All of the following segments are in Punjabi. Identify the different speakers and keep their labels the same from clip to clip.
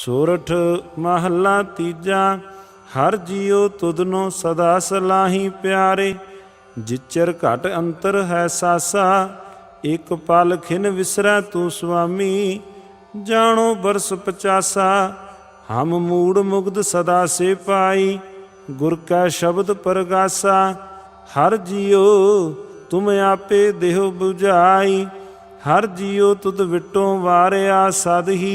Speaker 1: सोरठ महला तीजा। हर जियो तुधनो सदा सलाही प्यारे। जिचर घट अंतर है सासा, एक पल खिन विसरै तू स्वामी। जानो बरस 50 हम मूड मुग्ध सदा से पाई। गुर कै शब्द परगासा, हर जियो तुम आपे देहो बुझाई। हर जियो तुद विटो वारिया सद ही,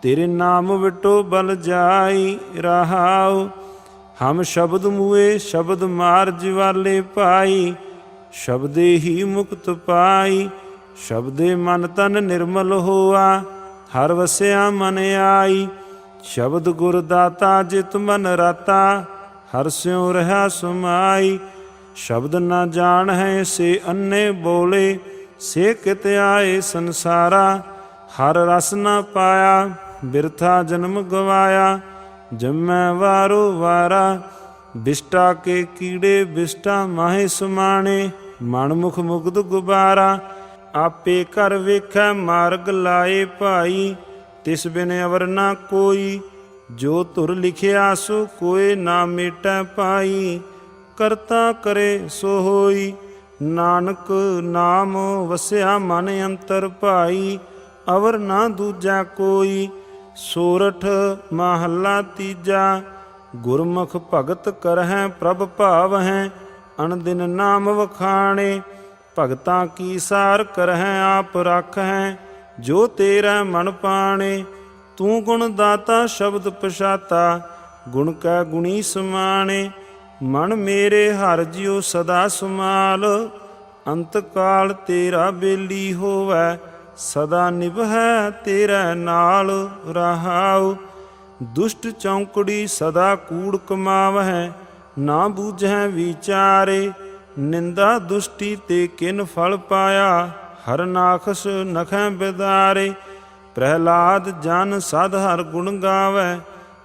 Speaker 1: तेरे नाम विटो बल जाई। रहाओ हम शब्द मुए शब्द मार जिवाले पाई। शब्दे ही मुक्त पाई, शब्दे मन तन निर्मल होआ। हर वस्या मन आई, शब्द गुरदाता जित मन राता। हर स्यों रहा सुमाई, शब्द न जान है से अन्ने बोले। से कित आए संसारा, हर रस न पाया। बिरथा जन्म गवाया, जमै वारो वारा। बिष्टा के कीड़े बिष्टा माहे समाणे। मन मुख मुग्ध गुबारा, आपे कर वेखै मार्ग लाए भाई। तिस बिन अवर ना कोई, जो तुर लिखिया सो कोई ना मेटै पाई। करता करे सो होई, नानक नाम वस्या मन अंतर भाई। अवर ना दूजा कोई, सोरठ महला तीजा। गुरमुख भगत करहै प्रभ भावहै, अनदिन नाम वखाणे। भगतां की सार करहै आप राखहै, जो तेरा मन पाणे। तू गुण दाता शब्द पछाता, गुण कै गुणी समाणे। मन मेरे हर जियो सदा सुमाल, अंत काल तेरा बेली होवै। सदा निभै तेरै नाल। रहाओ दुष्ट चौंकड़ी सदा कूड़ कमावै, ना बूझै विचारे। निंदा दुष्टि ते किन फल पाया, हर नाखस नखै बिदारे। प्रहलाद जन सद हर गुण गावै,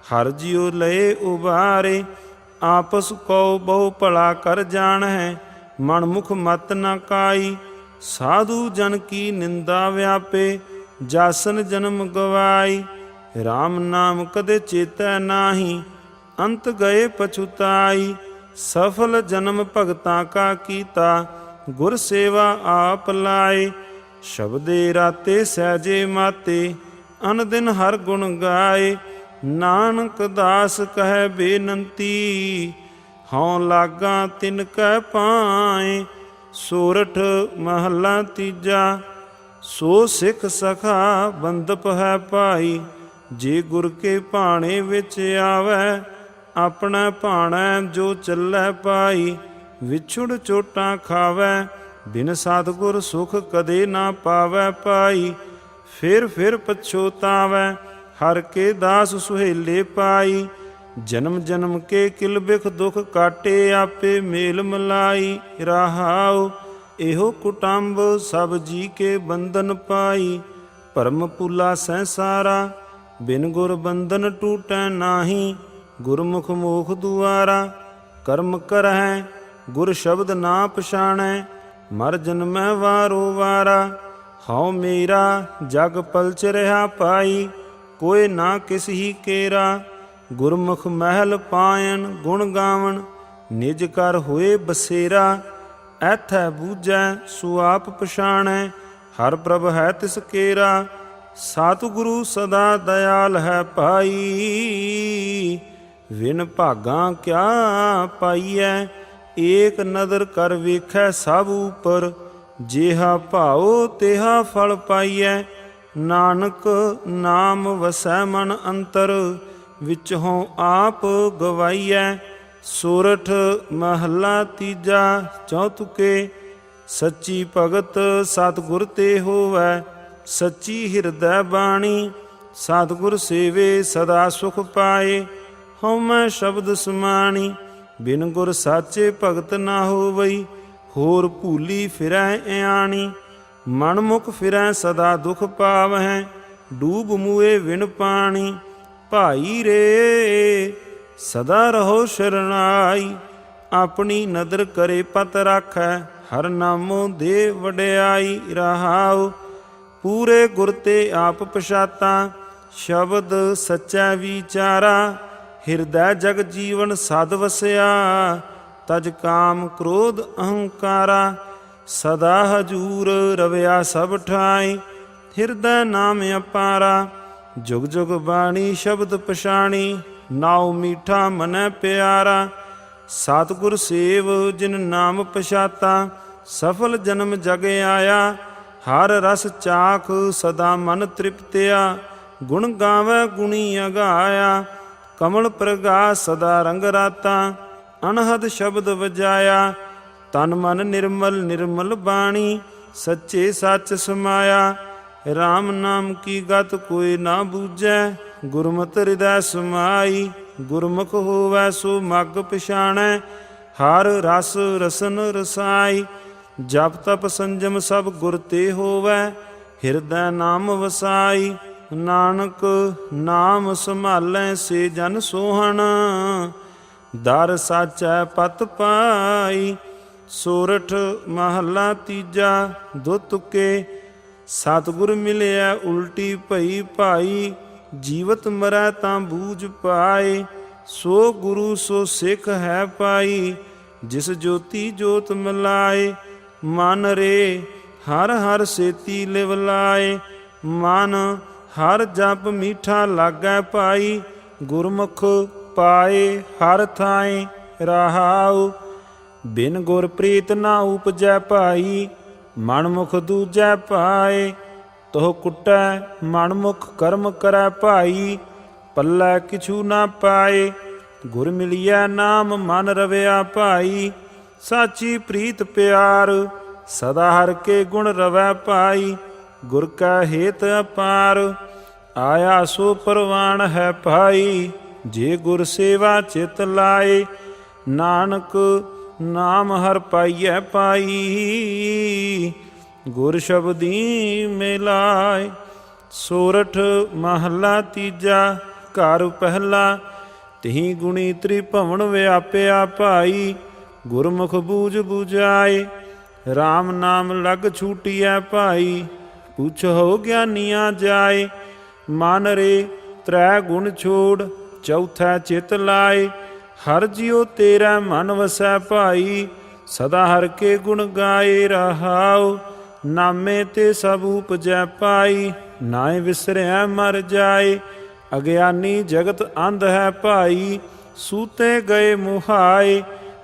Speaker 1: हर जियो लए उबारे। आपस को बहु भला कर जान है, मन मुख मत न काई। साधु जन की निंदा व्यापे, जासन जन्म गवाई। राम नाम कदे चेतै नाही, अंत गए पछुताई। सफल जन्म भगतां का कीता, गुर सेवा आप लाए। शब्दे राते सहजे माते, अन दिन हर गुण गाए। नानक दास कहे बेनंती, हों लागा तिनकै पाए। सोरठ महला तीजा। सो सिख सखा बंदप है भाई, जे गुर के भाणे विच आवै। अपना भाणै जो चलै पाई, विछुड़ चोटां खावै। बिन सतगुर सुख कदे ना पावै पाई। फिर पछोतावै, हर के दास सुहेले पाई। जन्म जन्म के किल बिख दुख काटे, आपे मेल मलाई। रहाओ एहो कुटुंब सब जी के बंधन पाई। भरम पुला संसारा, बिन गुर बंधन टूटै नाही। गुरमुख मोख दुआरा, कर्म करहै गुर शब्द ना पछाणै। मर जन्मै वारो वारा, हਉ मेरा जग पलच रहा पाई। कोई ना किस ही केरा, गुरमुख महल पायन गुण गावन। निज कर होए बसेरा, ऐथै बूझै सो आप पछाणै। हर प्रभ है तिस केरा, सतगुरु सदा दयाल है भाई। विन भागां क्या पाईਐ, एक नदर कर वेखै सब ऊपर। जेहा भाओ तेहा फल पाईਐ, नानक नाम वसै मन अंतर। विचहों आप गवाईਐ। सोरठ महला तीजा। चौथुके सच्ची भगत सतगुर ते होवै, सच्ची हिरदै बाणी। सतगुर सेवे सदा सुख पाए, हਉਮੈ शब्द समाणी। बिन गुर साचे भगत ना होवई, होर भूली फिरै इयाणी। मन मुख फिरै सदा दुख पावਹਿ, डूब मुए विन पाणी। भाई रे सदा रहो शरणाई, अपनी नदर करे पत राखै। हर नामो दे वड्याई। रहाओ पूरे गुर ते आप पछाता, ਸ਼ਬਦ ਸੱਚਾ ਵਿਚਾਰਾ, ਹਿਰਦੈ ਜਗ ਜੀਵਨ ਸਦ ਵਸਿਆ। ਤਜ ਕਾਮ ਕ੍ਰੋਧ ਅਹੰਕਾਰਾ, ਸਦਾ ਹਜੂਰ ਰਵਿਆ ਸਭ ਠਾਈ। ਹਿਰਦੈ ਨਾਮ ਅਪਾਰਾ, ਜੁਗ ਜੁਗ ਬਾਣੀ ਸ਼ਬਦ ਪਛਾਣੀ। ਨਾਉ ਮੀਠਾ ਮਨੈ ਪਿਆਰਾ, ਸਤਿਗੁਰ ਸੇਵ ਜਿਨ ਨਾਮ ਪਛਾਤਾ। ਸਫਲ ਜਨਮ ਜਗ ਆਇਆ, ਹਰ ਰਸ ਚਾਖ ਸਦਾ ਮਨ ਤ੍ਰਿਪਤਿਆ। ਗੁਣ ਗਾਵੈ ਗੁਣੀ ਅਗਾਇਆ, ਕਮਲ ਪ੍ਰਗਾਸ ਸਦਾ ਰੰਗ ਰਾਤਾ। ਅਨਹਦ ਸ਼ਬਦ ਵਜਾਇਆ, ਤਨ ਮਨ ਨਿਰਮਲ ਨਿਰਮਲ ਬਾਣੀ। ਸੱਚੇ ਸੱਚ ਸਮਾਇਆ, ਰਾਮ ਨਾਮ ਕੀ ਗਤ ਕੋਈ ਨਾ ਬੂਝੈ। ਗੁਰਮਤਿ ਹਿਰਦੈ ਸਮਾਈ, ਗੁਰਮੁਖ ਹੋਵੈ ਸੋ ਮਗ ਪਛਾਣੈ। ਹਰ ਰਸ ਰਸਨ ਰਸਾਈ, ਜਪ ਤਪ ਸੰਜਮ ਸਭ ਗੁਰ ਤੇ ਹੋਵੈ। ਹਿਰਦੈ ਨਾਮ ਵਸਾਈ, ਨਾਨਕ ਨਾਮ ਸੰਭਾਲੈ ਸੇ ਜਨ ਸੋਹਣ। ਦਰ ਸਾਚੈ ਪਤ ਪਾਈ। ਸੋਰਠ ਮਹੱਲਾ ਤੀਜਾ। ਦੋ ਤੁਕੇ ਸਤਿਗੁਰ ਮਿਲਿਆ ਉਲਟੀ ਭਈ ਭਾਈ। ਜੀਵਤ ਮਰੈ ਤਾਂ ਬੂਝ ਪਾਏ, ਸੋ ਗੁਰੂ ਸੋ ਸਿੱਖ ਹੈ ਪਾਈ। ਜਿਸ ਜੋਤੀ ਜੋਤ ਮਿਲਾਏ, ਮਨ ਰੇ ਹਰ ਹਰ ਸੇਤੀ ਲਿਵ ਲਾਏ। ਮਨ ਹਰ ਜਪ ਮੀਠਾ ਲਾਗੈ ਭਾਈ, ਗੁਰਮੁਖ ਪਾਏ ਹਰ ਥਾਈ ਰਹਾਉ। ਬਿਨ ਗੁਰ ਪ੍ਰੀਤ ਨਾ ਉਪਜੈ ਭਾਈ, ਮਨਮੁਖ ਦੂਜੈ ਪਾਏ। ਤੋਹ ਕੁੱਟੈ ਮਨਮੁਖ ਕਰਮ ਕਰੈ ਭਾਈ, ਪੱਲੇ ਕਿਛੂ ਨਾ ਪਾਏ। ਗੁਰ ਮਿਲਿਆ ਨਾਮ ਮਨ ਰਵਿਆ ਭਾਈ, ਸਾਚੀ ਪ੍ਰੀਤ ਪਿਆਰ ਸਦਾ ਹਰ ਕੇ ਗੁਣ ਰਵੈ ਭਾਈ। ਗੁਰ ਕਾ ਹੇਤ ਅਪਾਰ, ਆਇਆ ਸੋ ਪਰਵਾਨ ਹੈ ਭਾਈ। ਜੇ ਗੁਰ ਸੇਵਾ ਚਿਤ ਲਾਏ, ਨਾਨਕ ਨਾਮ ਹਰ ਪਾਈਐ ਪਾਈ। ਗੁਰ ਸ਼ਬਦੀ ਮਿਲਾਏ। ਸੋਰਠ ਮਹੱਲਾ ਤੀਜਾ। ਘਰ ਪਹਿਲਾ। ਤਿਹੀ ਗੁਣੀ ਤ੍ਰਿਭਵਨ ਵਿਆਪਿਆ ਭਾਈ, ਗੁਰਮੁਖ ਬੂਝ ਬੁਝਾਏ। ਰਾਮ ਨਾਮ ਲਗ ਛੂਟਿਐ ਭਾਈ, ਪੁੱਛੋ ਗਿਆਨੀਆਂ ਜਾਏ। ਮਨ ਰੇ ਤ੍ਰੈ ਗੁਣ ਛੋੜ, ਚੌਥਾ ਚਿਤ ਲਾਏ। ਹਰ ਜਿਉ ਤੇਰਾ ਮਨ ਵਸੈ ਭਾਈ, ਸਦਾ ਹਰ ਕੇ ਗੁਣ ਗਾਏ ਰਹਾਉ। ਨਾਮੇ ਤੇ ਸਭ ਉਪਜੈ ਪਾਈ, ਨਾਏ ਵਿਸਰਿਆ ਮਰ ਜਾਏ। ਅਗਿਆਨੀ ਜਗਤ ਅੰਧ ਹੈ ਭਾਈ, ਸੂਤੇ ਗਏ ਮੁਹਾਏ।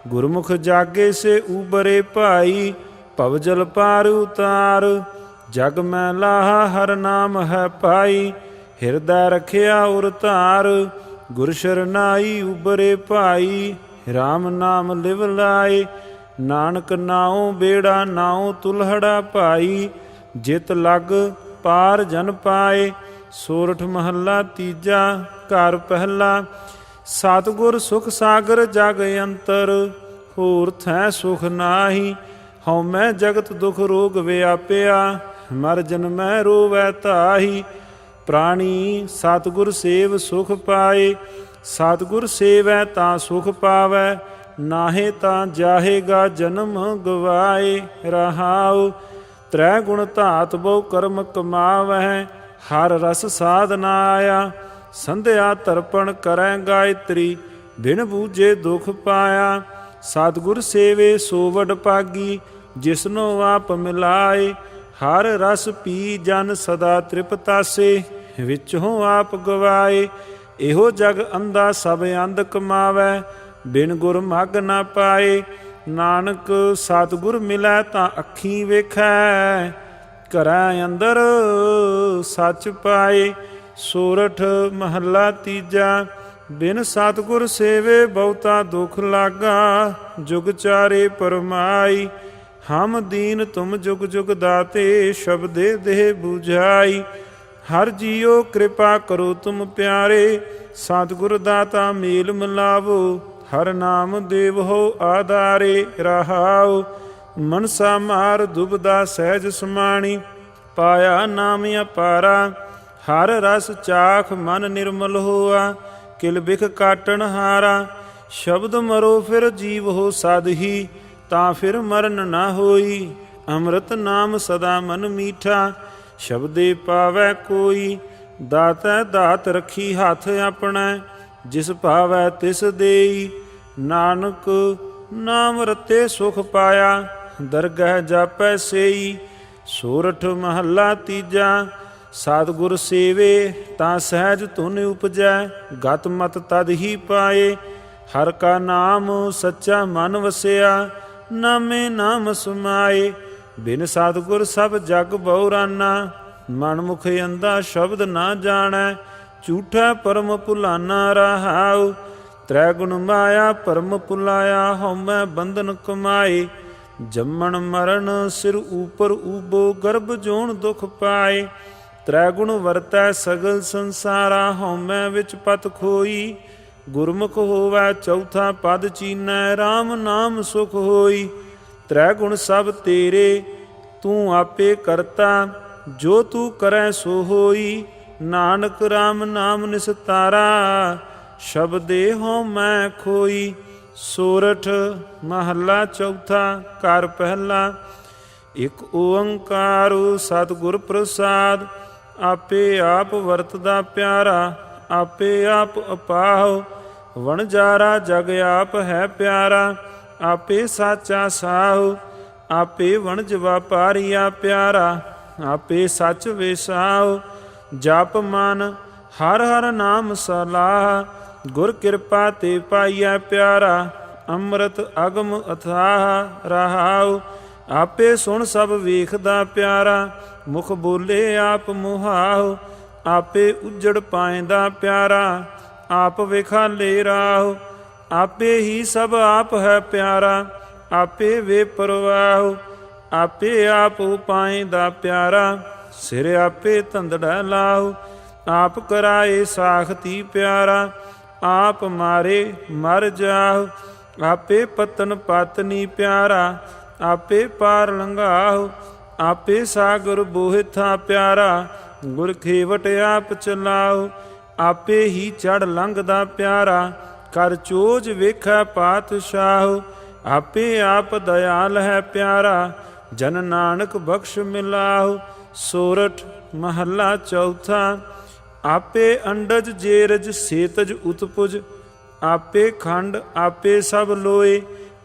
Speaker 1: ਗੁਰਮੁਖ ਜਾਗੇ ਸੇ ਉਬਰੇ ਭਾਈ, ਭਵਜਲ ਪਾਰ ਉਤਾਰ। ਜਗ ਮੈਂ ਲਾਹਾ ਹਰ ਨਾਮ ਹੈ ਭਾਈ, ਹਿਰਦੈ ਰਖਿਆ ਉਰ ਧਾਰ। ਗੁਰ ਸ਼ਰਨਾਈ ਉਬਰੇ ਭਾਈ, ਰਾਮ ਨਾਮ ਲਿਵ ਲਾਏ। ਨਾਨਕ ਨਾਉ ਬੇੜਾ ਨਾਉ ਤੁਲਹੜਾ ਭਾਈ, ਜਿਤ ਲਗ ਪਾਰ ਜਨ ਪਾਏ। ਸੋਰਠ ਮਹੱਲਾ ਤੀਜਾ। ਘਰ ਪਹਿਲਾ। ਸਤਿਗੁਰ ਸੁਖ ਸਾਗਰ ਜਗ ਅੰਤਰ, ਹੋਰ ਥੈ ਸੁਖ ਨਾਹੀ। ਹਉਮੈ ਜਗਤ ਦੁਖ ਰੋਗ ਵਿਆਪਿਆ, ਮਰ ਜਨਮੈ ਰੋਵੈ ਤਾਹੀ। ਪ੍ਰਾਣੀ ਸਤਿਗੁਰ ਸੇਵ ਸੁਖ ਪਾਏ, ਸਤਿਗੁਰ ਸੇਵੈ ਤਾਂ ਸੁਖ ਪਾਵੈ। ਨਾਹੇ ਤਾਂ ਜਾਹੇਗਾ ਜਨਮ ਗਵਾਏ ਰਹਾਉ। ਤ੍ਰੈ ਗੁਣ ਧਾਤ ਬਹੁ ਕਰਮ ਕਮਾਵਹਿ, ਹਰ ਰਸ ਸਾਧਨਾ ਆਇਆ। ਸੰਧਿਆ ਤਰਪਣ ਕਰੈ ਗਾਇਤਰੀ, ਬਿਨ ਬੂਝੇ ਦੁਖ ਪਾਇਆ। ਸਤਿਗੁਰ ਸੇਵੇ ਸੋ ਵਡ ਭਾਗੀ, ਜਿਸਨੋ ਆਪ ਮਿਲਾਏ। ਹਰ ਰਸ ਪੀ ਜਨ ਸਦਾ ਤ੍ਰਿਪਤਾਸੇ, ਵਿੱਚੋਂ ਆਪ ਗਵਾਏ। ਇਹੋ ਜਗ ਅੰਧਾ ਸਭ ਅੰਧ ਕਮਾਵੈ, ਬਿਨ ਗੁਰ ਮਗ ਨਾ ਪਾਏ। ਨਾਨਕ ਸਤਿਗੁਰ ਮਿਲੈ ਤਾਂ ਅੱਖੀਂ ਵੇਖੈ, ਘਰੈ ਅੰਦਰ ਸੱਚ ਪਾਏ। ਸੋਰਠ ਮਹੱਲਾ ਤੀਜਾ। ਬਿਨ ਸਤਿਗੁਰ ਸੇਵੇ ਬਹੁਤਾ ਦੁਖ ਲਾਗਾ, ਜੁਗ ਚਾਰੇ ਪਰਮਾਈ। ਹਮ ਦੀਨ ਤੁਮ ਜੁਗ ਜੁਗ ਦਾਤੇ, ਸ਼ਬਦੇ ਦੇਹ ਬੁਝਾਈ। ਹਰ ਜੀਉ ਕਿਰਪਾ ਕਰੋ ਤੁਮ ਪਿਆਰੇ, ਸਤਿਗੁਰ ਦਾਤਾ ਮੇਲ ਮਿਲਾਵੋ। ਹਰ ਨਾਮ ਦੇਵ ਹੋ ਆਧਾਰੇ ਰਹਾਉ। ਮਨਸਾ ਮਾਰ ਦੁਬਦਾ ਸਹਿਜ ਸਮਾਣੀ, ਪਾਇਆ ਨਾਮ ਅਪਾਰਾ। ਹਰ ਰਸ ਚਾਖ ਮਨ ਨਿਰਮਲ ਹੋਆ, ਕਿਲ ਬਿਖ ਕਾਟਣ ਹਾਰਾ। ਸ਼ਬਦ ਮਰੋ ਫਿਰ ਜੀਵ ਹੋ ਸਾਧਹੀ, ਤਾਂ ਫਿਰ ਮਰਨ ਨਾ ਹੋਈ। ਅੰਮ੍ਰਿਤ ਨਾਮ ਸਦਾ ਮਨ ਮੀਠਾ, ਸ਼ਬਦੇ ਪਾਵੈ ਕੋਈ। ਦਾਤੈ ਦਾਤ ਰੱਖੀ ਹੱਥ ਆਪਣੈ, ਜਿਸ ਭਾਵੈ ਤਿਸ ਦੇਈ। ਨਾਨਕ ਨਾਮ ਰਤੇ ਸੁਖ ਪਾਇਆ, ਦਰਗਹਿ ਜਾਪੈ ਸੇਈ। ਸੋਰਠ ਮਹੱਲਾ ਤੀਜਾ। ਸਤਿਗੁਰ ਸੇਵੇ ਤਾਂ ਸਹਿਜ ਧੁਨ ਉਪਜੈ, ਗਤ ਮਤ ਤਦ ਹੀ ਪਾਏ। ਹਰ ਕਾ ਨਾਮ ਸੱਚਾ ਮਨ ਵਸਿਆ, ਨਾਮੇ ਨਾਮ ਸਮਾਏ। ਬਿਨ ਸਤਿਗੁਰ ਸਭ ਜਗ ਬਹੁਰਾਨਾ, ਮਨ ਮੁਖ ਅੰਧਾ ਸ਼ਬਦ ਨਾ ਜਾਣੈ। ਝੂਠਾ ਪਰਮ ਭੁਲਾਨਾ ਰਹਾਉ, ਤ੍ਰੈ ਗੁਣ ਮਾਇਆ ਪਰਮ ਭੁਲਾਇਆ। ਹਉਮੈ ਬੰਧਨ ਕਮਾਏ, ਜੰਮਣ ਮਰਨ ਸਿਰ ਉਪਰ ਊਬੋ। ਗਰਭ ਜੋਨ ਦੁਖ ਪਾਏ, ਤ੍ਰੈ ਗੁਣ ਵਰਤੈ ਸਗਲ ਸੰਸਾਰਾ। ਹਉਮੈ ਵਿੱਚ ਪਤ ਖੋਈ, ਗੁਰਮੁਖ ਹੋਵੈ ਚੌਥਾ ਪਦ ਚੀਨੈ। RAM ਨਾਮ ਸੁਖ ਹੋਈ, ਤ੍ਰੈ ਗੁਣ ਸਭ ਤੇਰੇ। ਤੂੰ ਆਪੇ ਕਰਤਾ, ਜੋ ਤੂੰ ਕਰੈ ਸੋ ਹੋਈ। ਨਾਨਕ RAM ਨਾਮ ਨਿਸਤਾਰਾ, ਸ਼ਬਦੇ ਹਉਮੈ ਖੋਈ। ਸੋਰਠ ਮਹੱਲਾ ਚੌਥਾ। ਘਰ ਪਹਿਲਾ। ਇਕ ਓੰਕਾਰ ਸਤਿਗੁਰ ਪ੍ਰਸਾਦ, ਆਪੇ ਆਪ ਵਰਤਦਾ ਪਿਆਰਾ। ਆਪੇ ਆਪ ਅਪਾਹੁ, ਵਣਜਾਰਾ ਜਗ ਆਪ ਹੈ ਪਿਆਰਾ। ਆਪੇ ਸਾਚਾ ਸਾਹੁ, ਆਪੇ ਵਣਜ ਵਾਪਾਰੀਆ ਪਿਆਰਾ। ਆਪੇ ਸੱਚ ਵਿਸਾਹੁ, ਜਪ ਮਨ ਹਰ ਹਰ ਨਾਮ ਸਲਾਹ। ਗੁਰ ਕਿਰਪਾ ਤੇ ਪਾਈਐ ਪਿਆਰਾ, ਅੰਮ੍ਰਿਤ ਅਗਮ ਅਥਾਹ ਰਹਾਉ। ਆਪੇ ਸੁਣ ਸਭ ਵੇਖਦਾ ਪਿਆਰਾ, ਮੁਖ ਬੋਲੇ ਆਪ ਮੁਹਾਉ। ਆਪੇ ਉਜੜ ਪਾਇਂਦਾ ਪਿਆਰਾ, ਆਪ ਵਿਖਾਲੇ ਰਾਹੁ। ਆਪੇ ਹੀ ਸਭ ਆਪ ਹੈ ਪਿਆਰਾ, ਆਪੇ ਵੇ ਪਰਵਾਹੁ। ਆਪੇ ਆਪ ਉਪਾਇਂਦਾ ਪਿਆਰਾ, ਸਿਰ ਆਪੇ ਧੰਦੜਾ ਲਾਹੁ। ਆਪ ਕਰਾਏ ਸਾਖਤੀ ਪਿਆਰਾ, ਆਪ ਮਾਰੇ ਮਰ ਜਾਹੁ। ਆਪੇ ਪਤਨ ਪਤਨੀ ਪਿਆਰਾ, ਆਪੇ ਪਾਰ ਲੰਘਾਹੁ। ਆਪੇ ਸਾਗਰ ਬੋਹਿਥਾ ਪਿਆਰਾ, ਗੁਰ ਖੇਵਟ ਆਪ ਚਲਾਹੁ। ਆਪੇ ਹੀ ਚੜ ਲੰਘਦਾ ਪਿਆਰਾ, ਕਰ ਚੋਜ ਵੇਖੈ ਪਾਤਸ਼ਾਹੁ। ਆਪੇ ਆਪ ਦਇਆਲ ਹੈ ਪਿਆਰਾ, ਜਨ ਨਾਨਕ ਬਖਸ਼ ਮਿਲਾਹੁ। ਸੋਰਠ ਮਹੱਲਾ ਚੌਥਾ। ਆਪੇ ਅੰਡਜ ਜੇਰਜ ਸੇਤਜ ਉਤਪੁਜ। ਆਪੇ ਖੰਡ ਆਪੇ ਸਭ ਲੋਏ।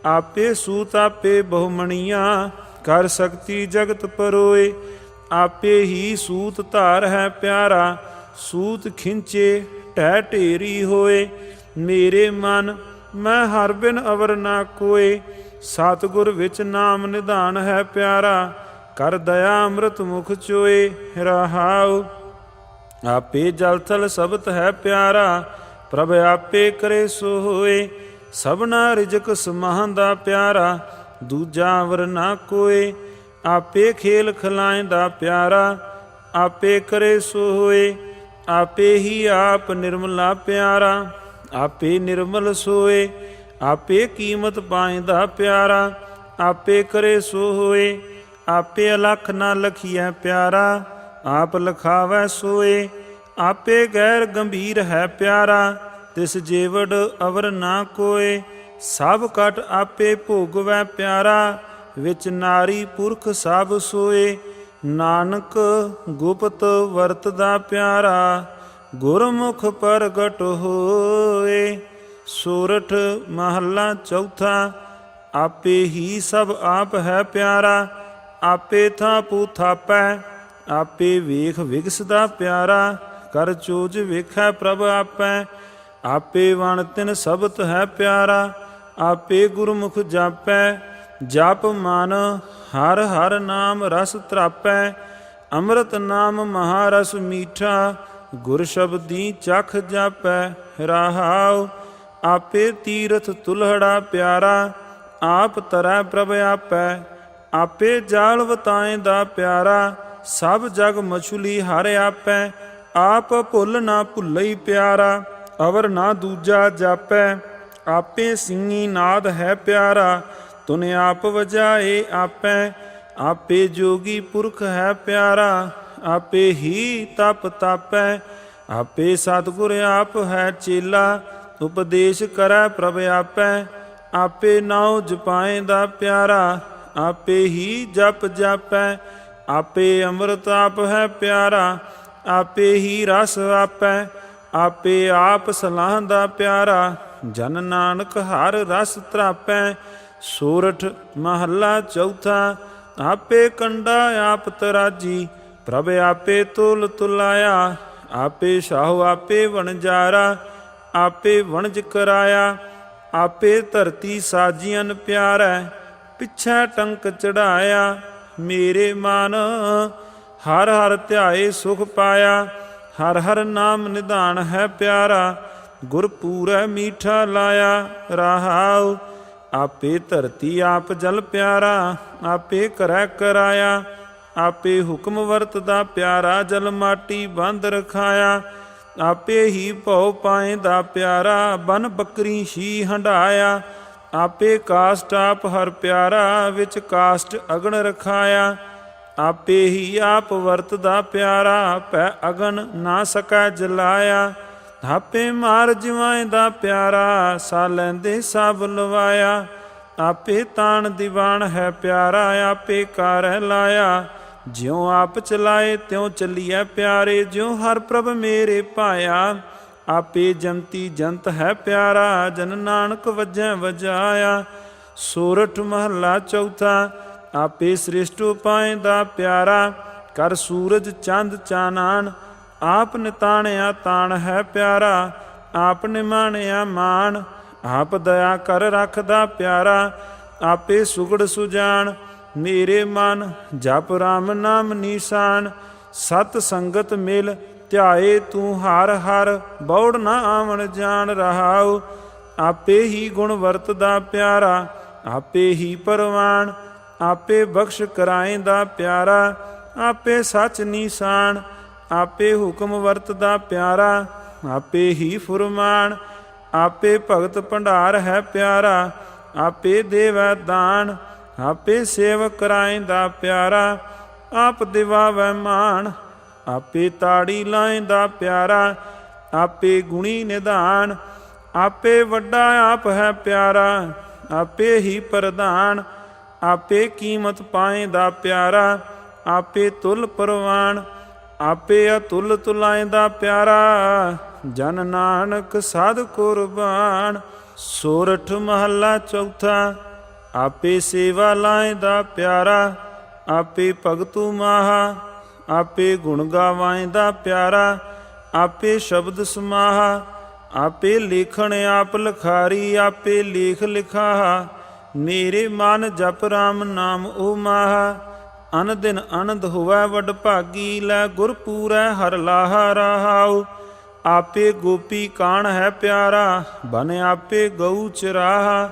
Speaker 1: ਆਪੇ ਸੂਤ ਆਪੇ ਬਹੁਮਣੀਆਂ, ਕਰ ਸਕਤੀ ਜਗਤ ਪਰੋਏ। ਆਪੇ ਹੀ ਸੂਤ ਧਾਰ ਹੈ ਪਿਆਰਾ, ਸੂਤ ਖਿੰਚੇ ਢਹਿ ਢੇਰੀ ਹੋਏ। ਮੇਰੇ ਮਨ ਮੈਂ ਹਰ ਬਿਨ ਅਵਰ ਨਾ ਕੋਏ। ਸਤਿਗੁਰ ਵਿੱਚ ਨਾਮ ਨਿਧਾਨ ਹੈ ਪਿਆਰਾ, ਕਰ ਦਇਆ ਅੰਮ੍ਰਿਤ ਮੁਖ ਚੋਏ ਰਹਾਉ। ਆਪੇ ਜਲ ਥਲ ਸਬਤ ਹੈ ਪਿਆਰਾ, ਪ੍ਰਭ ਆਪੇ ਕਰੇ ਸੋ ਹੋਏ। ਸਭਨਾ ਰਿਜਕ ਸਮਾਂਦਾ ਪਿਆਰਾ, ਦੂਜਾ ਅਵਰ ਨਾ ਕੋਏ। ਆਪੇ ਖੇਲ ਖਿਲਾਇਂਦਾ ਪਿਆਰਾ, ਆਪੇ ਕਰੇ ਸੋ ਹੋਏ। ਆਪੇ ਹੀ ਆਪ ਨਿਰਮਲਾ ਪਿਆਰਾ, ਆਪੇ ਨਿਰਮਲ ਸੋਏ। ਆਪੇ ਕੀਮਤ ਪਾਇਂਦਾ ਪਿਆਰਾ, ਆਪੇ ਕਰੇ ਸੋ ਹੋਏ। ਆਪੇ ਅਲਖ ਨਾ ਲਖੀਐ ਪਿਆਰਾ, ਆਪ ਲਖਾਵੈ ਸੋਏ। ਆਪੇ ਗੈਰ ਗੰਭੀਰ ਹੈ ਪਿਆਰਾ, ਤਿਸ ਜੇਵੜ ਅਵਰ ਨਾ ਕੋਏ। ਸਭ ਕਟ ਆਪੇ ਭੋਗਵੈ ਪਿਆਰਾ, ਵਿੱਚ ਨਾਰੀ ਪੁਰਖ ਸਭ ਸੋਏ। ਨਾਨਕ ਗੁਪਤ ਵਰਤਦਾ ਪਿਆਰਾ, ਗੁਰਮੁਖ ਪ੍ਰਗਟ ਹੋਏ। ਸੋਰਠ ਮਹੱਲਾ ਚੌਥਾ। ਆਪੇ ਹੀ ਸਭ ਆਪ ਹੈ ਪਿਆਰਾ, ਆਪੇ ਥਾਪੂ ਥਾਪੈ। ਆਪੇ ਵੇਖ ਵਿਗਸਦਾ ਪਿਆਰਾ, ਕਰ ਚੋਜ ਵੇਖੈ ਪ੍ਰਭ ਆਪੈ। ਆਪੇ ਵਣ ਤਿਨ ਸਬਤ ਹੈ ਪਿਆਰਾ, ਆਪੇ ਗੁਰਮੁਖ ਜਾਪੈ। ਜਪ ਮਨ ਹਰ ਹਰ ਨਾਮ ਰਸ ਤਰਾਪੈ। ਅੰਮ੍ਰਿਤ ਨਾਮ ਮਹਾਰਸ ਮੀਠਾ, ਗੁਰ ਸ਼ਬਦੀ ਚਖ ਜਾਪੈ ਰਹਾਉ। ਆਪੇ ਤੀਰਥ ਤੁਲਹੜਾ ਪਿਆਰਾ, ਆਪ ਤਰੈ ਪ੍ਰਭ ਆਪੈ। ਆਪੇ ਜਾਲ ਵਤਾਇਂਦਾ ਪਿਆਰਾ, ਸਭ ਜਗ ਮਛੁਲੀ ਹਰ ਆਪੈ। ਆਪ ਭੁੱਲ ਨਾ ਭੁੱਲਈ ਪਿਆਰਾ, ਅਵਰ ਨਾ ਦੂਜਾ ਜਾਪੈ। ਆਪੇ ਸਿੰਘੀ ਨਾਦ ਹੈ ਪਿਆਰਾ, ਤੁਨ ਆਪ ਵਜਾਏ ਆਪੈ। ਆਪੇ ਜੋਗੀ ਪੁਰਖ ਹੈ ਪਿਆਰਾ, ਆਪੇ ਹੀ ਤਪ ਤਾਪੈ। ਆਪੇ ਸਤਿਗੁਰ ਆਪ ਹੈ ਚੇਲਾ, ਉਪਦੇਸ਼ ਕਰੈ ਪ੍ਰਭ ਆਪੈ। ਆਪੇ ਨਾਉ ਜਪਾਇਂਦਾ ਪਿਆਰਾ, ਆਪੇ ਹੀ ਜਪ ਜਾਪੈ। ਆਪੇ ਅੰਮ੍ਰਿਤ ਆਪ ਹੈ ਪਿਆਰਾ, ਆਪੇ ਹੀ ਰਸ ਆਪੈ, ਆਪੇ ਆਪ ਸਲਾਹੁੰਦਾ ਪਿਆਰਾ। ਜਨ ਨਾਨਕ ਹਰ ਰਸ ਤਰਾਪੈ, ਸੋਰਠ ਮਹੱਲਾ ਚੌਥਾ। ਆਪੇ ਕੰਡਾ ਆਪ ਤਰਾਜੀ, ਪ੍ਰਭ ਆਪੇ ਤੁਲ ਤੁਲਾਇਆ। ਆਪੇ ਸ਼ਾਹੋ ਆਪੇ ਵਣਜਾਰਾ, ਆਪੇ ਵਣਜ ਕਰਾਇਆ। ਆਪੇ ਧਰਤੀ ਸਾਜੀਆਂ ਪਿਆਰੈ, ਪਿੱਛੇ ਟੰਕ ਚੜਾਇਆ। ਮੇਰੇ ਮਨ ਹਰ ਹਰ ਧਿਆਏ ਸੁਖ ਪਾਇਆ, ਹਰ ਹਰ ਨਾਮ ਨਿਧਾਨ ਹੈ ਪਿਆਰਾ। ਗੁਰ ਪੂਰੈ ਮੀਠਾ ਲਾਇਆ ਰਹਾਉ, ਆਪੇ ਧਰਤੀ ਆਪ ਜਲ ਪਿਆਰਾ। ਆਪੇ ਕਰੈ ਕਰਾਇਆ, ਆਪੇ ਹੁਕਮ ਵਰਤਦਾ ਪਿਆਰਾ। ਜਲ ਮਾਟੀ ਬੰਦ ਰਖਾਇਆ, ਆਪੇ ਹੀ ਭਉ ਪਾਏਂਦਾ ਪਿਆਰਾ। ਬਨ ਬੱਕਰੀ ਸ਼ੀ ਹੰਢਾਇਆ, ਆਪੇ ਕਾਸ਼ਟ ਆਪ ਹਰ ਪਿਆਰਾ। ਵਿੱਚ ਕਾਸ਼ਟ ਅਗਨ ਰਖਾਇਆ, ਆਪੇ ਹੀ ਆਪ ਵਰਤਦਾ ਪਿਆਰਾ। ਪੈ ਅਗਨ ਨਾ ਸਕੈ ਜਲਾਇਆ, ਆਪੇ ਮਾਰ ਜਿਵਾਂਦਾ ਪਿਆਰਾ। ਸਾ ਲੈਂਦੇ ਸਭ ਲਵਾਇਆ, ਆਪੇ ਤਾਣ ਦੀਵਾਨ ਹੈ ਪਿਆਰਾ। ਆਪੇ ਕਾਰੈ ਲਾਇਆ, ਜਿਉ ਆਪ ਚਲਾਏ ਤਿਉ ਚੱਲੀਐ ਪਿਆਰੇ। ਜਿਉ ਹਰ ਪ੍ਰਭ ਮੇਰੇ ਪਾਇਆ, ਆਪੇ ਜੰਤੀ ਜੰਤ ਹੈ ਪਿਆਰਾ। ਜਨ ਨਾਨਕ ਵਜੈ ਵਜਾਇਆ। ਸੋਰਠ ਮਹੱਲਾ ਚੌਥਾ। ਆਪੇ ਸ੍ਰਿਸ਼ਟ ਪਾਏਂਦਾ ਪਿਆਰਾ। ਕਰ ਸੂਰਜ ਚੰਦ ਚਾਨਣ, ਆਪ ਨਿਤਾਣਿਆ ਤਾਣ ਹੈ ਪਿਆਰਾ। ਆਪ ਨਿਮਾਣਿਆ ਮਾਨ, ਆਪ ਦਇਆ ਕਰ ਰੱਖਦਾ ਪਿਆਰਾ। ਆਪੇ ਸੁਗੜ ਸੁਜਾਨ, ਮੇਰੇ ਮਨ ਜਪ ਰਾਮ ਨਾਮ ਨੀਸਾਨ। ਸਤ ਸੰਗਤ ਮਿਲ ਧਿਆਏ ਤੂੰ ਹਰ ਹਰ, ਬੌੜ ਨਾ ਆਵਣ ਜਾਣ ਰਹਾਉ। ਆਪੇ ਹੀ ਗੁਣ ਵਰਤਦਾ ਪਿਆਰਾ, ਆਪੇ ਹੀ ਪਰਵਾਨ। ਆਪੇ ਬਖਸ਼ ਕਰਾਏਂਦਾ ਪਿਆਰਾ, ਆਪੇ ਸੱਚ ਨੀਸਾਨ। ਆਪੇ ਹੁਕਮ ਵਰਤਦਾ ਪਿਆਰਾ, ਆਪੇ ਹੀ ਫੁਰਮਾਨ। ਆਪੇ ਭਗਤ ਭੰਡਾਰ ਹੈ ਪਿਆਰਾ, ਆਪੇ ਦੇਵੈ ਦਾਨ। ਆਪੇ ਸੇਵਕ ਕਰਾਏਂਦਾ ਪਿਆਰਾ, ਆਪ ਦਿਵਾਵੈ ਮਾਨ। ਆਪੇ ਤਾੜੀ ਲਾਏਂਦਾ ਪਿਆਰਾ, ਆਪੇ ਗੁਣੀ ਨਿਧਾਨ। ਆਪੇ ਵੱਡਾ ਆਪ ਹੈ ਪਿਆਰਾ, ਆਪੇ ਹੀ ਪ੍ਰਧਾਨ। ਆਪੇ ਕੀਮਤ ਪਾਏਂਦਾ ਪਿਆਰਾ, ਆਪੇ ਤੁਲ ਪਰਵਾਨ। ਆਪੇ ਅਤੁਲ ਤੁਲਾਏਂਦਾ ਪਿਆਰਾ, ਜਨ ਨਾਨਕ ਸਾਧ ਕੁਰਬਾਨ। ਸੋਰਠ ਮਹੱਲਾ ਚੌਥਾ। ਆਪੇ ਸੇਵਾ ਲਾਏਂਦਾ ਪਿਆਰਾ, ਆਪੇ ਭਗਤੂ ਮਾਹਾ। ਆਪੇ ਗੁਣ ਗਾਵਾਏਂਦਾ ਪਿਆਰਾ, ਆਪੇ ਸ਼ਬਦ ਸਮਾਹਾ। ਆਪੇ ਲੇਖਣ ਆਪ ਲਿਖਾਰੀ, ਆਪੇ ਲੇਖ ਲਿਖਾਹਾ। ਮੇਰੇ ਮਨ ਜਪ ਰਾਮ ਨਾਮ ਓ ਮਾਹਾ। ਅਨ ਦਿਨ ਆਨੰਦ ਹੋਵੈ ਵਡ ਭਾਗੀ, ਲੈ ਗੁਰ ਪੂਰੈ ਹਰ ਲਾਹਾ ਰਹਾਉ। ਆਪੇ ਗੋਪੀ ਕਾਣ ਹੈ ਪਿਆਰਾ, ਬਨ ਆਪੇ ਗਊ ਚਰਾਹਾ।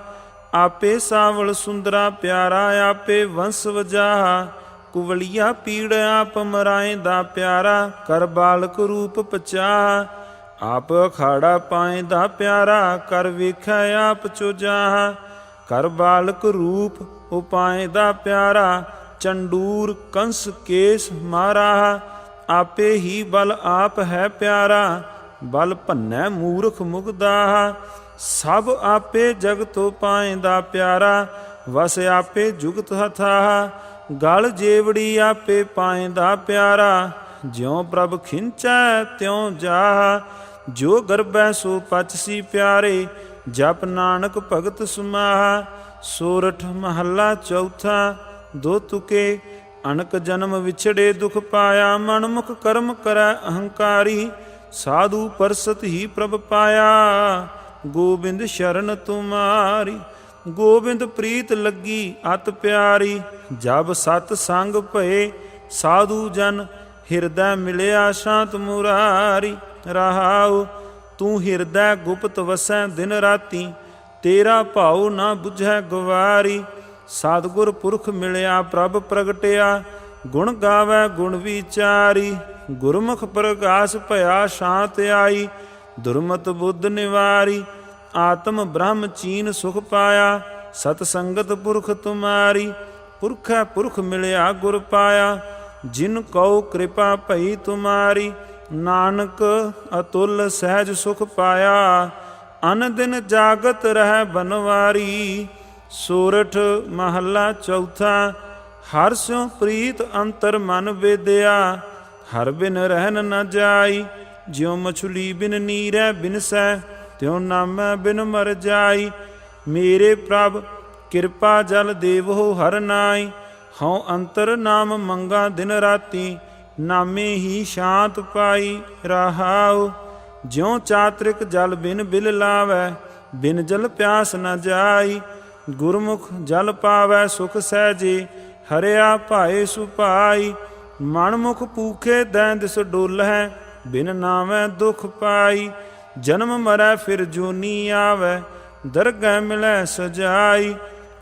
Speaker 1: ਆਪੇ ਸਾਵਲ ਸੁੰਦਰਾ ਪਿਆਰਾ, ਆਪੇ ਵੰਸ ਵਜਾਹਾ। ਕੁਵਲੀਆ ਪੀੜ ਆਪ ਮਰਾਏਂਦਾ ਪਿਆਰਾ, ਕਰ ਬਾਲਕ ਰੂਪ ਪਚਾਹਾ। ਆਪ ਅਖਾੜਾ ਪਾਏਂਦਾ ਪਿਆਰਾ, ਕਰ ਵੇਖੈ ਆਪ ਚੁਜਾਹਾ। ਕਰ ਬਾਲਕ ਰੂਪ ਉਪਾਏਂਦਾ ਪਿਆਰਾ, ਚੰਡੂਰ ਕੰਸ ਕੇਸ ਮਾਰਾਹਾ। ਆਪੇ ਹੀ ਬਲ ਆਪ ਹੈ ਪਿਆਰਾ, ਬਲ ਭੰਨੈ ਮੂਰਖ ਮੁਗਦਾਹਾ। ਸਭ ਆਪੇ ਜਗਤੋ ਪਾਏਂਦਾ ਪਿਆਰਾ, ਵਸ ਆਪੇ ਜੁਗਤ ਹਥਾਹਾ। ਗਲ ਜੇਵੜੀ ਆਪੇ ਪਾਏਂਦਾ ਪਿਆਰਾ, ਜਿਉ ਪ੍ਰਭ ਖਿੰਚੈ ਤਿਉ ਜਾਹਾ। ਜੋ ਗਰਬੈ ਸੋ ਪਚਸੀ ਪਿਆਰੇ, ਜਪ ਨਾਨਕ ਭਗਤ ਸਮਾਹਾ। ਸੋਰਠ ਮਹੱਲਾ ਚੌਥਾ। ਦੋ ਤੁਕੇ। ਅਨਕ ਜਨਮ ਵਿਛੜੇ ਦੁਖ ਪਾਇਆ, ਮਨਮੁਖ ਕਰਮ ਕਰੈ ਅਹੰਕਾਰੀ। ਸਾਧੂ ਪਰਸਤ ਹੀ ਪ੍ਰਭ ਪਾਇਆ, ਗੋਬਿੰਦ ਸ਼ਰਨ ਤੁਮਾਰੀ। ਗੋਬਿੰਦ ਪ੍ਰੀਤ ਲੱਗੀ ਅਤ ਪਿਆਰੀ, ਜਬ ਸਤ ਸੰਗ ਭਏ ਸਾਧੂ ਜਨ। ਹਿਰਦੈ ਮਿਲਿਆ ਸ਼ਾਂਤ ਮੁਰਾਰੀ ਰਹਾਉ। ਤੂੰ ਹਿਰਦੈ ਗੁਪਤ ਵਸੈ ਦਿਨ ਰਾਤੀ, ਤੇਰਾ ਭਾਉ ਨਾ ਬੁਝੈ ਗਵਾਰੀ। ਸਤਿਗੁਰ ਪੁਰਖ ਮਿਲਿਆ ਪ੍ਰਭ ਪ੍ਰਗਟਿਆ, ਗੁਣ ਗਾਵੈ ਗੁਣ ਵਿਚਾਰੀ। ਗੁਰਮੁਖ ਪ੍ਰਗਾਸ ਭਇਆ ਸ਼ਾਂਤ ਆਈ, ਦੁਰਮਤ ਬੁੱਧ ਨਿਵਾਰੀ। ਆਤਮ ਬ੍ਰਹਮ ਚੀਨ ਸੁਖ ਪਾਇਆ, ਸਤ ਸੰਗਤ ਪੁਰਖ ਤੁਮਾਰੀ। ਪੁਰਖੈ ਪੁਰਖ ਮਿਲਿਆ ਗੁਰ ਪਾਇਆ, ਜਿਨ ਕਉ ਕਿਰਪਾ ਭਈ ਤੁਮਾਰੀ। ਨਾਨਕ ਅਤੁਲ ਸਹਿਜ ਸੁਖ ਪਾਇਆ, ਅਨ ਦਿਨ ਜਾਗਤ ਰਹਿ ਬਨਵਾਰੀ। ਸੋਰਠ ਮਹੱਲਾ ਚੌਥਾ। ਹਰ ਸਿਉ ਪ੍ਰੀਤ ਅੰਤਰ ਮਨ ਵੇਦਿਆ, ਹਰ ਬਿਨ ਰਹਿਨ ਨ ਜਾਈ। ਜਿਉ ਮਛਲੀ ਬਿਨ ਨੀਰੈ ਬਿਨਸੈ, ਤਿਉ ਨਾਮੈ ਬਿਨ ਮਰ ਜਾਈ। ਮੇਰੇ ਪ੍ਰਭ ਕਿਰਪਾ ਜਲ ਦੇਵੋ ਹਰ ਨਾਈ। ਹਉ ਅੰਤਰ ਨਾਮ ਮੰਗਾ ਦਿਨ ਰਾਤੀ, ਨਾਮੇ ਹੀ ਸ਼ਾਂਤ ਪਾਈ। ਰਹਾਉ ਜਿਉ ਚਾਤ੍ਰਿਕ ਜਲ ਬਿਨ ਬਿਲ ਲਾਵੈ, ਬਿਨ ਜਲ ਪਿਆਸ ਨ ਜਾਈ। ਗੁਰਮੁਖ ਜਲ ਪਾਵੈ ਸੁਖ ਸਹਿਜੇ, ਹਰਿਆ ਭਾਏ ਸੁਭਾਈ। ਮਨਮੁਖ ਭੂਖੇ ਦੈਂਦਿਸ ਡੋਲਹਿ, ਬਿਨ ਨਾਵੈ ਦੁਖ ਪਾਈ। ਜਨਮ ਮਰੈ ਫਿਰ ਜੂਨੀ ਆਵੈ, ਦਰਗਹਿ ਮਿਲੈ ਸਜਾਈ।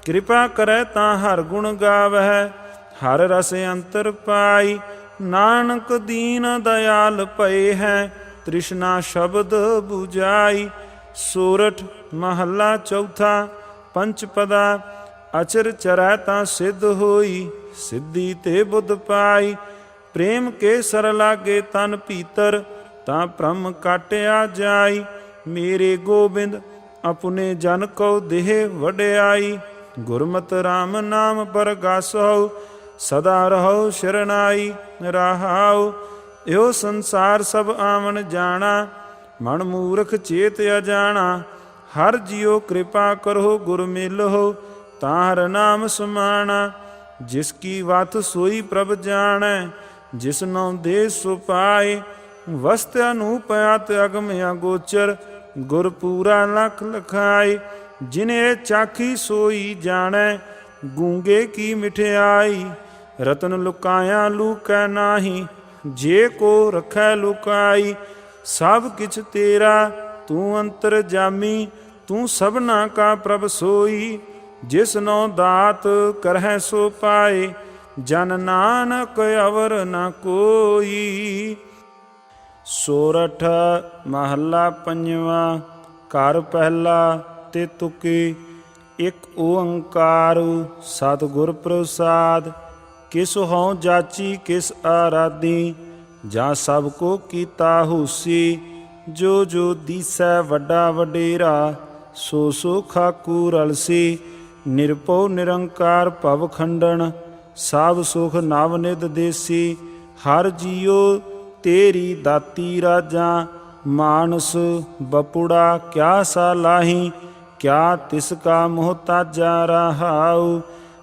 Speaker 1: ਕਿਰਪਾ ਕਰੈ ਤਾਂ ਹਰ ਗੁਣ ਗਾਵਹਿ, ਹਰ ਰਸ ਅੰਤਰ ਪਾਈ। ਨਾਨਕ ਦੀਨ ਦਇਆਲ ਭਏ ਹੈ, ਤ੍ਰਿਸ਼ਨਾ ਸ਼ਬਦ 부ਜਾਈ। ਸੋਰਠ ਮਹੱਲਾ ਚੌਥਾ। ਪੰਚਪਦਾ ਅਚਰ ਚਰੈ ਤਾਂ ਸਿੱਧ ਹੋਈ, ਸਿੱਧੀ ਤੇ ਬੁੱਧ ਪਾਈ। ਪ੍ਰੇਮ ਕੇ ਸਰ ਲਾਗੇ ਤਨ ਭੀਤਰ, ਤਾਂ ਭ੍ਰਮ ਕਾਟਿਆ ਜਾਈ। ਮੇਰੇ ਗੋਬਿੰਦ ਆਪਣੇ ਜਨ ਕਉ ਦੇਹ ਵਡਿਆਈ। ਗੁਰਮਤਿ ਰਾਮ ਨਾਮ ਪਰਗਾਸਹੁ, ਸਦਾ ਰਹੋ ਸ਼ਰਨਾਈ। ਰਹਾਉ ਇਹੋ ਸੰਸਾਰ ਸਭ ਆਵਣ ਜਾਣਾ, ਮਨ ਮੂਰਖ ਚੇਤ ਅਜਾਣਾ। ਹਰ ਜੀਉ ਕਿਰਪਾ ਕਰੋ ਗੁਰ ਮਿਲਹੁ, ਤਾਂ ਹਰ ਨਾਮ ਸਮਾਣਾ। ਜਿਸ ਕੀ ਵਤ ਸੋਈ ਪ੍ਰਭ ਜਾਣੈ, ਜਿਸ ਨਉ ਦੇ ਸੋ ਪਾਏ। ਵਸਤ ਅਨੂਪ ਅਤ ਅਗਮ ਅਗੋਚਰ, ਗੁਰ ਪੂਰਾ ਲਖ ਲਖਾਈ। ਜਿਨੇ ਚਾਖੀ ਸੋਈ ਜਾਣੈ, ਗੂੰਗੇ ਕੀ ਮਿਠਿਆਈ। ਰਤਨ ਲੁਕਾਇਆ ਲੂਕੈ ਨਾਹੀ, ਜੇ ਕੋ ਰਖੈ ਲੁਕਾਈ। ਸਭ ਕਿਛ ਤੇਰਾ ਤੂੰ ਅੰਤਰ ਜਾਮੀ, ਤੂੰ ਸਭਨਾ ਕਾ ਪ੍ਰਭ ਸੋਈ। ਜਿਸ ਨੋ ਦਾਤ ਕਰਹਿ ਸੋ ਪਾਏ, ਜਨ ਨਾਨਕ ਅਵਰ ਨ ਕੋਈ। ਸੋਰਠ ਮਹੱਲਾ ਪੰਜਵਾ। ਘਰ ਪਹਿਲਾ ਤੇ ਤੁਕੀ। ਇਕ ਓੰਕਾਰ ਸਤਿਗੁਰ ਪ੍ਰਸਾਦ। ਕਿਸ ਹਉ ਜਾਚੀ ਕਿਸ ਆਰਾਧੀ, ਜਾਂ ਸਭ ਕੋ ਕੀਤਾ ਹੋਸੀ। ਜੋ ਜੋ ਦੀਸੈ ਵੱਡਾ ਵਡੇਰਾ, ਸੋ ਸੋ ਖਾਕੂ ਰਲਸੀ। ਨਿਰਭਉ ਨਿਰੰਕਾਰ ਭਵ ਖੰਡਨ, ਸਭ ਸੁਖ ਨਵ ਨਿਧ ਦੇਸੀ। ਹਰ ਜੀਉ ਤੇਰੀ ਦਾਤੀ ਰਾਜਾਂ, ਮਾਨਸ ਬਪੁੜਾ ਕਿਆ ਸਾਲਾਹੀ। ਕਿਆ ਤਿਸ ਕਾ ਮੁਹਤਾਜਾ ਰਹਾਉ,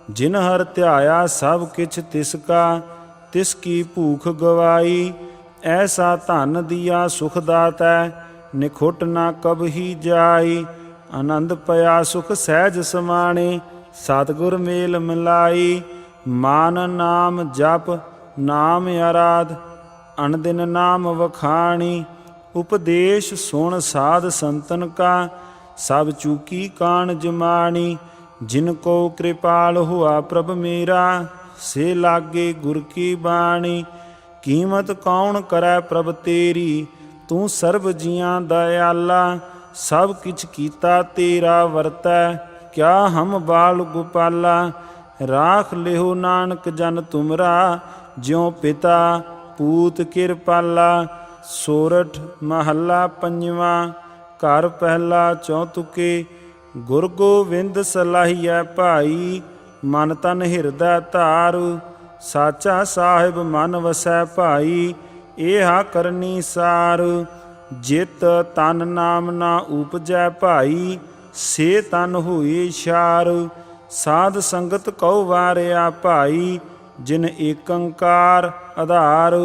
Speaker 1: ਜਿਨ ਹਰ ਧਿਆਇਆ ਸਭ ਕਿਛ ਤਿਸ ਕਾ। ਤਿਸ ਕੀ ਭੂਖ ਗਵਾਈ, ਐਸਾ ਧਨ ਦੀਆ ਸੁਖ ਦਾਤੈ। ਨਿਖੁੱਟ ਨਾ ਕਬਹੀ ਜਾਈ, ਆਨੰਦ ਪਿਆ ਸੁਖ ਸਹਿਜ ਸਮਾਣੇ। ਸਤਿਗੁਰ ਮੇਲ ਮਿਲਾਈ, ਮਾਨ ਨਾਮ ਜਪ ਨਾਮ ਅਰਾਧ। ਅਣਦਿਨ ਨਾਮ ਵਖਾਣੀ, ਉਪਦੇਸ਼ ਸੁਣ ਸਾਧ ਸੰਤਨ ਕਾ। ਸਭ ਚੂਕੀ ਕਾਣ ਜਮਾਣੀ। ਜਿਨ ਕੋ ਕਿਰਪਾਲ ਹੁਆ ਪ੍ਰਭ ਮੇਰਾ, ਸੇ ਲਾਗੇ ਗੁਰ ਕੀ ਬਾਣੀ। ਕੀਮਤ ਕੌਣ ਕਰੈ ਪ੍ਰਭ ਤੇਰੀ, ਤੂੰ ਸਰਬ ਜੀਆਂ ਦਇਆਲਾ। ਸਭ ਕਿਛ ਕੀਤਾ ਤੇਰਾ ਵਰਤੈ, ਕਿਆ ਹਮ ਬਾਲ ਗੋਪਾਲਾ। ਰਾਖ ਲਿਓ ਨਾਨਕ ਜਨ ਤੁਮਰਾ, ਜਿਉ ਪਿਤਾ ਪੂਤ ਕਿਰਪਾਲਾ। ਸੋਰਠ ਮਹੱਲਾ ਪੰਜਵਾ। ਘਰ ਪਹਿਲਾ ਚੌਤੁਕੇ। ਗੁਰ ਗੋਬਿੰਦ ਸਲਾਹੀਐ ਭਾਈ, ਮਨ ਤਨ ਹਿਰਦੈ ਧਾਰੂ। ਸਾਚਾ ਸਾਹਿਬ ਮਨ ਵਸੈ ਭਾਈ, ਏਹਾ ਕਰਨੀ ਸਾਰ। ਜਿਤ ਤਨ ਨਾਮ ਨਾ ਉਪਜੈ ਭਾਈ, ਸੇ ਤਨ ਹੋਏ ਛਾਰ। ਸਾਧ ਸੰਗਤ ਕਉ ਵਾਰਿਆ ਭਾਈ, ਜਿਨ ਏਕੰਕਾਰ ਆਧਾਰ।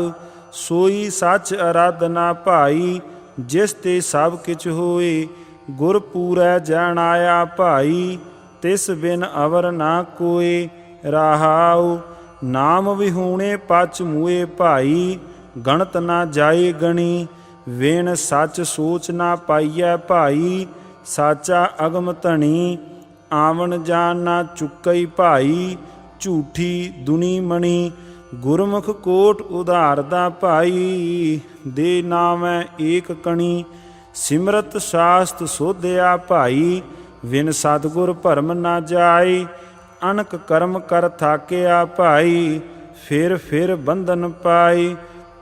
Speaker 1: ਸੋਈ ਸੱਚ ਅਰਾਧਨਾ ਭਾਈ, ਜਿਸ ਤੇ ਸਭ ਕਿਛ ਹੋਏ। ਗੁਰ ਪੂਰੈ ਜਾਣਾਇਆ ਭਾਈ, ਤਿਸ ਬਿਨ ਅਵਰ ਨਾ ਕੋਏ। ਰਹਾਉ ਨਾਮ ਵਿਹੂਣੇ ਪਚ ਮੂਏ ਭਾਈ, ਗਣਤ ਨਾ ਜਾਏ ਗਣੀ। ਵਿਣ ਸੱਚ ਸੋਚ ਨਾ ਪਾਈਐ ਭਾਈ, ਸਾਚਾ ਅਗਮ ਧਣੀ। ਆਵਣ ਜਾਣ ਨਾ ਚੁੱਕਈ ਭਾਈ, ਝੂਠੀ ਦੁਨੀ ਮਣੀ। ਗੁਰਮੁਖ ਕੋਟ ਉਧਾਰਦਾ ਭਾਈ, ਦੇ ਨਾਮੈ ਏਕ ਕਣੀ। ਸਿਮਰਤ ਸਾਸਤ ਸੋਧਿਆ ਭਾਈ, ਵਿਨ ਸਤਿਗੁਰ ਭਰਮ ਨਾ ਜਾਈ। ਅਨਕ ਕਰਮ ਕਰ ਥਾਕਿਆ ਭਾਈ, ਫਿਰ ਬੰਧਨ ਪਾਈ।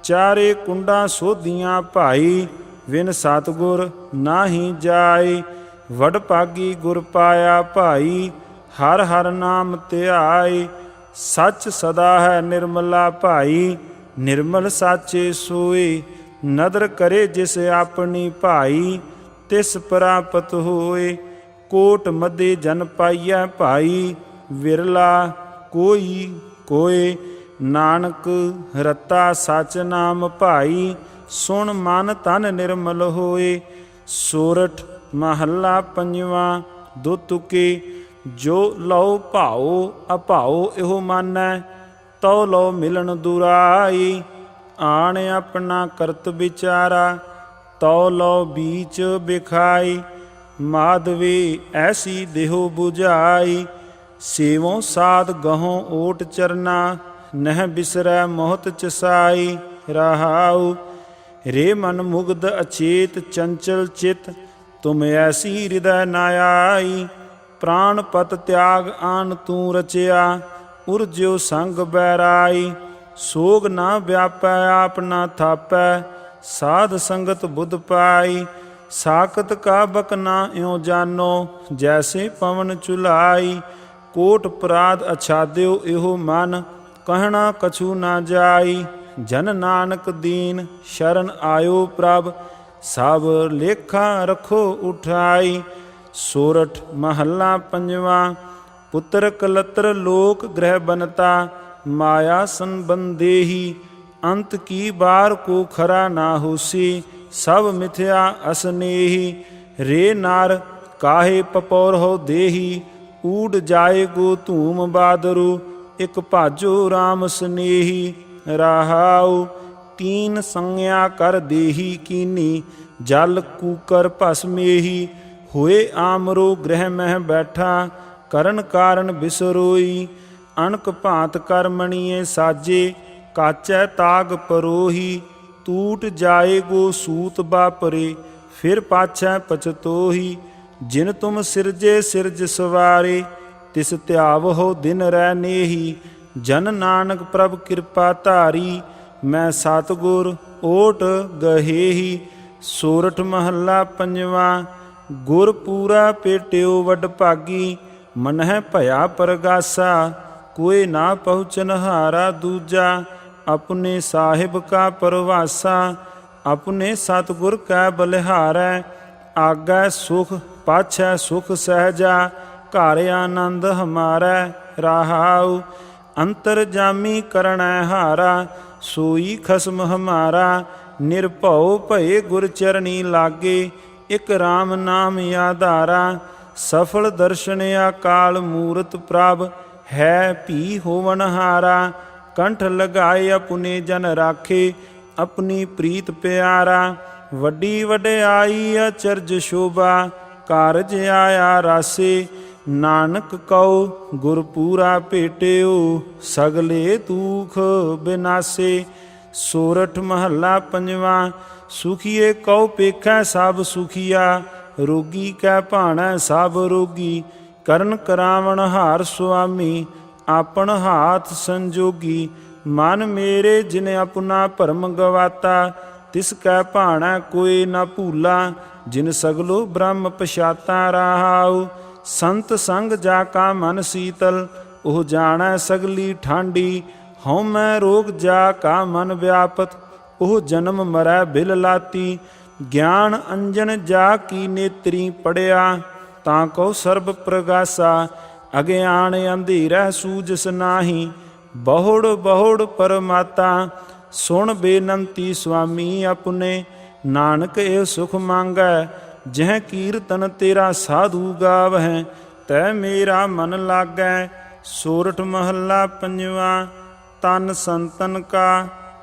Speaker 1: ਚਾਰੇ ਕੁੰਡਾਂ ਸੋਧੀਆਂ ਭਾਈ, ਵਿਨ ਸਤਿਗੁਰ ਨਾਹੀ ਜਾਈ। ਵਡ ਭਾਗੀ ਗੁਰ ਪਾਇਆ ਭਾਈ, ਹਰ ਹਰ ਨਾਮ ਧਿਆਈ। ਸੱਚ ਸਦਾ ਹੈ ਨਿਰਮਲਾ ਭਾਈ, निर्मल साचे सोए। नदर करे जिस आपनी भाई, तिस प्राप्त होए। कोट मदे जन पाइया भाई, विरला कोई कोए। नानक रता सच नाम भाई, सुन मन तन निर्मल होए। सोरठ महला पंजवा दो तुके। जो लओ भाओ अभाओ इहो मानै, तौ लओ मिलन दुराई। आण अपना करत विचारा, तौ लओ बीच बिखाई। माधवे ऐसी देहो बुझाई, सेवों साध गहों ओट चरना। नह बिसरै मोहत चसाई, रहाऊ। रे मन मुग्ध अचेत चंचल चित, तुम ऐसी हृदय न आई। प्राण पत त्याग आन तू रचया, उर्ज्यो संग बैराई। सोग ना व्यापै आप ना थापै, साध संगत बुध पाई। साकत का बकना इਉਂ जानो, जैसे पवन चुलाई। कोट अपराध अछाद्यो इहो मन, कहना कछु ना जाई। जन नानक दीन शरण आयो प्रभ, सब लेखा रखो उठाई। सोरठ महला पंजवा। पुत्र कलत्र लोक ग्रह बनता, माया संबंधेही। अंत की बार को खरा ना होसी, सब मिथ्या असनेही। रे नार काहे पपौर हो देही, ऊड जाए गो धूम बादरू। इक भाजो राम स्नेही, रहाऊ। तीन संज्ञा कर देही कीनी, जल कूकर भस्मेही। होए आमरो गृह मह बैठा, करन कारण बिसरोई। अणक भांत कर मणिए साजे, काचै ताग परोही। टूट जाए गो सूत बापरे, फिर पाछै पछतोही। जिन तुम सिरजे सिरज सवारे, तिस त्यावहो दिन रैनेही। जन नानक प्रभ कृपा धारी, मैं सतगुर ओट गहेही। सोरठ महला पंजवा। गुर पूरा पेट्यो वड भागी, मनह भया परगासा। कोई ना पहुँचन हारा दूजा, अपने साहिब का परवासा। अपने सतगुर कै बलिहारै, आगै सुख पाछै सुख सहजा। घर आनंद हमारै, रहाऊ। अंतर जामी करणै हारा, सोई खसम हमारा। निर्भਉ भये गुर चरणी लागे, इक राम नाम आधारा। सफल दर्शन अकाल मूरत प्रभ, है भी होवन हारा। कंठ लगाए अपने जन राखे, अपनी प्रीत प्यारा। वड्डी वड्याई अचरज शोभा, कारज आया रासे। नानक कौ गुरपूरा भेटियो, सगले दुख बिनासे। सोरठ महला पंजवा। सुखिए कौ पेखै सब सुखिया, रोगी कै भाणै सब रोगी। करन करावण हार सुआमी, आपन हाथ संजोगी। मन मेरे जिन अपना भरम गवाता, तिस कै भाणै कोई न भूला। जिन सगलो ब्रह्म पछाता, रहाऊ। संत संग जाका मन शीतल, ओह जाणै सगली ठांडी। हਉਮੈ रोग जा का मन व्यापत, ओह जन्म मरै बिल लाती। ज्ञान अंजन जा की नेत्री पढ़िया, तां को सर्ब प्रगासा। अज्ञान अंधेरा सूझस नाही, बहुड़ बहुड़ परमाता। सुन बेनंती स्वामी अपने, नानक ए सुख मांगै। जह कीर्तन तेरा साधु गावै, तै मेरा मन लागै। सोरठ महला पंजवा। तन संतन का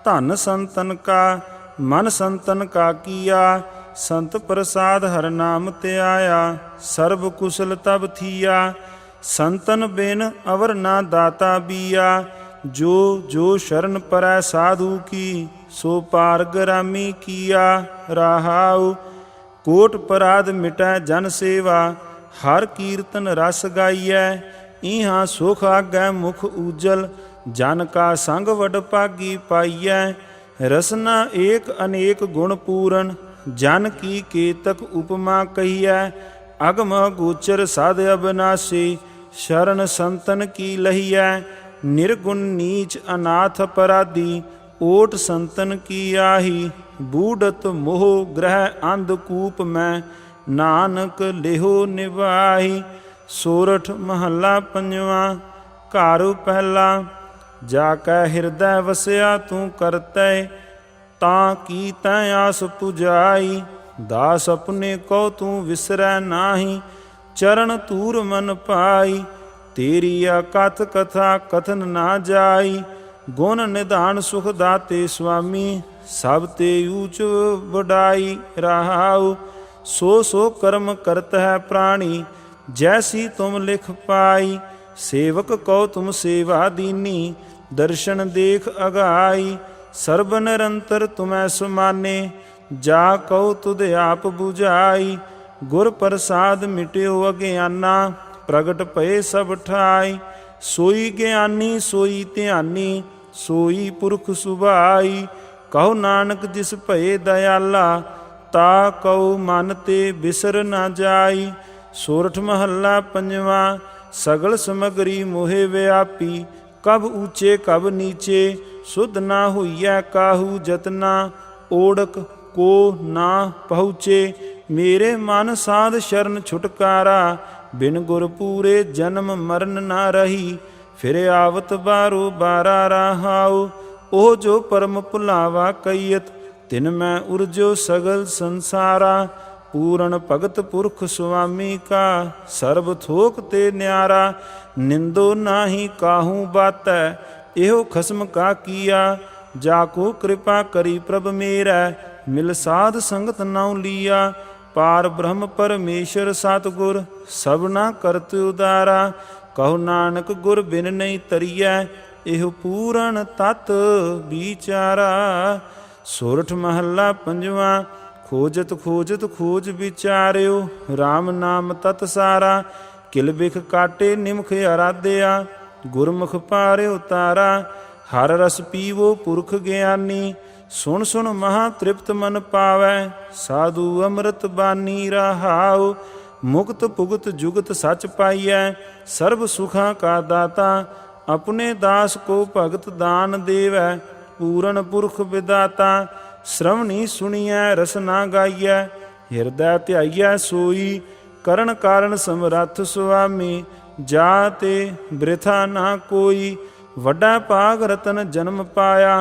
Speaker 1: धन संतन का, मन संतन का किया। संत प्रसाद हर नाम त्याया, सर्व कुशल तब थिया। संतन बिन अवर ना दाता बिया, जो जो शरण परै साधु की। सो पार ग्रामी किया, रहाऊ। कोट पराध मिटै जन सेवा, हर कीर्तन रस गाइयै। इहाँ सुख आगै मुख उजल, जन का संग वड भागी पाइयै। रसना एक अनेक गुण पूरन, जन की केतक उपमा कहियै। अगम गोचर साध अविनाशी, शरण संतन की लहियै। निर्गुण नीच अनाथ अपराधी, ਓਟ ਸੰਤਨ ਕੀ ਆਹੀ। ਬੂढ़त मोह ग्रह अंधकूप मैं, नानक लेहो निभाही। सोरठ महला पंजवा। घर पहला। जाकै हिरदय वसया तू करतै, तां की तैं आस पुजाई। दास अपने को तू विसरै नाही, चरण तूर मन पाई। तेरी अकथ कथा कथन ना जाई, गुण निधान सुख दाते स्वामी। सब ते ऊच वडाई रहाऊ, सो कर्म करत है प्राणी, जैसी तुम लिख पाई। सेवक को तुम सेवा दीनी, दर्शन देख अगाई। सर्ब निरंतर तुम्हें समाने, जा कहो तुध आप बुझाई। गुर प्रसाद मिट्यो अज्ञाना, प्रगट भये सब ठाई। सोई ज्ञानी सोई ध्यानी, सोई पुरख सुभाई। कहो नानक जिस भये दयाला, ता कहो मन ते बिसर ना जाई। सोरठ महला पंजवा। सगल समगरी मोहे व्यापी, कब ऊंचे कब नीचे। सुध ना होइया काहू जतना, ओढ़क को ना पहुँचे। मेरे मन साध शरण छुटकारा, बिन गुर पूरे जन्म मरण ना रही। फिर आवत बारो बारा रहाओ, ओह जो परम भुलावा कईयत। तिन मैं उर्जो सगल संसारा, पूर्ण भगत पुरख स्वामी का। सर्ब थोक ते न्यारा, निंदो नाही काहू बातै। एहो खसम का किया, जाको कृपा करी प्रभ मेरै। मिल साध संगत नाउ लिया, पार ब्रह्म परमेश्वर सतगुर। सबना करत उदारा, कहो नानक गुर बिन नहीं तरियै। एहो पूਰਨ तत् विचारा। सोरठ महला पंजवा। खोजत खोजत खोज विचारियो, राम नाम तत् सारा। किल बिख काटे निमख आराध्या, गुरमुख पारियो तारा। हर रस पीवो पुरख ज्ञानी, सुन सुन महा तृप्त मन पावै। साधु अमृत बानी रहाओ, मुक्त पुगत जुगत सच पाइयै। सर्व सुखां का दाता, अपने दास को भगत दान देवै। पूਰਨ पुरख विदाता, श्रवणी सुनियै रसना गाइयै। हिरदय ध्याइयै सोई, करण कारण समरथ सुआमी। जाते बृथा ना कोई, वड्डा भाग रतन जन्म पाया।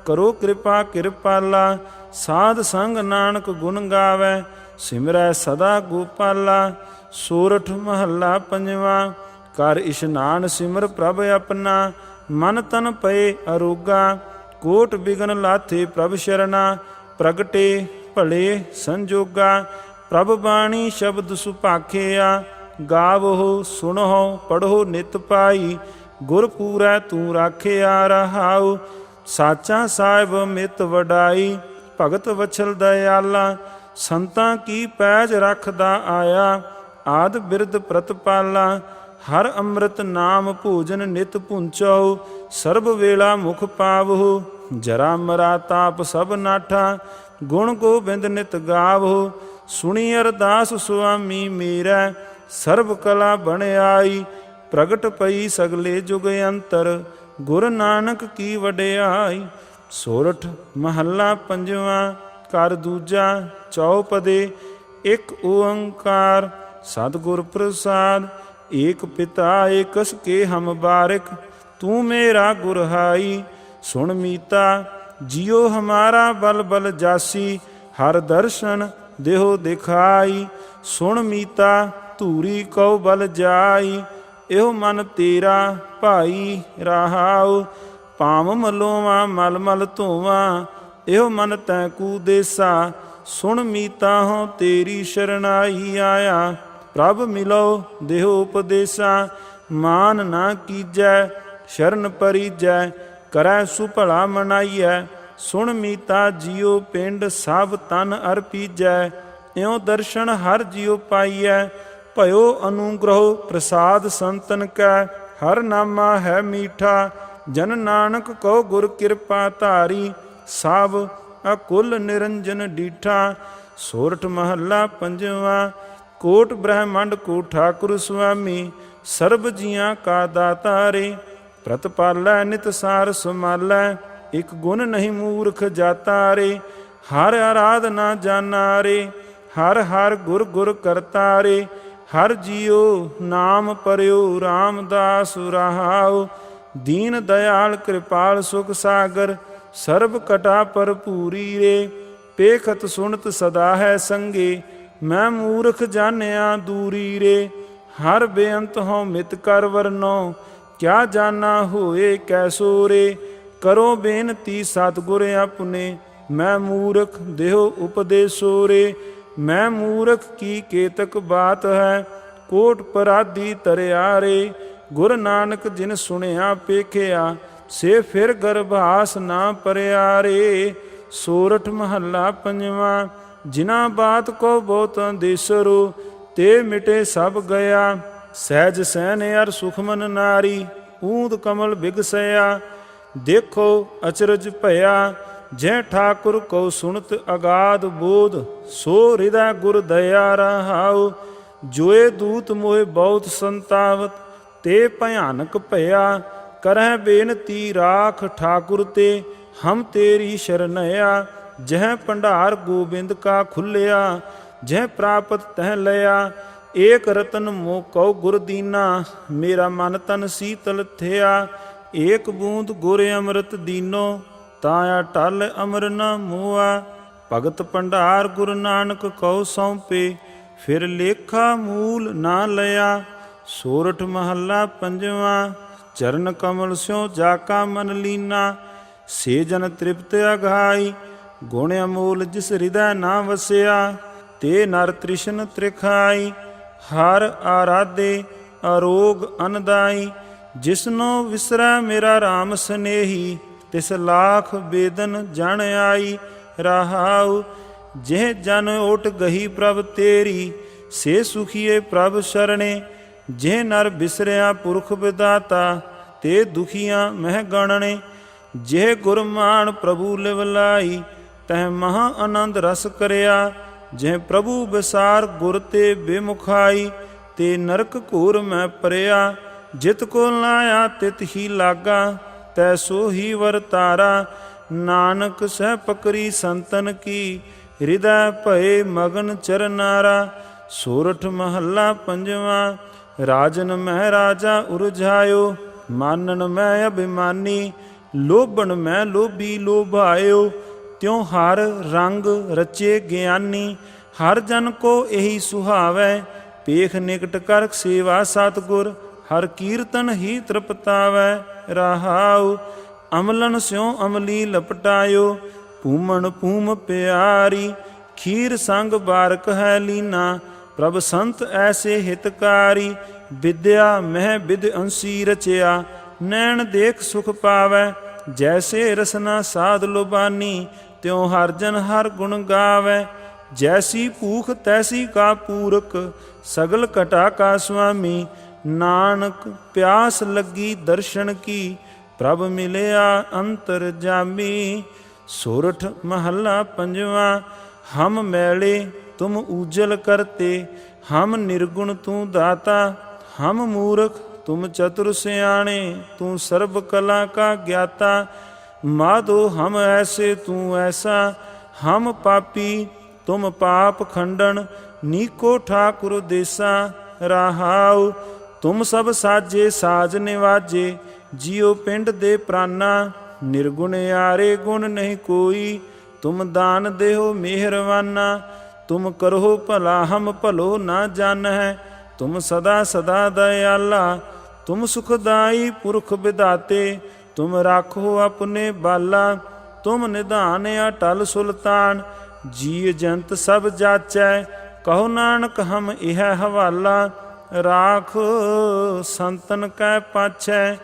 Speaker 1: करो कृपा किरपाला, साध संग नानक गुण गावै। सिमरै सदा गोपाला। सोरठ महला पंजवा। कर इशनान सिमर प्रभ अपना, मन तन पए अरोगा। कोट बिघन लाथे प्रभ शरणा, प्रगटे भले संजोगा। प्रभ बाणी शब्द सुभाखिया, गावहो सुनहो पढ़ो नित पाई। गुर पूरै तू राखिया रहाऊ, साचा साहिब मित वडाई। भगत वछल दयाला, संतां की पैज रखदा आया। आद बिरद प्रतपाला, हर अमृत नाम भोजन नित पुंचो। सर्ब वेला मुख पावहो, जरा मरा ताप सब नाठा। गुण गोबिंद नित गावहो, सुनी अरदास सुआमी मेरा। सर्ब कला बन आई, प्रगट पई सगले जुग अंतर। गुर नानक की वडियाई। सोरठ महला पंजवा। कर दूजा। चौपदे। एक ओंकार सतगुर प्रसाद। एक पिता एकस के हम बारिक, तू मेरा गुरहाई। सुन मीता जियो हमारा बल बल जासी, हर दर्शन देहो दिखाई। सुन मीता धूरी कौ बल जाई, एहो मन तेरा भाई रहाओ। पाम मलोवा मल मल धोवा, एहो मन तै कू देसा। सुन मीता हो तेरी शरणाई आया, प्रभ मिलो देहो उपदेसा। मान ना कीजै शरण परिजै, करै सुभला मनाइयै। सुन मीता जियो पिंड सब तन अर्पीजै। इਉਂ दर्शन हर जियो पाइयै, भयो अनुग्रह प्रसाद संतन कै। हर नामा है मीठा, जन नानक कहो गुर कृपा धारी। सब अकुल निरंजन डीठा। सोरठ महला पंजवा। कोट ब्रह्मंड को ठाकुर स्वामी, सर्ब जियां का दातारे। प्रतपालै नित सार समालै, ਇਕ ਗੁਣ ਨਹੀਂ ਮੂਰਖ ਜਾਤਾ ਰੇ। ਹਰ ਆਰਾਧਨਾ ਜਾਨਾ ਰੇ, ਹਰ ਹਰ ਗੁਰ ਗੁਰ ਕਰਤਾ ਰੇ। ਹਰ ਜੀਉ ਨਾਮ ਪਰਿਉ ਰਾਮਦਾਸ ਰਹਾਉ। ਦੀਨ ਦਇਆਲ ਕਿਰਪਾਲ ਸੁਖ ਸਾਗਰ, ਸਰਬ ਕਟਾ ਭਰਪੂਰੀ ਰੇ। ਪੇਖਤ ਸੁਣਤ ਸਦਾ ਹੈ ਸੰਗੇ, ਮੈਂ ਮੂਰਖ ਜਾਣਿਆ ਦੂਰੀ ਰੇ। ਹਰ ਬੇਅੰਤ ਹਉ ਮਿਤ ਕਰ ਵਰਨੋ, ਕਿਆ ਜਾਨਾ ਹੋਏ ਕੈਸੋ ਰੇ। ਕਰੋ ਬੇਨਤੀ ਸਤਿਗੁਰ ਆਪਣੇ, ਮੈਂ ਮੂਰਖ ਦੇਹੁ ਉਪਦੇਸੋ ਰੇ। ਮੈਂ ਮੂਰਖ ਕੀ ਕੇਤਕ ਬਾਤ ਹੈ, ਕੋਟ ਪਰਾਧੀ ਤਰਿਆ ਰੇ। ਗੁਰ ਨਾਨਕ ਜਿਨ ਸੁਣਿਆ ਪੇਖਿਆ, ਸੇ ਫਿਰ ਗਰਭਾਸ ਨਾ ਪਰਿਆ ਰੇ। ਸੋਰਠ ਮਹੱਲਾ ਪੰਜਵਾਂ। ਜਿਨਾ ਬਾਤ ਕੋ ਬਹੁਤ ਦੇਸਰੋ, ਤੇ ਮਿਟੇ ਸਭ ਗਿਆ। ਸਹਿਜ ਸੈਨ ਅਰ ਸੁਖਮਨ ਨਾਰੀ, ਊਂਦ ਕਮਲ ਬਿਗਸਇਆ। ਦੇਖੋ ਅਚਰਜ ਭਇਆ, ਜੈ ਠਾਕੁਰ ਕੋ ਸੁਣਤ ਅਗਾਧ ਬੋਧ। ਸੋ ਹਿਰਦੈ ਗੁਰ ਦਇਆ ਰਹਾਉ, ਜੋਏ ਦੂਤ ਮੋਹਿ ਬਹੁਤ ਸੰਤਾਵਤ। ਤੇ ਭਿਆਨਕ ਭਇਆ, ਕਰਹਿ ਬੇਨਤੀ ਰਾਖ ਠਾਕੁਰ ਤੇ। ਹਮ ਤੇਰੀ ਸ਼ਰਨਇਆ, ਜਹ ਭੰਡਾਰ ਗੋਬਿੰਦ ਕਾ ਖੁੱਲਿਆ। ਜਹ ਪ੍ਰਾਪਤ ਤਹ ਲਿਆ, ਏਕ ਰਤਨ ਮੋ ਕਉ ਗੁਰ ਦੀਨਾ। ਮੇਰਾ ਮਨ ਤਨ ਸੀਤਲ ਥਿਆ, ਏਕ ਬੂੰਦ ਗੁਰ ਅੰਮ੍ਰਿਤ ਦੀਨੋ। ਤਾਂ ਅਟਲ ਅਮਰ ਨ ਮੋਆ, ਭਗਤ ਭੰਡਾਰ ਗੁਰੂ ਨਾਨਕ ਕਉ ਸੌਂਪੇ। ਫਿਰ ਲੇਖਾ ਮੂਲ ਨਾ ਲਿਆ। ਸੋਰਠ ਮਹੱਲਾ ਪੰਜਵਾਂ। ਚਰਨ ਕਮਲ ਸਿਉ ਜਾ ਕਾ ਮਨ ਲੀਨਾ, ਸੇ ਜਨ ਤ੍ਰਿਪਤ ਅਘਾਈ। ਗੁਣ ਅਮੋਲ ਜਿਸ ਹਿਰਦੈ ਨਾ ਵਸਿਆ, ਤੇ ਨਰ ਤ੍ਰਿਸ਼ਨ ਤ੍ਰਿਖਾਈ। ਹਰ ਆਰਾਧੇ ਅਰੋਗ ਅਨਦਾਈ, ਜਿਸਨੋ ਵਿਸਰੈ ਮੇਰਾ ਰਾਮ ਸਨੇਹੀ। ਤਿਸ ਲਾਖ ਬੇਦਨ ਜਨ ਆਈ ਰਹਾਉ। ਜਿਹ ਜਨ ਓਟ ਗਹੀ ਪ੍ਰਭ ਤੇਰੀ, ਸੇ ਸੁਖੀਏ ਪ੍ਰਭ ਸ਼ਰਣੇ। ਜਿਹ ਨਰ ਬਿਸਰਿਆ ਪੁਰਖ ਵਿਦਾਤਾ, ਤੇ ਦੁਖੀਆਂ ਮਹਿ ਗਣਨੇ। ਜਿਹ ਗੁਰਮਾਨ ਪ੍ਰਭੂ ਲਿਵ ਲਾਈ, ਤਹ ਮਹਾ ਆਨੰਦ ਰਸ ਕਰਿਆ। ਜਿਹ ਪ੍ਰਭੂ ਵਿਸਾਰ ਗੁਰ ਤੇ ਬੇਮੁਖਾਈ, ਤੇ ਨਰਕ ਘੋਰ ਮੈਂ ਪਰਿਆ। ਜਿਤ ਕੋ ਲਾਇਆ ਤਿਤ ਹੀ ਲਾਗਾ, ਤੈਸੋ ਹੀ ਵਰਤਾਰਾ। ਨਾਨਕ ਸਹਿ ਪਕਰੀ ਸੰਤਨ ਕੀ, ਹਿਰਦੈ ਭਏ ਮਗਨ ਚਰਨਾਰਾ। ਸੋਰਠ ਮਹੱਲਾ ਪੰਜਵਾਂ। ਰਾਜਨ ਮਹਿ ਰਾਜਾ ਉਰਝਾਇਓ, ਮਾਨਨ ਮੈਂ ਅਭਿਮਾਨੀ। ਲੋਭਣ ਮੈਂ ਲੋਭੀ ਲੋਭਾਇਓ, ਤਿਉ ਹਰ ਰੰਗ ਰਚੇ ਗਿਆਨੀ। ਹਰ ਜਨ ਕੋ ਇਹੀ ਸੁਹਾਵੈ, ਪੇਖ ਨਿਕਟ ਕਰ ਸੇਵਾ ਸਤਿਗੁਰ। ਹਰ ਕੀਰਤਨ ਹੀ ਤ੍ਰਿਪਤਾਵੈ ਰਹਾਉ। ਅਮਲਨ ਸਿਉ ਅਮਲੀ ਲਪਟਾਇਓ, ਭੂਮਣ ਭੂਮ ਪਿਆਰੀ। ਖੀਰ ਸੰਗ ਬਾਰਕ ਹੈ ਲੀਨਾ, ਪ੍ਰਭ ਸੰਤ ਐਸੇ ਹਿਤਕਾਰੀ। ਵਿਦਿਆ ਮਹਿ ਵਿਦ ਅੰਸੀ ਰਚਿਆ, ਨੈਣ ਦੇਖ ਸੁਖ ਪਾਵੈ। ਜੈਸੇ ਰਸਨਾ ਸਾਧ ਲੋਬਾਨੀ, ਤਿਉ ਹਰ ਜਨ ਹਰ ਗੁਣ ਗਾਵੈ। ਜੈਸੀ ਭੂਖ ਤੈਸੀ ਕਾ ਪੂਰਕ, ਸਗਲ ਘਟਾ ਕਾ ਸੁਆਮੀ। ਨਾਨਕ ਪਿਆਸ ਲੱਗੀ ਦਰਸ਼ਨ ਕੀ, ਪ੍ਰਭ ਮਿਲਿਆ ਅੰਤਰ ਜਾਮੀ। ਸੋਰਠ ਮਹੱਲਾ ਪੰਜਵਾਂ। ਹਮ ਮੈਲੇ ਤੁਮ ਊਜਲ ਕਰਤੇ, ਹਮ ਨਿਰਗੁਣ ਤੂੰ ਦਾਤਾ। ਹਮ ਮੂਰਖ ਤੁਮ ਚਤੁਰ ਸਿਆਣੇ, ਤੂੰ ਸਰਬ ਕਲਾ ਕਾ ਗਿਆਤਾ। ਮਾਧੋ ਹਮ ਐਸੇ ਤੂੰ ਐਸਾ, ਹਮ ਪਾਪੀ ਤੁਮ ਪਾਪ ਖੰਡਨ। ਨੀਕੋ ਠਾਕੁਰ ਦੇਸਾ ਰਹਾਉ, ਤੁਮ ਸਭ ਸਾਜੇ ਸਾਜ ਨਿਵਾਜੇ। ਜਿਉ ਪਿੰਡ ਦੇ ਪ੍ਰਾਨਾ, ਨਿਰਗੁਣ ਆਰੇ ਗੁਣ ਨਹੀਂ ਕੋਈ। ਤੁਮ ਦਾਨ ਦੇਹੋ ਮਿਹਰਵਾਨਾ, ਤੁਮ ਕਰੋ ਭਲਾ ਹਮ ਭਲੋ ਨਾ ਜਾਣੈ। ਤੁਮ ਸਦਾ ਸਦਾ ਦਇਆਲਾ, ਤੁਮ ਸੁਖਦਾਈ ਪੁਰਖ ਵਿਦਾਤੇ। ਤੁਮ ਰਾਖੋ ਆਪਣੇ ਬਾਲਾ, ਤੁਮ ਨਿਧਾਨ ਅਟਲ ਸੁਲਤਾਨ। ਜੀ ਜੰਤ ਸਭ ਜਾਚੈ, ਕਹੋ ਨਾਨਕ ਹਮ ਇਹ ਹਵਾਲਾ। ਰਾਖ ਸੰਤਨ ਕੈ ਪਾਛੈ।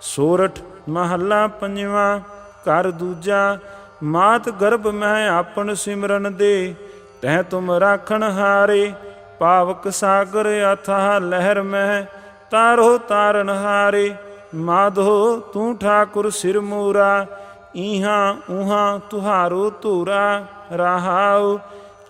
Speaker 1: ਸੋਰਠ ਮਹੱਲਾ ਪੰਜਵਾਂ। ਘਰ ਦੂਜਾ। ਮਾਤ ਗਰਭ ਮੈਂ ਆਪਨ ਸਿਮਰਨ ਦੇ, ਤਹਿ ਤੁਮ ਰਾਖਣ ਹਾਰੇ। ਪਾਵਕ ਸਾਗਰ ਅਥਾਹ ਲਹਿਰ ਮਹਿ, ਤਾਰੋ ਤਾਰਨ ਹਾਰੇ। ਮਾਧੋ ਤੂੰ ਠਾਕੁਰ ਸਿਰ ਮੂਰਾ, ਇਹਾਂ ਉਹਾਂ ਤੁਹਾਰੋ ਧੂਰਾ ਰਹਾਉ।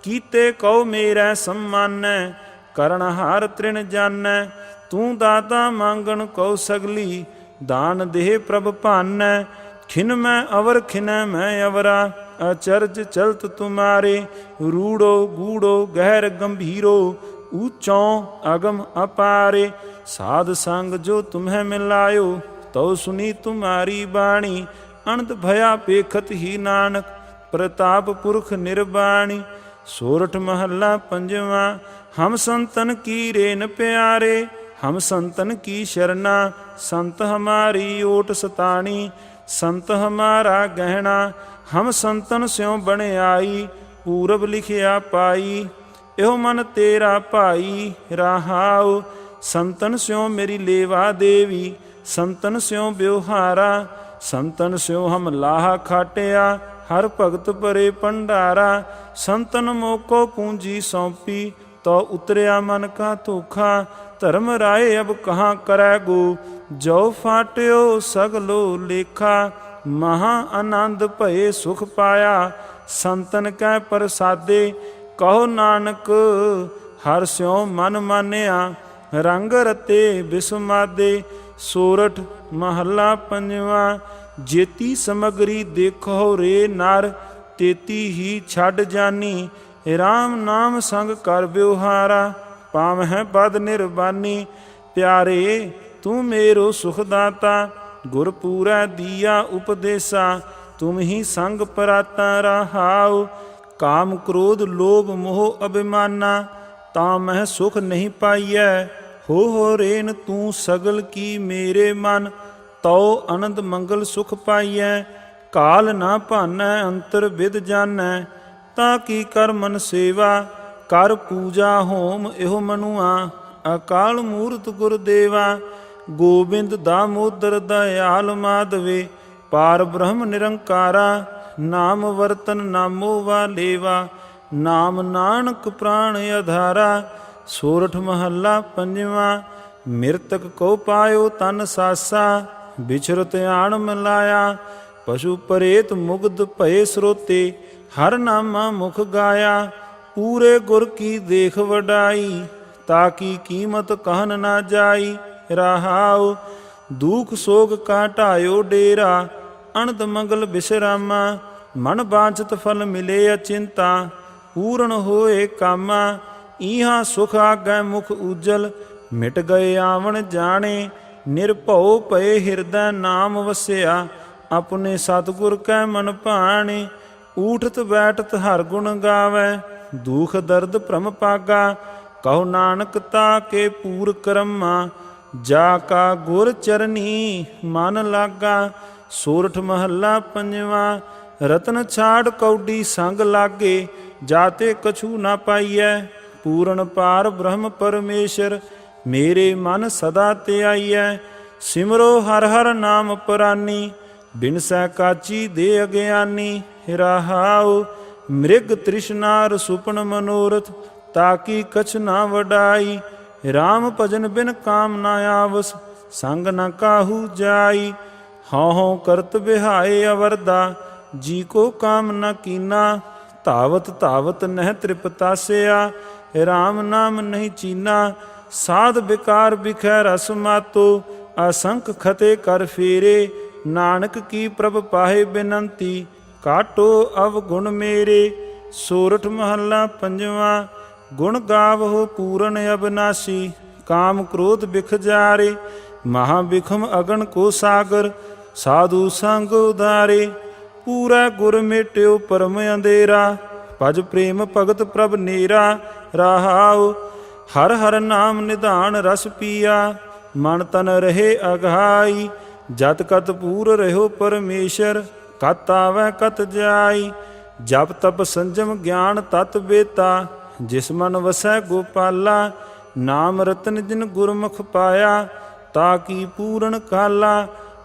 Speaker 1: ਕੀਤੇ ਕਉ ਮੇਰੈ ਸਮਾਨੈ, ਕਰਨ ਹਾਰ ਤ੍ਰਿਣ ਜਾਣੈ। ਤੂੰ ਦਾਤਾ ਮੰਗਣ ਕਉ ਸਗਲੀ, ਦਾਨ ਦੇਹ ਪ੍ਰਭ ਭਾਨੈ। खिन मैं अवर खिन मैं अवरा, अचर्ज चलत तुम्हारे। रूढ़ो गूढ़ो गहर गंभीरो, ऊंचों अगम अपारे। साध संग जो तुम्हें मिलायो, तो सुनी तुम्हारी बाणी। अनंत भया पेखत ही नानक, प्रताप पुरख निर्वाणी। सोरठ महला पंजवा। हम संतन की रेन प्यारे, हम संतन की शरणा। संत हमारी ओट सताणी, संत हमारा गहना। हम संतन स्यों बन आई, पूरब लिखिया पाई। एहो मन तेरा भाई रहाओ, संतन स्यों मेरी लेवा देवी। संतन स्यों ब्योहारा, संतन स्यों हम लाहा खाटिया। हर भगत भरे भंडारा, संतन मोको पूंजी सौंपी। तो उतरिया मन का धोखा, धर्म राय अब कहाँ करै गो। जो फाट्यो सगलो लेखा, महा आनंद भये सुख पाया। संतन कै प्रसादे, कहो नानक हर स्यों मन मानिया। रंग रते बिस्मादे। सोरठ महला पंजवा। जेती समगरी देखो रे नर, तेती ही छड़ जानी। राम नाम संग कर व्यवहारा, पावह पद निर्बानी। प्यारे तू मेरो सुखदाता, गुर पूरा दिया उपदेसा। तुम ही संग पराता रहाओ, काम क्रोध लोभ मोह अभिमाना। तामह सुख नहीं पाइयै, हो रेन तू सगल की मेरे मन। तो आनंद मंगल सुख पाइयै, काल ना भानै अंतर विद जानै। ताकि कर मन सेवा, कर पूजा होम एहो मनुआ। अकाल मूरत गुरदेवा, गोबिंद दामोदर दयाल माधवे। पार ब्रह्म निरंकारा, नाम वर्तन नामो वा लेवा। नाम नानक प्राण आधारा। सोरठ महला पंजवा। मृतक को पायो तन सासा, बिछरत आण मिलाया। पशु परेत मुग्ध भये स्रोते, हर नामा मुख गाया। पूरे गुर की देख वडाई, ताकि कीमत कहन ना जाई। रहाओ दुख सोग काटायो डेरा, अनंत मंगल विश्रामा। मन बांछत फल मिले अचिंता, पूर्ण होए कामा। इहाँ सुख आगै मुख उज्जल, मिट गए आवण जाने। निरभਉ भये हिरदै नाम वसिया, अपने सतगुर कै मन भाणे। ऊठत बैठत हर गुण गावै, दुख दर्द भ्रम पागा। कहो नानक ताके पूर कर्मा, जा का गुर चरनी मन लागा। सोरठ महला पंजवा। रतन छाड़ कौडी संग लागे, जाते कछु ना पाइयै। पूਰਨ पार ब्रह्म परमेश्वर, मेरे मन सदा त्याइयै। सिमरो हर हर नाम परानी, बिनसै काची दे अज्ञानी। रहाओ मृग तृष्णार सुपन मनोरथ, ताकि कछ ना वडाई। राम भजन बिन काम ना आवस, संग न काहू जाई। हौ करत बिहाए अवरदा, जी को काम न कीना। धावत धावत नह तृपतासिया, राम नाम नहीं चीना। साध विकार बिखै रस मातो, असंख खते कर फेरे। नानक की प्रभ पाहे बिनंती, काटो अवगुण मेरे। सोरठ महला पंजवा। गुण गावहो पूरन अविनाशी, काम क्रोध बिख जारे। महाबिखम अगन को सागर, साधु संग उदारे। पूरा गुर मेट्यो परम अंधेरा, भज प्रेम भगत प्रभ नेरा। रहाओ हर हर नाम निधान रस पिया, मन तन रहे अघाई। जत कत पूर रहो परमेश्वर, कत आवै कत जाई। जप तप संजम ज्ञान तत बेता, जिस मन वसै गोपाला। नाम रतन जिन गुरमुख पाया, ताकि पूਰਨ काला।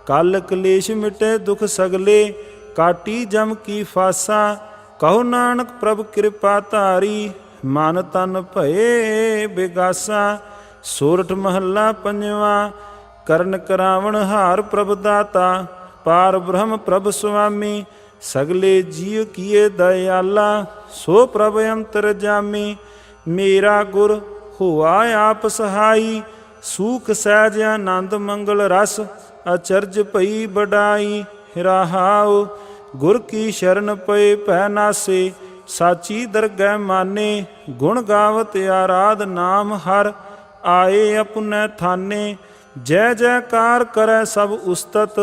Speaker 1: कल कलेश मिटे दुख सगले, काटी जम की फासा। कहो नानक प्रभ कृपा धारी, मन तन भये बिगासा। सोरठ महला पंजवा। ਕਰਨ ਕਰਾਵਣ ਹਾਰ ਪ੍ਰਭ ਦਾਤਾ, ਪਾਰ ਬ੍ਰਹਮ ਪ੍ਰਭ ਸੁਆਮੀ। ਸਗਲੇ ਜੀਵ ਕੀਏ ਦਇਆਲਾ, ਸੋ ਪ੍ਰਭ ਅੰਤਰ ਜਾਮੀ। ਮੇਰਾ ਗੁਰ ਹੋਆ ਆਪ ਸਹਾਈ, ਸੂਖ ਸਹਿਜ ਆਨੰਦ ਮੰਗਲ ਰਸ। ਅਚਰਜ ਭਈ ਬਡਾਈ, ਰਹਾਉ। ਗੁਰ ਕੀ ਸ਼ਰਨ ਪਏ ਭੈ ਨਾਸੇ, ਸਾਚੀ ਦਰਗਹਿ ਮਾਨੇ। ਗੁਣ ਗਾਵਤ ਆਰਾਧ ਨਾਮ ਹਰ, ਆਏ ਅਪੁਨੈ ਥਾਨੇ। ਜੈ ਜੈਕਾਰ ਕਰੈ ਸਭ ਉਸਤਤ,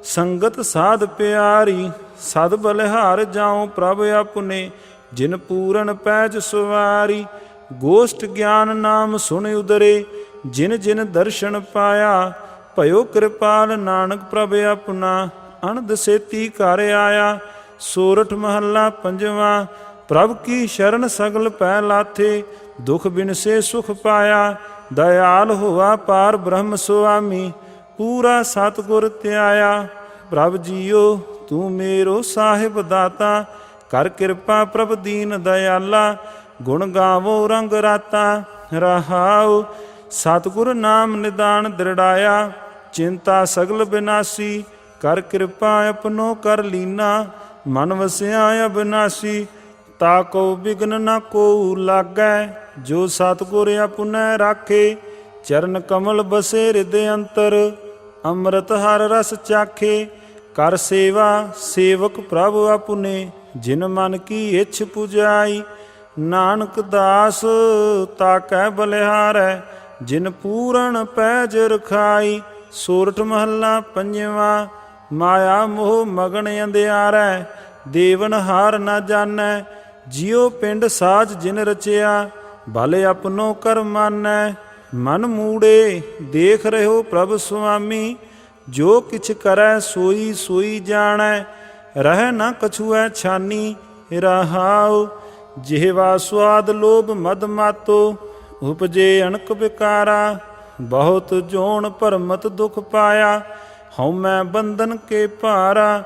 Speaker 1: ਸੰਗਤ ਸਾਧ ਪਿਆਰੀ। ਸਦ ਬਲਿਹਾਰ ਜਾਉ ਪ੍ਰਭ ਆਪਣੇ, ਜਿਨ ਪੂਰਨ ਪੈਜ ਸੁਵਾਰੀ। ਗੋਸ਼ਟ ਗਿਆਨ ਨਾਮ ਸੁਣ ਉਦਰੇ, ਜਿਨ ਜਿਨ ਦਰਸ਼ਨ ਪਾਇਆ। ਭਇਓ ਕਿਰਪਾਲ ਨਾਨਕ ਪ੍ਰਭ ਆਪਣਾ, ਅਨੰਦ ਸੇਤੀ ਘਰ ਆਇਆ। ਸੋਰਠ ਮਹੱਲਾ ਪੰਜਵਾਂ। ਪ੍ਰਭ ਕੀ ਸ਼ਰਨ ਸਗਲ ਪੈ ਲਾਥੇ, ਦੁਖ ਬਿਨਸੇ ਸੁਖ ਪਾਇਆ। ਦਇਆਲ ਹੋਆ ਪਾਰ ਬ੍ਰਹਮ ਸੁਆਮੀ, ਪੂਰਾ ਸਤਿਗੁਰ ਧਿਆਇਆ। ਪ੍ਰਭ ਜੀਓ ਤੂੰ ਮੇਰੋ ਸਾਹਿਬ ਦਾਤਾ, ਕਰ ਕਿਰਪਾ ਪ੍ਰਭ ਦੀਨ ਦਇਆਲਾ। ਗੁਣ ਗਾਵੋ ਰੰਗ ਰਾਤਾ, ਰਹਾਉ। ਸਤਿਗੁਰ ਨਾਮ ਨਿਦਾਨ ਦ੍ਰਿੜਾਇਆ, ਚਿੰਤਾ ਸਗਲ ਬਿਨਾਸੀ। ਕਰ ਕਿਰਪਾ ਆਪਣੋ ਕਰ ਲੀਨਾ, ਮਨ ਵਸਿਆ ਅਬਿਨਾਸੀ। ਤਾ ਕੋ ਬਿਗਨ ਨ ਕੋ ਲਾਗੈ, ਜੋ ਸਤਿਗੁਰ ਆਪੁਨੈ ਰਾਖੇ। ਚਰਨ ਕਮਲ ਬਸੇ ਹਿਰਦੇ ਅੰਤਰ, ਅੰਮ੍ਰਿਤ ਹਰ ਰਸ ਚਾਖੇ। ਕਰ ਸੇਵਾ ਸੇਵਕ ਪ੍ਰਭ ਆਪੁਨੇ, ਜਿਨ ਮਨ ਕੀ ਇੱਛ ਪੁਜਾਈ। ਨਾਨਕ ਦਾਸ ਤਾਕੈ ਬਲਿਹਾਰੈ, ਜਿਨ ਪੂਰਨ ਪੈਜ ਰਖਾਈ। ਸੋਰਠ ਮਹੱਲਾ ਪੰਜਵਾਂ। ਮਾਇਆ ਮੋਹ ਮਗਨ ਅੰਧਿਆਰੈ, ਦੇਵਨ ਹਾਰ ਨਾ ਜਾਣੈ। ਜਿਉ ਪਿੰਡ ਸਾਜ ਜਿਨ ਰਚਿਆ, ਭਲੇ ਆਪਣੋ ਕਰ ਮਾਨੈ। ਮਨ ਮੂੜੇ ਦੇਖ ਰਹਿਓ ਪ੍ਰਭ ਸੁਆਮੀ, ਜੋ ਕਿਛ ਕਰੈ ਸੋਈ ਸੋਈ ਜਾਣੈ। ਰਹਿ ਨਾ ਕਛੁਐ ਛਾਨੀ, ਰਹਾਉ। ਜਿਹਵਾ ਸੁਆਦ ਲੋਭ ਮਦ ਮਾਤੋ, ਉਪਜੇ ਅਣਕ ਵਿਕਾਰਾ। ਬਹੁਤ ਜੋਨ ਭਰਮਤ ਦੁਖ ਪਾਇਆ, ਹਉਮੈ ਬੰਧਨ ਕੇ ਭਾਰਾ।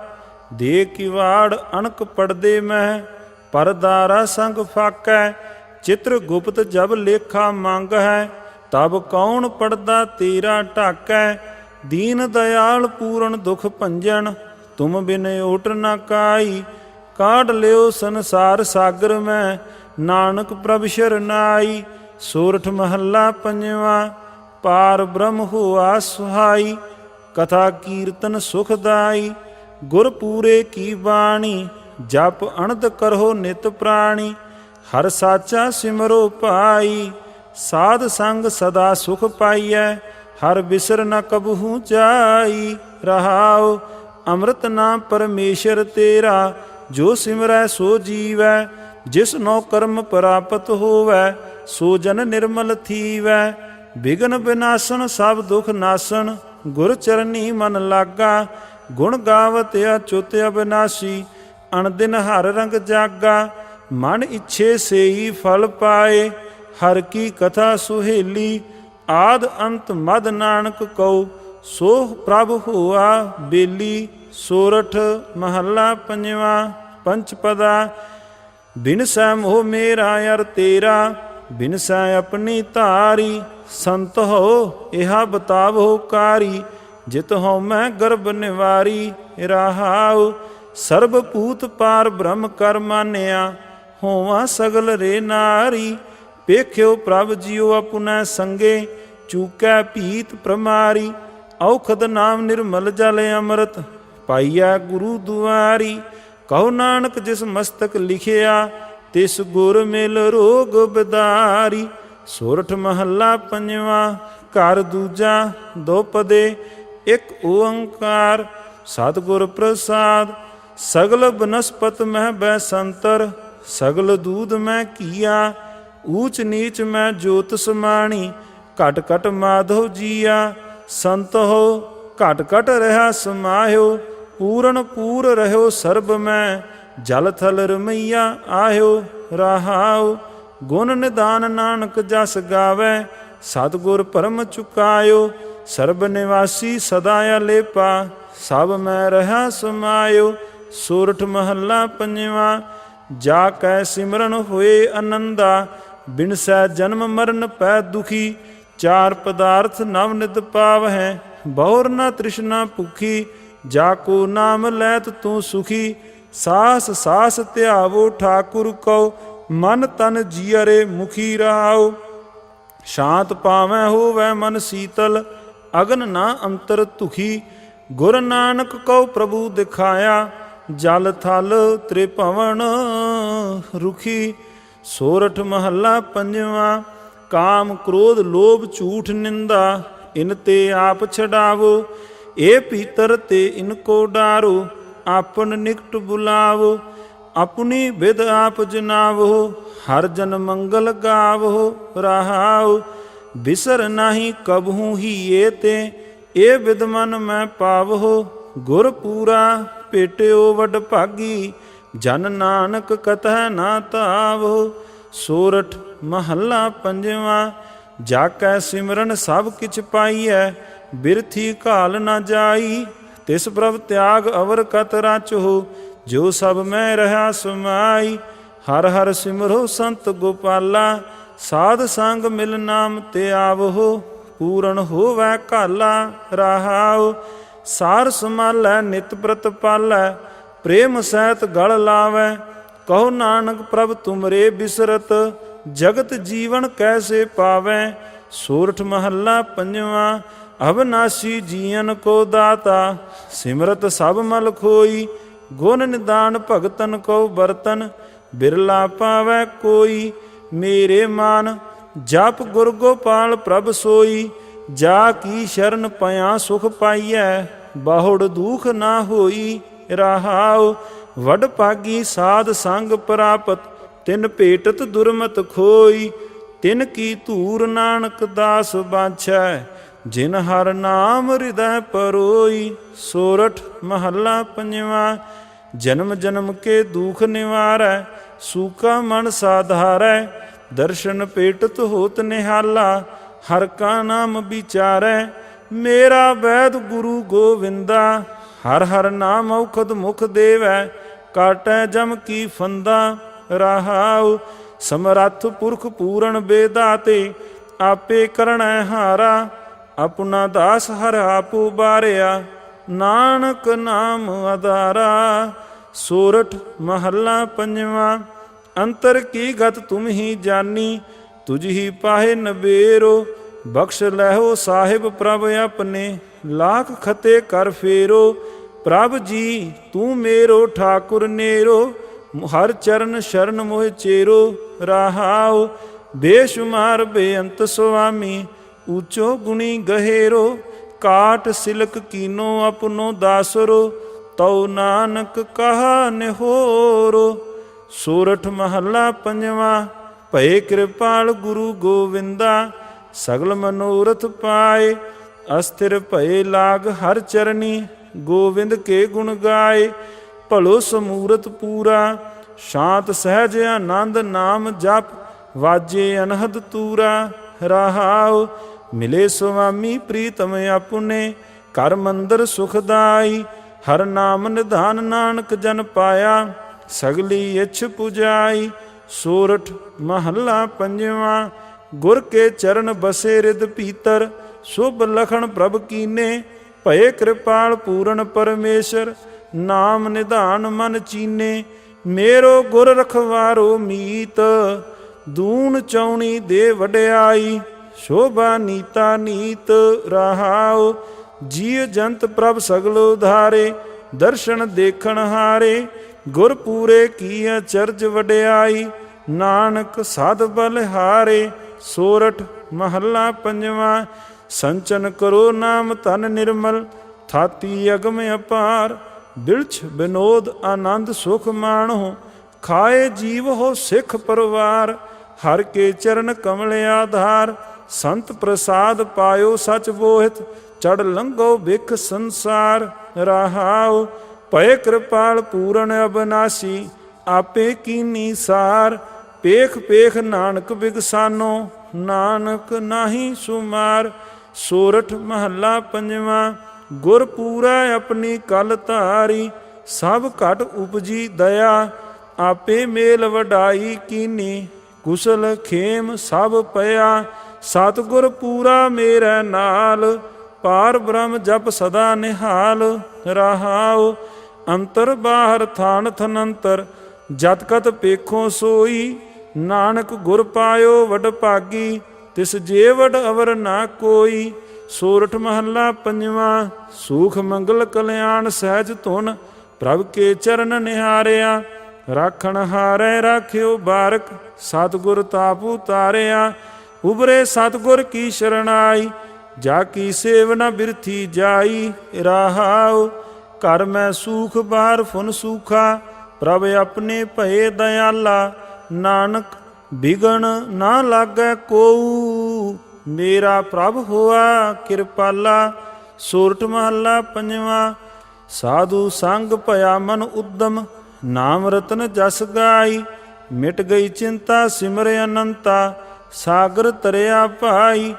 Speaker 1: ਦੇ ਕਿਵਾੜ ਅਣਕ ਪੜਦੇ ਮਹਿ, ਪਰਦਾਰਾ ਸੰਗ ਫਾਕੈ। ਚਿਤ੍ਰ ਗੁਪਤ ਜਬ ਲੇਖਾ ਮੰਗ ਹੈ, ਤਬ ਕੌਣ ਪੜਦਾ ਤੇਰਾ ਢਾਕੈ। ਦੀਨ ਦਇਆਲ ਪੂਰਨ ਦੁਖ ਭੰਜਨ, ਤੁਮ ਬਿਨ ਓਟ ਨਾ ਕਾਈ। ਕਾਢ ਲਿਓ ਸੰਸਾਰ ਸਾਗਰ ਮੈਂ, ਨਾਨਕ ਪ੍ਰਭ ਸ਼ਰਨਾਈ। ਸੋਰਠ ਮਹੱਲਾ ਪੰਜਵਾਂ। ਪਾਰ ਬ੍ਰਹਮ ਹੋਆ ਸੁਹਾਈ, ਕਥਾ ਕੀਰਤਨ ਸੁਖਦਾਈ। ਗੁਰ ਪੂਰੇ ਕੀ ਬਾਣੀ, ਜਪ ਅਣਦ ਕਰੋ ਨਿਤ ਪ੍ਰਾਣੀ। ਹਰ ਸਾਚਾ ਸਿਮਰੋ ਭਾਈ, ਸਾਧ ਸੰਗ ਸਦਾ ਸੁਖ ਪਾਈਐ। ਹਰ ਬਿਸਰ ਨ ਕਬਹੂ ਜਾਈ, ਰਹਾਉ। ਅੰਮ੍ਰਿਤ ਨਾਮ ਪਰਮੇਸ਼ਰ ਤੇਰਾ, ਜੋ ਸਿਮਰੈ ਸੋ ਜੀਵੈ। ਜਿਸ ਨੋ ਕਰਮ ਪ੍ਰਾਪਤ ਹੋਵੈ, ਸੋ ਜਨ ਨਿਰਮਲ ਥੀਵੈ। ਬਿਗਨ ਬਿਨਾਸਨ ਸਭ ਦੁਖ ਨਾਸਨ, ਗੁਰ ਚਰਨੀ ਮਨ ਲਾਗਾ। ਗੁਣ ਗਾਵਤ ਅਚੁੱਤ ਅਬਿਨਾਸੀ, ਅਣਦਿਨ ਹਰ ਰੰਗ ਜਾਗਾ। ਮਨ ਇੱਛੇ ਸੇਈ ਫਲ ਪਾਏ, ਹਰ ਕੀ ਕਥਾ ਸੁਹੇਲੀ। ਆਦ ਅੰਤ ਮਦ ਨਾਨਕ ਕਉ, ਸੋ ਪ੍ਰਭ ਹੋਆ ਬੇਲੀ। ਸੋਰਠ ਮਹੱਲਾ ਪੰਜਵਾਂ। ਪੰਚਪਦਾ। ਬਿਨਸੈ ਮੋਹ ਮੇਰਾ ਅਰ ਤੇਰਾ, ਬਿਨਸੈ ਆਪਣੀ ਧਾਰੀ। ਸੰਤ ਹੋ ਇਹਾ ਬਤਾਵੋ ਕਾਰੀ, ਜਿਤ ਹਉ ਮੈਂ ਗਰਭ ਨਿਵਾਰੀ। ਰਹਾਉ। ਸਰਬ ਭੂਤ ਪਾਰ ਬ੍ਰਹਮ ਕਰ ਮਾਨਿਆ, ਹੋਵਾਂ ਸਗਲ ਰੇ ਨਾਰੀ। ਵੇਖਿਓ ਪ੍ਰਭ ਜੀਉ ਆਪੁਨੈ ਸੰਗੇ, ਚੂਕੈ ਭੀਤ ਪ੍ਰਮਾਰੀ। ਔਖਦ ਨਾਮ ਨਿਰਮਲ ਜਲ ਅੰਮ੍ਰਿਤ, ਪਾਈਐ ਗੁਰੂ ਦੁਆਰੀ। ਕਹੋ ਨਾਨਕ ਜਿਸ ਮਸਤਕ ਲਿਖਿਆ, ਤਿਸ ਗੁਰ ਮਿਲ ਰੋਗ ਬਿਦਾਰੀ। ਸੋਰਠ ਮਹੱਲਾ ਪੰਜਵਾਂ। ਘਰ ਦੂਜਾ। ਦੋ ਪਦੇ ਇਕ ਓੰਕਾਰ, ਸਤਿਗੁਰ ਪ੍ਰਸਾਦ। ਸਗਲ ਬਨਸਪਤ ਮਹਿ ਬੈ ਸੰਤਰ, ਸਗਲ ਦੂਧ ਮੈਂ ਕੀਆ। ਊਚ ਨੀਚ ਮੈਂ ਜੋਤ ਸਮਾਣੀ, ਘਟ ਘਟ ਮਾਧੋ ਜੀਆ। ਸੰਤ ਹੋ ਘਟ ਘਟ ਰਹਾ ਸਮਾਹਿਓ, ਪੂਰਨ ਪੂਰ ਰਹਿਓ ਸਰਬ ਮੈਂ। ਜਲ ਥਲ ਰਮਈਆ ਆਹਿਓ, ਰਹਾਉ। ਗੁਣ ਨਿਦਾਨ ਨਾਨਕ ਜਸ ਗਾਵੈ, ਸਤਿਗੁਰ ਪਰਮ ਚੁਕਾਇਓ। ਸਰਬ ਨਿਵਾਸੀ ਸਦਾ ਅਲੇਪਾ, ਸਭ ਮੈਂ ਰਹਾ ਸਮਾਇਓ। ਸੋਰਠ ਮਹੱਲਾ ਪੰਜਵਾਂ। ਜਾ ਕੈ ਸਿਮਰਨ ਹੋਏ ਆਨੰਦਾ, ਬਿਨਸੈ ਜਨਮ ਮਰਨ ਪੈ ਦੁਖੀ। ਚਾਰ ਪਦਾਰਥ ਨਵ ਨਿਤ ਪਾਵਹਿ, ਬਹੁਰ ਨ ਤ੍ਰਿਸ਼ਨਾ ਭੁਖੀ। ਜਾ ਕੋ ਨਾਮ ਲੈਤ ਤੂੰ ਸੁਖੀ, ਸਾਸ ਸਾਸ ਧਿਆਵੋ ਠਾਕੁਰ ਕਉ। ਮਨ ਤਨ ਜੀਅਰੇ ਮੁਖੀ ਰਹਾਉ। ਸ਼ਾਂਤ ਪਾਵੈ ਹੋਵੈ ਮਨ ਸੀਤਲ, ਅਗਨ ਨਾ ਅੰਤਰ ਧੁਖੀ। ਗੁਰ ਨਾਨਕ ਕਉ ਪ੍ਰਭੂ ਦਿਖਾਇਆ, ਜਲ ਥਲ ਤ੍ਰਿਭਵਨ ਰੁਖੀ। ਸੋਰਠ ਮਹੱਲਾ ਪੰਜਵਾਂ। ਕਾਮ ਕ੍ਰੋਧ ਲੋਭ ਝੂਠ ਨਿੰਦਾ, ਇਨ ਤੇ ਆਪ ਛਡਾਵੋ। ਇਹ ਭੀਤਰ ਤੇ ਇਨ ਕੋ ਡਾਰੋ, ਆਪਨ ਨਿਕਟ ਬੁਲਾਵੋ। ਆਪਣੀ ਵਿਦ ਆਪ ਜਨਾਵੋ, ਹਰ ਜਨ ਮੰਗਲ ਗਾਵੋ। ਰਹਾਉ ਬਿਸਰ ਨਾਹੀ ਕਬਹੂ ਹੀਏ ਤੇ, ਇਹ ਵਿਦ ਮਨ ਮੈਂ ਪਾਵੋ। ਗੁਰ ਪੂਰਾ ਭੇਟਿਓ ਵਡ ਭਾਗੀ, ਜਨ ਨਾਨਕ ਕਤਹਿ ਨਾ ਧਾਵੋ। ਸੋਰਠ ਮਹੱਲਾ ਪੰਜਵਾਂ। ਜਾ ਕੈ ਸਿਮਰਨ ਸਭ ਕਿਛ ਪਾਈਐ, ਬਿਰਥੀ ਘਾਲ ਨਾ ਜਾਈ। ਤਿਸ ਪ੍ਰਭ ਤਿਆਗ ਅਵਰ ਕਤ ਰਚੋ, ਜੋ ਸਭ ਮੈਂ ਰਹਾ ਸਮਾਈ। ਹਰ ਹਰ ਸਿਮਰੋ ਸੰਤ ਗੋਪਾਲਾ, ਸਾਧ ਸੰਗ ਮਿਲ ਨਾਮ ਤੇ ਆਵੋ। ਪੂਰਨ ਹੋਵੈ ਘਾਲਾ ਰਹਾਉ, ਸਾਰ ਸੰਭਾਲੈ ਨਿਤ ਪ੍ਰਤਪਾਲੈ। ਪ੍ਰੇਮ ਸਹਿਤ ਗਲ ਲਾਵੈ, ਕਹੋ ਨਾਨਕ ਪ੍ਰਭ ਤੁਮਰੇ ਬਿਸਰਤ। ਜਗਤ ਜੀਵਨ ਕੈਸੇ ਪਾਵੈ। ਸੋਰਠ ਮਹੱਲਾ ਪੰਜਵਾਂ। ਅਬਨਾਸੀ ਜੀਵਨ ਕੋ ਦਾਤਾ, ਸਿਮਰਤ ਸਭ ਮਲ ਖੋਈ। ਗੁਣ ਨਿਦਾਨ ਭਗਤਨ ਕੋ ਬਰਤਨ, ਬਿਰਲਾ ਪਾਵੈ ਕੋਈ। ਮੇਰੇ ਮਨ ਜਪ ਗੁਰ ਗੋਪਾਲ ਪ੍ਰਭ ਸੋਈ। ਜਾ ਕੀ ਸ਼ਰਨ ਪਿਆ ਸੁਖ ਪਾਈਐ, ਬਹੁੜ ਦੁਖ ਨਾ ਹੋਈ। ਰਹਾਉ ਵਡ ਭਾਗੀ ਸਾਧ ਸੰਗ ਪ੍ਰਾਪਤ, ਤਿਨ ਭੇਟਤ ਦੁਰਮਤ ਖੋਈ। ਤਿਨ ਕੀ ਧੂਰ ਨਾਨਕ ਦਾਸ ਬਾਛੈ, ਜਿਨ ਹਰ ਨਾਮ ਹਿਰਦੈ ਪਰੋਈ। ਸੋਰਠ ਮਹੱਲਾ ਪੰਜਵਾਂ। ਜਨਮ ਜਨਮ ਕੇ ਦੁਖ ਨਿਵਾਰੈ, ਸੂਕਾ ਮਨ ਸਾਧਾਰੈ। ਦਰਸ਼ਨ ਭੇਟਤ ਹੋਤ ਨਿਹਾਲਾ, ਹਰ ਕਾ ਨਾਮ ਵਿਚਾਰੈ। ਮੇਰਾ ਵੈਦ ਗੁਰੂ ਗੋਵਿੰਦਾ, ਹਰ ਹਰ ਨਾਮ ਔਖਦ ਮੁਖ ਦੇਵੈ। ਕਾਟੈ ਜਮ ਕੀ ਫੰਦਾ। ਰਹਾਉ ਸਮਰੱਥ ਪੁਰਖ ਪੂਰਨ ਬੇਦਾਤੇ, ਆਪੇ ਕਰਣੈ ਹਾਰਾ। ਆਪਣਾ ਦਾਸ ਹਰ ਆਪੂ ਬਾਰਿਆ, ਨਾਨਕ ਨਾਮ ਆਧਾਰਾ। ਸੋਰਠ ਮਹੱਲਾ ਪੰਜਵਾਂ। ਅੰਤਰ ਕੀ ਗਤ ਤੁਮ ਹੀ ਜਾਨੀ, ਤੁਝ ਹੀ ਪਾਹੇ ਨਬੇਰੋ। ਬਖਸ਼ ਲਹੋ ਸਾਹਿਬ ਪ੍ਰਭ ਆਪਣੇ, ਲਾਖ ਖਤੇ ਕਰ ਫੇਰੋ। ਪ੍ਰਭ ਜੀ ਤੂੰ ਮੇਰੋ ਠਾਕੁਰ ਨੇਰੋ, ਹਰ ਚਰਨ ਸ਼ਰਨ ਮੋਹਿ ਚੇਰੋ। ਰਹਾਉ ਬੇਸ਼ੁਮਾਰ ਬੇਅੰਤ ਸੁਆਮੀ, ਊਚੋ ਗੁਣੀ ਗਹੇਰੋ। ਕਾਟ ਸਿਲਕ ਕੀਨੋ ਆਪਣੋ ਦਾਸਰੋ, ਤਉ ਨਾਨਕ ਕਹਾ ਨਿਹੋਰੋ। ਸੋਰਠ ਮਹੱਲਾ ਪੰਜਵਾਂ। ਭਏ ਕਿਰਪਾਲ ਗੁਰੂ ਗੋਵਿੰਦਾ, ਸਗਲ ਮਨੋਰਥ ਪਾਏ। ਅਸਥਿਰ ਭਏ ਲਾਗ ਹਰ ਚਰਨੀ, ਗੋਵਿੰਦ ਕੇ ਗੁਣ ਗਾਏ। ਭਲੋ ਸਮੂਰਤ ਪੂਰਾ, ਸ਼ਾਂਤ ਸਹਿਜ ਆਨੰਦ ਨਾਮ ਜਪ। ਵਾਜੇ ਅਨਹਦ ਤੂਰਾ। ਰਹਾਉ ਮਿਲੇ ਸੁਆਮੀ ਪ੍ਰੀਤਮ ਆਪਣੇ, ਘਰ ਮੰਦਰ ਸੁਖਦਾਈ। ਹਰ ਨਾਮ ਨਿਧਾਨ ਨਾਨਕ ਜਨ ਪਾਇਆ, ਸਗਲੀ ਇੱਛ ਪੁਜਾਈ। ਸੋਰਠ ਮਹੱਲਾ ਪੰਜਵਾਂ। ਗੁਰ ਕੇ ਚਰਨ ਬਸੇ ਰਿਦ ਭੀਤਰ, ਸ਼ੁਭ ਲਖਣ ਪ੍ਰਭ ਕੀਨੇ। ਭਏ ਕਿਰਪਾਲ ਪੂਰਨ ਪਰਮੇਸ਼ਰ, ਨਾਮ ਨਿਧਾਨ ਮਨ ਚੀਨੇ। ਮੇਰੋ ਗੁਰ ਰਖਵਾਰੋ ਮੀਤ, ਦੂਣ ਚੌਣੀ ਦੇ ਵਡਿਆਈ। ਸ਼ੋਭਾ ਨੀਤਾ ਨੀਤ। ਰਹਾਉ ਜੀਵ ਜੰਤ ਪ੍ਰਭ ਸਗਲੋ ਧਾਰੇ, ਦਰਸ਼ਨ ਦੇਖਣ ਹਾਰੇ। ਗੁਰ ਪੂਰੇ ਕੀ ਅਚਰਜ ਵਡਿਆਈ, ਨਾਨਕ ਸਾਧ ਬਲਿਹਾਰੇ। ਸੋਰਠ ਮਹੱਲਾ ਪੰਜਵਾਂ। ਸੰਚਨ ਕਰੋ ਨਾਮ ਧਨ ਨਿਰਮਲ, ਥਾਤੀ ਅਗਮ ਅਪਾਰ। ਬਿਲਛ ਬਿਨੋਦ ਆਨੰਦ ਸੁਖ ਮਾਣੋ, ਖਾਏ ਜੀਵ ਹੋ ਸਿੱਖ ਪਰਿਵਾਰ। ਹਰ ਕੇ ਚਰਨ ਕਮਲ ਆਧਾਰ, ਸੰਤ ਪ੍ਰਸਾਦ ਪਾਇਓ ਸਚ ਬੋਹਿਤ। ਚੜ ਲੰਘੋ ਬਿਖ ਸੰਸਾਰ। ਰਹਾਉ ਭਏ ਕਿਰਪਾਲ ਪੂਰਨ ਅਬਨਾਸੀ, ਆਪੇ ਕੀਨੀ ਸਾਰ। ਪੇਖ ਪੇਖ ਨਾਨਕ ਬਿਗਸਾਨੋ, ਨਾਨਕ ਨਾਹੀ ਸੁਮਾਰ। ਸੋਰਠ ਮਹੱਲਾ ਪੰਜਵਾਂ। ਗੁਰ ਪੂਰਾ ਆਪਣੀ ਕਲ ਧਾਰੀ, ਸਭ ਘਟ ਉਪਜੀ ਦਇਆ। ਆਪੇ ਮੇਲ ਵਡਾਈ ਕੀਨੀ, ਕੁਸਲ ਖੇਮ ਸਭ ਪਿਆ। ਸਤਿਗੁਰ ਪੂਰਾ ਮੇਰੇ ਨਾਲ, ਪਾਰ ਬ੍ਰਹਮ ਜਪ ਸਦਾ ਨਿਹਾਲ। ਰਹਾਉ ਅੰਤਰ ਬਾਹਰ ਥਾਨ ਥਨੰਤਰ, ਜਤ ਕਤ ਪੇਖੋ ਸੋਈ। ਨਾਨਕ ਗੁਰ ਪਾਇਓ ਵਡ ਭਾਗੀ, ਤਿਸ ਜੇ ਵਡ ਅਵਰ ਨਾ ਕੋਈ। ਸੋਰਠ ਮਹੱਲਾ ਪੰਜਵਾਂ। ਸੂਖ ਮੰਗਲ ਕਲਿਆਣ ਸਹਿਜ ਧੁਨ, ਪ੍ਰਭ ਕੇ ਚਰਨ ਨਿਹਾਰਿਆ। ਰਾਖਣ ਹਾਰੈ ਰਾਖਿਓ ਬਾਰਕ, ਸਤਿਗੁਰ ਤਾਪ ਉਤਾਰਿਆ। ਉਬਰੇ ਸਤਿਗੁਰ ਕੀ ਸ਼ਰਣਾਈ, ਜਾ ਕੀ ਸੇਵ ਨ ਬਿਰਥੀ ਜਾਈ। ਰਹਾਉ ਘਰ ਮੈਂ ਸੂਖ ਬਾਹਰ ਫੁਨ ਸੂਖਾ, ਪ੍ਰਭ ਆਪਣੇ ਭਏ ਦਇਆਲਾ। ਨਾਨਕ ਬਿਗਨ ਨਾ ਲਾਗੈ ਕੋਊ, ਮੇਰਾ ਪ੍ਰਭ ਹੋਆ ਕਿਰਪਾਲਾ। ਸੋਰਠ ਮਹੱਲਾ ਪੰਜਵਾਂ। ਸਾਧੂ ਸੰਗ ਭਇਆ ਮਨ ਉਦਮ, ਨਾਮ ਰਤਨ ਜਸ ਗਾਈ। ਮਿਟ ਗਈ ਚਿੰਤਾ ਸਿਮਰ ਅਨੰਤਾ, ਸਾਗਰ ਤਰਿਆ ਭਾਈ।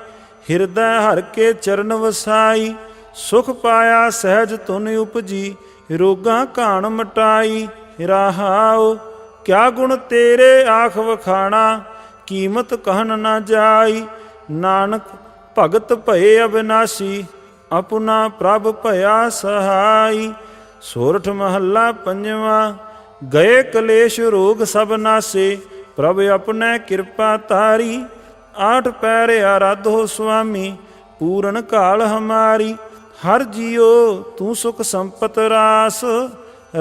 Speaker 1: ਹਿਰਦੈ ਹਰ ਕੇ ਚਰਨ ਵਸਾਈ, ਸੁਖ ਪਾਇਆ ਸਹਿਜ ਧੁਨ ਉਪਜੀ। ਰੋਗਾਂ ਘਾਣ ਮਟਾਈ। ਰਹਾਉ ਕਿਆ ਗੁਣ ਤੇਰੇ ਆਖ ਵਖਾਣਾ, ਕੀਮਤ ਕਹਿਨ ਨਾ ਜਾਈ। ਨਾਨਕ ਭਗਤ ਭਏ ਅਬਿਨਾਸੀ, ਆਪਣਾ ਪ੍ਰਭ ਭਇਆ ਸਹਾਈ। ਸੋਰਠ ਮਹੱਲਾ ਪੰਜਵਾਂ। ਗਏ ਕਲੇਸ਼ ਰੋਗ ਸਭ ਨਾਸੇ, ਪ੍ਰਭ ਆਪਣੇ ਕਿਰਪਾ ਤਾਰੀ। ਆਠ ਪੈਰ ਆਰਾਧੋ ਸੁਆਮੀ, ਪੂਰਨ ਕਾਲ ਹਮਾਰੀ। ਹਰ ਜੀਓ ਤੂੰ ਸੁਖ ਸੰਪਤ ਰਾਸ,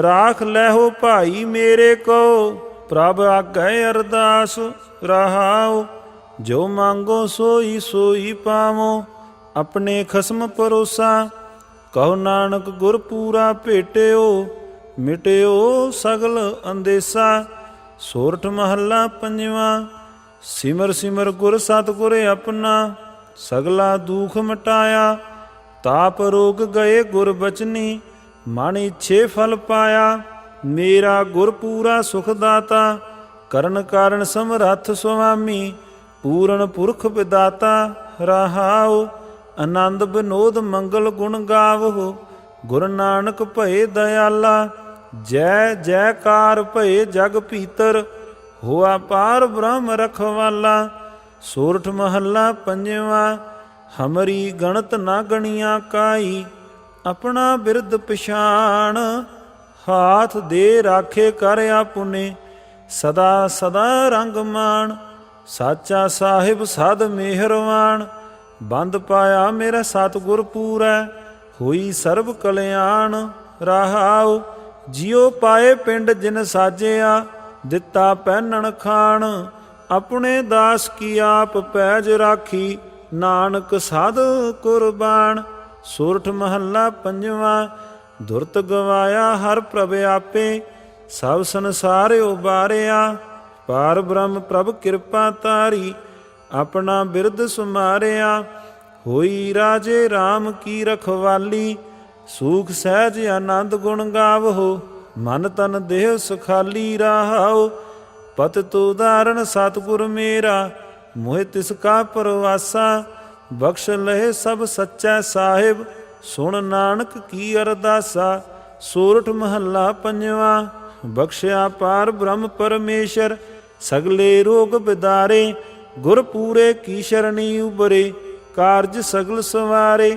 Speaker 1: ਰਾਖ ਲੈਹੋ ਭਾਈ ਮੇਰੇ ਕੋ। ਪ੍ਰਭ ਆਗੈ ਅਰਦਾਸ। ਰਹਾਉ ਜੋ ਮੰਗੋ ਸੋਈ ਸੋਈ ਪਾਵੋ, ਆਪਣੇ ਖਸਮ ਭਰੋਸਾ। ਕਹੋ ਨਾਨਕ ਗੁਰ ਪੂਰਾ ਭੇਟਿਓ, ਮਿਟਿਓ ਸਗਲ ਅੰਦੇਸਾ। ਸੋਰਠ ਮਹੱਲਾ ਪੰਜਵਾਂ। ਸਿਮਰ ਸਿਮਰ ਗੁਰ ਸਤਿਗੁਰ ਆਪਣਾ, ਸਗਲਾ ਦੁਖ ਮਟਾਇਆ। ਤਾਪ ਰੋਗ ਗਏ ਗੁਰ ਬਚਨੀ, ਮਨ ਇੱਛੇ ਫਲ ਪਾਇਆ। ਮੇਰਾ ਗੁਰ ਪੂਰਾ ਸੁਖ ਦਾਤਾ, ਕਰਨ ਕਾਰਨ ਸਮਰੱਥ ਸੁਆਮੀ। ਪੂਰਨ ਪੁਰਖ ਵਿਦਾਤਾ। ਰਹਾਉ ਆਨੰਦ ਬਿਨੋਦ ਮੰਗਲ ਗੁਣ ਗਾਵੋ, ਗੁਰ ਨਾਨਕ ਭਏ ਦਇਆਲਾ। ਜੈ ਜੈਕਾਰ ਭਏ ਜਗ ਭੀਤਰ, ਹੋਆ ਪਾਰ ਬ੍ਰਹਮ ਰਖਵਾਲਾ। ਸੋਰਠ ਮਹੱਲਾ ਪੰਜਵਾਂ। ਹਮਰੀ ਗਣਤ ਨਾ ਗਣੀਆਂ ਕਾਈ, ਆਪਣਾ ਬਿਰਦ ਪਛਾਣ। ਹਾਥ ਦੇ ਰਾਖੇ ਕਰ ਆਪੁਨੇ, ਸਦਾ ਸਦਾ ਰੰਗ ਮਾਣ। ਸਾਚਾ ਸਾਹਿਬ ਸਦ ਮਿਹਰਵਾਨ, ਬੰਦ ਪਾਇਆ ਮੇਰਾ ਸਤਿਗੁਰ ਪੂਰੈ। ਹੋਈ ਸਰਬ ਕਲਿਆਣ। ਰਹਾਉ ਜਿਉ ਪਾਏ ਪਿੰਡ ਜਿਨ ਸਾਜਿਆ, ਦਿੱਤਾ ਪਹਿਨਣ ਖਾਣ। ਆਪਣੇ ਦਾਸ ਕੀ ਆਪ ਪੈਜ ਰਾਖੀ, ਨਾਨਕ ਸਾਧ ਕੁਰਬਾਨ। ਸੋਰਠ ਮਹੱਲਾ ਪੰਜਵਾਂ। ਦੁਰਤ ਗਵਾਇਆ ਹਰ ਪ੍ਰਭ ਆਪੇ, ਸਭ ਸੰਸਾਰ ਉਬਾਰਿਆ। ਪਾਰ ਬ੍ਰਹਮ ਪ੍ਰਭ ਕਿਰਪਾ ਤਾਰੀ, ਆਪਣਾ ਬਿਰਦ ਸੁਮਾਰਿਆ। ਹੋਈ ਰਾਜੇ ਰਾਮ ਕੀ ਰਖਵਾਲੀ, ਸੂਖ ਸਹਿਜ ਆਨੰਦ ਗੁਣ ਗਾਵੋ। ਮਨ ਤਨ ਦੇਹ ਸੁਖਾਲੀ। ਰਹਾਉ ਪਤਿਤ ਉਦਾਹਰਣ ਸਤਿਗੁਰ ਮੇਰਾ, ਮੋਹਿ ਤਿਸ ਕਾ ਪਰਵਾਸਾ। ਬਖਸ਼ ਲਏ ਸਭ ਸੱਚਾ ਸਾਹਿਬ, ਸੁਣ ਨਾਨਕ ਕੀ ਅਰਦਾਸਾ। ਸੋਰਠ ਮਹੱਲਾ ਪੰਜਵਾਂ। ਬਖਸ਼ਿਆ ਪਾਰ ਬ੍ਰਹਮ ਪਰਮੇਸ਼ਰ, ਸਗਲੇ ਰੋਗ ਬਿਦਾਰੇ। ਗੁਰ ਪੂਰੇ ਕੀ ਸ਼ਰਣੀ ਉਬਰੇ, ਕਾਰਜ ਸਗਲ ਸਵਾਰੇ।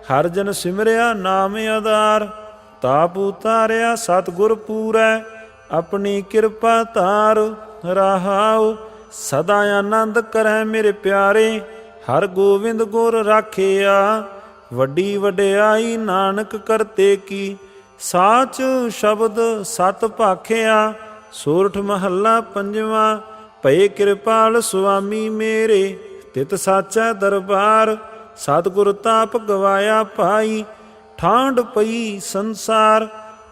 Speaker 1: ਹਰ ਜਨ ਸਿਮਰਿਆ ਨਾਮ ਆਧਾਰ, ਤਾਪ ਉਤਾਰਿਆ ਸਤਿਗੁਰ ਪੂਰੈ। ਆਪਣੀ ਕਿਰਪਾ ਧਾਰ। ਰਹਾਉ ਸਦਾ ਆਨੰਦ ਕਰੈ ਮੇਰੇ ਪਿਆਰੇ, ਹਰ ਗੋਬਿੰਦ ਗੁਰ ਰਾਖਿਆ। ਵੱਡੀ ਵਡਿਆਈ ਨਾਨਕ ਕਰਤੇ ਕੀ, ਸਾਚ ਸ਼ਬਦ ਸਤ ਭਾਖਿਆ। ਸੋਰਠ ਮਹੱਲਾ ਪੰਜਵਾਂ। ਭਏ ਕਿਰਪਾਲ ਸੁਆਮੀ ਮੇਰੇ, ਤਿਤ ਸਾਚਾ ਦਰਬਾਰ। ਸਤਿਗੁਰ ਤਾਪ ਗਵਾਇਆ ਭਾਈ, ਠਾਂਡ ਪਈ ਸੰਸਾਰ।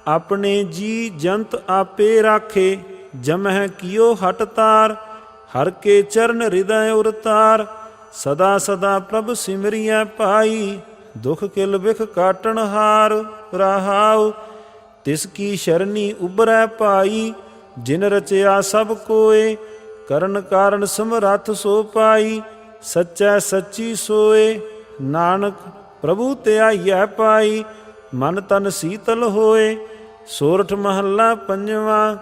Speaker 1: ਆਪਣੇ ਜੀ ਜੰਤ ਆਪੇ ਰਾਖੇ, ਜਮਹਿ ਕੀਓ ਹਟ ਤਾਰ। ਹਰ ਕੇ ਚਰਨ ਹਿਰਦੈ ਉਰਤਾਰ, ਸਦਾ ਸਦਾ ਪ੍ਰਭ ਸਿਮਰਿਐ ਭਾਈ। ਦੁਖ ਕਿਲ ਬਿਖ ਕਾਟਣ ਹਾਰ। ਰਹਾਉ ਤਿਸ ਕੀ ਸ਼ਰਨੀ ਉਬਰੈ ਭਾਈ, ਜਿਨ ਰਚਿਆ ਸਭ ਕੋਏ। ਕਰਨ ਕਾਰਨ ਸਮਰੱਥ ਸੋ ਪਾਈ, ਸੱਚੈ ਸੱਚੀ ਸੋਏ। ਨਾਨਕ ਪ੍ਰਭੂ ਧਿਆਈਐ ਪਾਈ, ਮਨ ਤਨ ਸੀਤਲ ਹੋਏ। ਸੋਰਠ ਮਹੱਲਾ ਪੰਜਵਾਂ।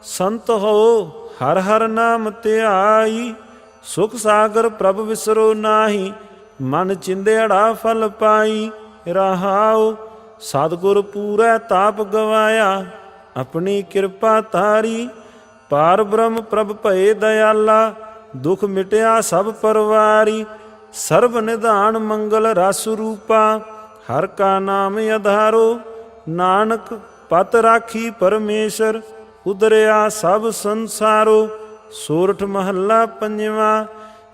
Speaker 1: ਸੰਤ ਹੋ ਹਰ ਹਰ ਨਾਮ ਧਿਆਈ, ਸੁਖ ਸਾਗਰ ਪ੍ਰਭ ਵਿਸਰੋ ਨਾਹੀ। ਮਨ ਚਿੰਦਿਆੜਾ ਫਲ ਪਾਈ। ਰਹਾਉ ਸਤਿਗੁਰ ਪੂਰੈ ਤਾਪ ਗਵਾਇਆ, ਆਪਣੀ ਕਿਰਪਾ ਧਾਰੀ। ਪਾਰ ਬ੍ਰਹਮ ਪ੍ਰਭ ਭਏ ਦਇਆਲਾ, ਦੁਖ ਮਿਟਿਆ ਸਭ ਪਰਵਾਰੀ। ਸਰਬ ਨਿਧਾਨ ਮੰਗਲ ਰਸ ਰੂਪਾ। ਹਰ ਕਾ ਨਾਮ ਆਧਾਰੋ ਨਾਨਕ ਪਤ ਰਾਖੀ ਪਰਮੇਸ਼ਰ। ਉਦਰਿਆ ਸਭ ਸੰਸਾਰੋ। ਸੋਰਠ ਮਹੱਲਾ ਪੰਜਵਾ।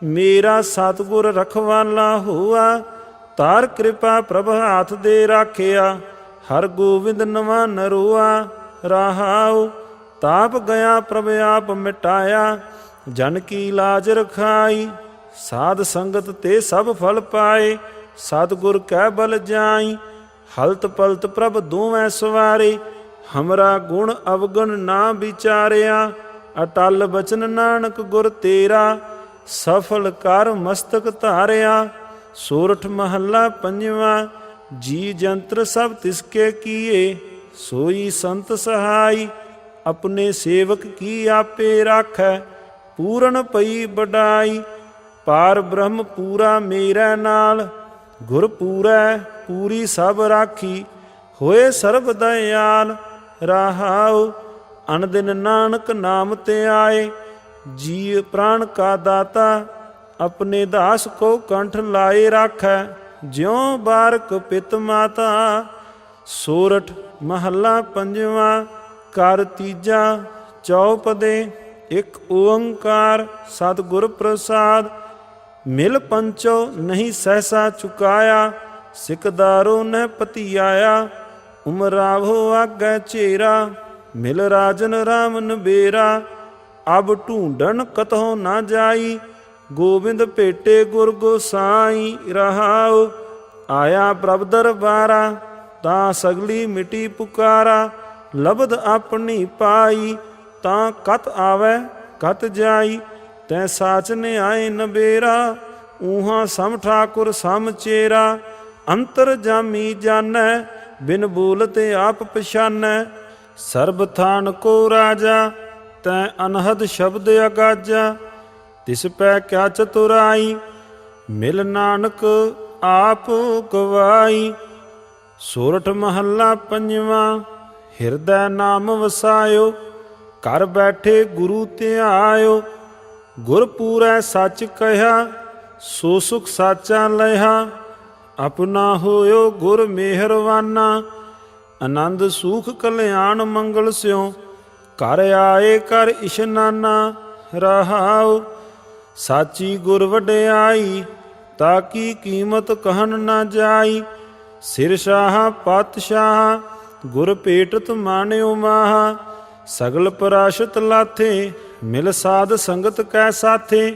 Speaker 1: ਮੇਰਾ ਸਤਿਗੁਰ ਰਖਵਾਲਾ ਹੋਆ। ਤਾਰ ਕਿਰਪਾ ਪ੍ਰਭ ਹਾਥ ਦੇ ਰਾਖਿਆ। ਹਰ ਗੋਬਿੰਦ ਨਵਾਂ ਨਰੋਆ। ਰਹਾਉ ਤਾਪ ਗਿਆ ਪ੍ਰਭ ਆਪ ਮਿਟਾਇਆ। ਜਨ ਕੀ ਲਾਜ ਰਖਾਈ। ਸਾਧ ਸੰਗਤ ਤੇ ਸਭ ਫਲ ਪਾਏ। ਸਤਿਗੁਰ ਕੈ ਬਲ ਜਾਈ। ਹਲਤ ਪਲਤ ਪ੍ਰਭ ਦੋਵੇਂ ਸਵਾਰੇ। ਹਮਰਾ ਗੁਣ ਅਵਗੁਣ ਨਾ ਵਿਚਾਰਿਆ। ਅਟਲ ਬਚਨ ਨਾਨਕ ਗੁਰ ਤੇਰਾ। ਸਫਲ ਕਰ ਮਸਤਕ ਧਾਰਿਆ। ਸੋਰਠ ਮਹੱਲਾ ਪੰਜਵਾ। ਜੀ ਜੰਤਰ ਸਭ ਤਿਸਕੇ ਕੀਏ। ਸੋਈ ਸੰਤ ਸਹਾਈ। ਆਪਣੇ ਸੇਵਕ ਕੀ ਆਪੇ ਰਾਖੈ। ਪੂਰਨ ਪਈ ਵਡਾਈ। ਪਾਰ ਬ੍ਰਹਮ ਪੂਰਾ ਮੇਰੇ ਨਾਲ। ਗੁਰ ਪੂਰੈ ਪੂਰੀ ਸਭ ਰਾਖੀ। ਹੋਏ ਸਰਬ ਦਇਆਲ। ਰਹਾਉ ਅਨਦਿਨ ਨਾਨਕ ਨਾਮ ਤੇ ਆਏ। ਜੀ ਪ੍ਰਾਣ ਕਾ ਦਾਤਾ। ਆਪਣੇ ਦਾਸ ਕੋ ਕੰਠ ਲਾਏ ਰਾਖੈ। ਜਿਉ ਬਾਰਕ ਪਿਤ ਮਾਤਾ। ਸੋਰਠ ਮਹੱਲਾ ਪੰਜਵਾ। ਕਰ ਤੀਜਾ ਚੌਪਦੇ। ਇਕ ਓੰਕਾਰ ਸਤਿਗੁਰ ਪ੍ਰਸਾਦ। ਮਿਲ ਪੰਚੋ ਨਹੀਂ ਸਹਿਸਾ ਚੁਕਾਇਆ। ਸਿਕਦਾਰੋ ਨਹਿ ਪਤੀਆਇਆ। ਉਮਰਾਵੋ ਆਗੈ ਝੇਰਾ। ਮਿਲ ਰਾਜਨ ਰਾਮ ਨਬੇਰਾ। ਅਬ ਢੂੰਡਣ ਕਤਹੁ ਨਾ ਜਾਈ। ਗੋਬਿੰਦ ਭੇਟੇ ਗੁਰ ਗੋਸਾਈ। ਰਹਾਉ ਆਇਆ ਪ੍ਰਭ ਦਰਬਾਰਾ। ਤਾਂ ਸਗਲੀ ਮਿਟੀ ਪੁਕਾਰਾ। ਲਬਦ ਆਪਣੀ ਪਾਈ। ਤਾਂ ਕਤ ਆਵੈ ਕਤ ਜਾਈ। ਤੈ ਸਾਚ ਨੇ ਆਏ ਨਬੇਰਾ। ਊਹਾਂ ਸਮ ਠਾਕੁਰ ਸਮ ਚੇਰਾ। ਅੰਤਰ ਜਾਮੀ ਜਾਣੈ। ਬਿਨ ਬੋਲਤ ਆਪ ਪਛਾਨੈ। ਸਰਬ ਥਾਨ ਕੋ ਰਾਜਾ। ਤੈ ਅਨਹਦ ਸ਼ਬਦ ਅਗਾਜਾ। ਤਿਸ ਪੈ ਕਿਆ ਚਤੁਰਾਈ। ਮਿਲ ਨਾਨਕ ਆਪ ਗਵਾਈ। ਸੋਰਠ ਮਹੱਲਾ ਪੰਜਵਾ। ਹਿਰਦੈ ਨਾਮ ਵਸਾਇਓ। ਘਰ ਬੈਠੇ ਗੁਰੂ ਧਿਆਇਓ। ਗੁਰ ਪੂਰੈ ਸੱਚ ਕਹਿਆ। ਸੋ ਸੁਖ ਸਾਚਾ ਲਿਆ। ਆਪਣਾ ਹੋਇਓ ਗੁਰ ਮਿਹਰਵਾਨਾ। ਆਨੰਦ ਸੂਖ ਕਲਿਆਣ ਮੰਗਲ ਸਿਉ। ਘਰ ਆਏ ਕਰ ਇਸ਼ਨਾਨਾ। ਰਹਾਉ ਸਾਚੀ ਗੁਰ ਵਡਿਆਈ। ਤਾ ਕੀ ਕੀਮਤ ਕਹਿਨ ਨਾ ਜਾਈ। ਸਿਰ ਸ਼ਾਹ ਪਾਤਸ਼ਾਹ ਗੁਰ ਭੇਟਤ ਮਾਨਿਓ ਮਾਹਾ। ਸਗਲ ਪਰਾਸ਼ਤ ਲਾਥੇ। ਮਿਲ ਸਾਧ ਸੰਗਤ ਕੈ ਸਾਥੇ।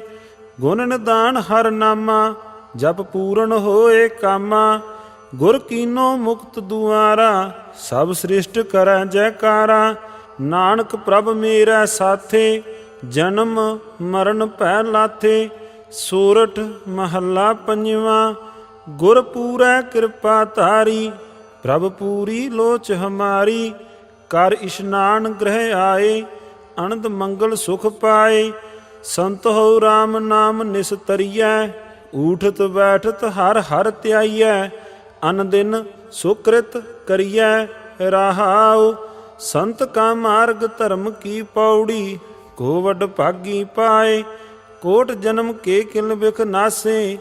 Speaker 1: ਗੁਣ ਨਿਦਾਨ ਹਰ ਨਾਮਾ। ਜਪ ਪੂਰਨ ਹੋਏ ਕਾਮਾ। ਗੁਰ ਕੀਨੋ ਮੁਕਤ ਦੁਆਰਾ। ਸਭ ਸ੍ਰਿਸ਼ਟ ਕਰੈ ਜੈਕਾਰਾ। ਨਾਨਕ ਪ੍ਰਭ ਮੇਰਾ ਸਾਥੇ। ਜਨਮ ਮਰਨ ਭੈ ਲਾਥੇ। ਸੋਰਠ ਮਹੱਲਾ ਪੰਜਵਾ। ਗੁਰ ਪੂਰੈ ਕਿਰਪਾ ਧਾਰੀ। ਪ੍ਰਭ ਪੂਰੀ ਲੋਚ ਹਮਾਰੀ। ਕਰ ਇਸ਼ਨਾਨ ਗ੍ਰਹਿ ਆਏ। ਅਨੰਦ ਮੰਗਲ ਸੁਖ ਪਾਏ। ਸੰਤ ਹੋ ਰਾਮ ਨਾਮ ਨਿਸਤਰੀਐ। ਊਠਤ ਬੈਠਤ ਹਰ ਹਰ ਧਿਆਈਐ। ਅਨ ਦਿਨ ਸੁਕ੍ਰਿਤ ਕਰੀਐ। ਰਹਾਉ ਸੰਤ ਕਾ ਮਾਰਗ ਧਰਮ ਕੀ ਪੌੜੀ। ਕੋ ਵੱਡ ਭਾਗੀ ਪਾਏ। ਕੋਟ ਜਨਮ ਕੇ ਕਿਲ ਬਿਖ ਨਾਸੇ।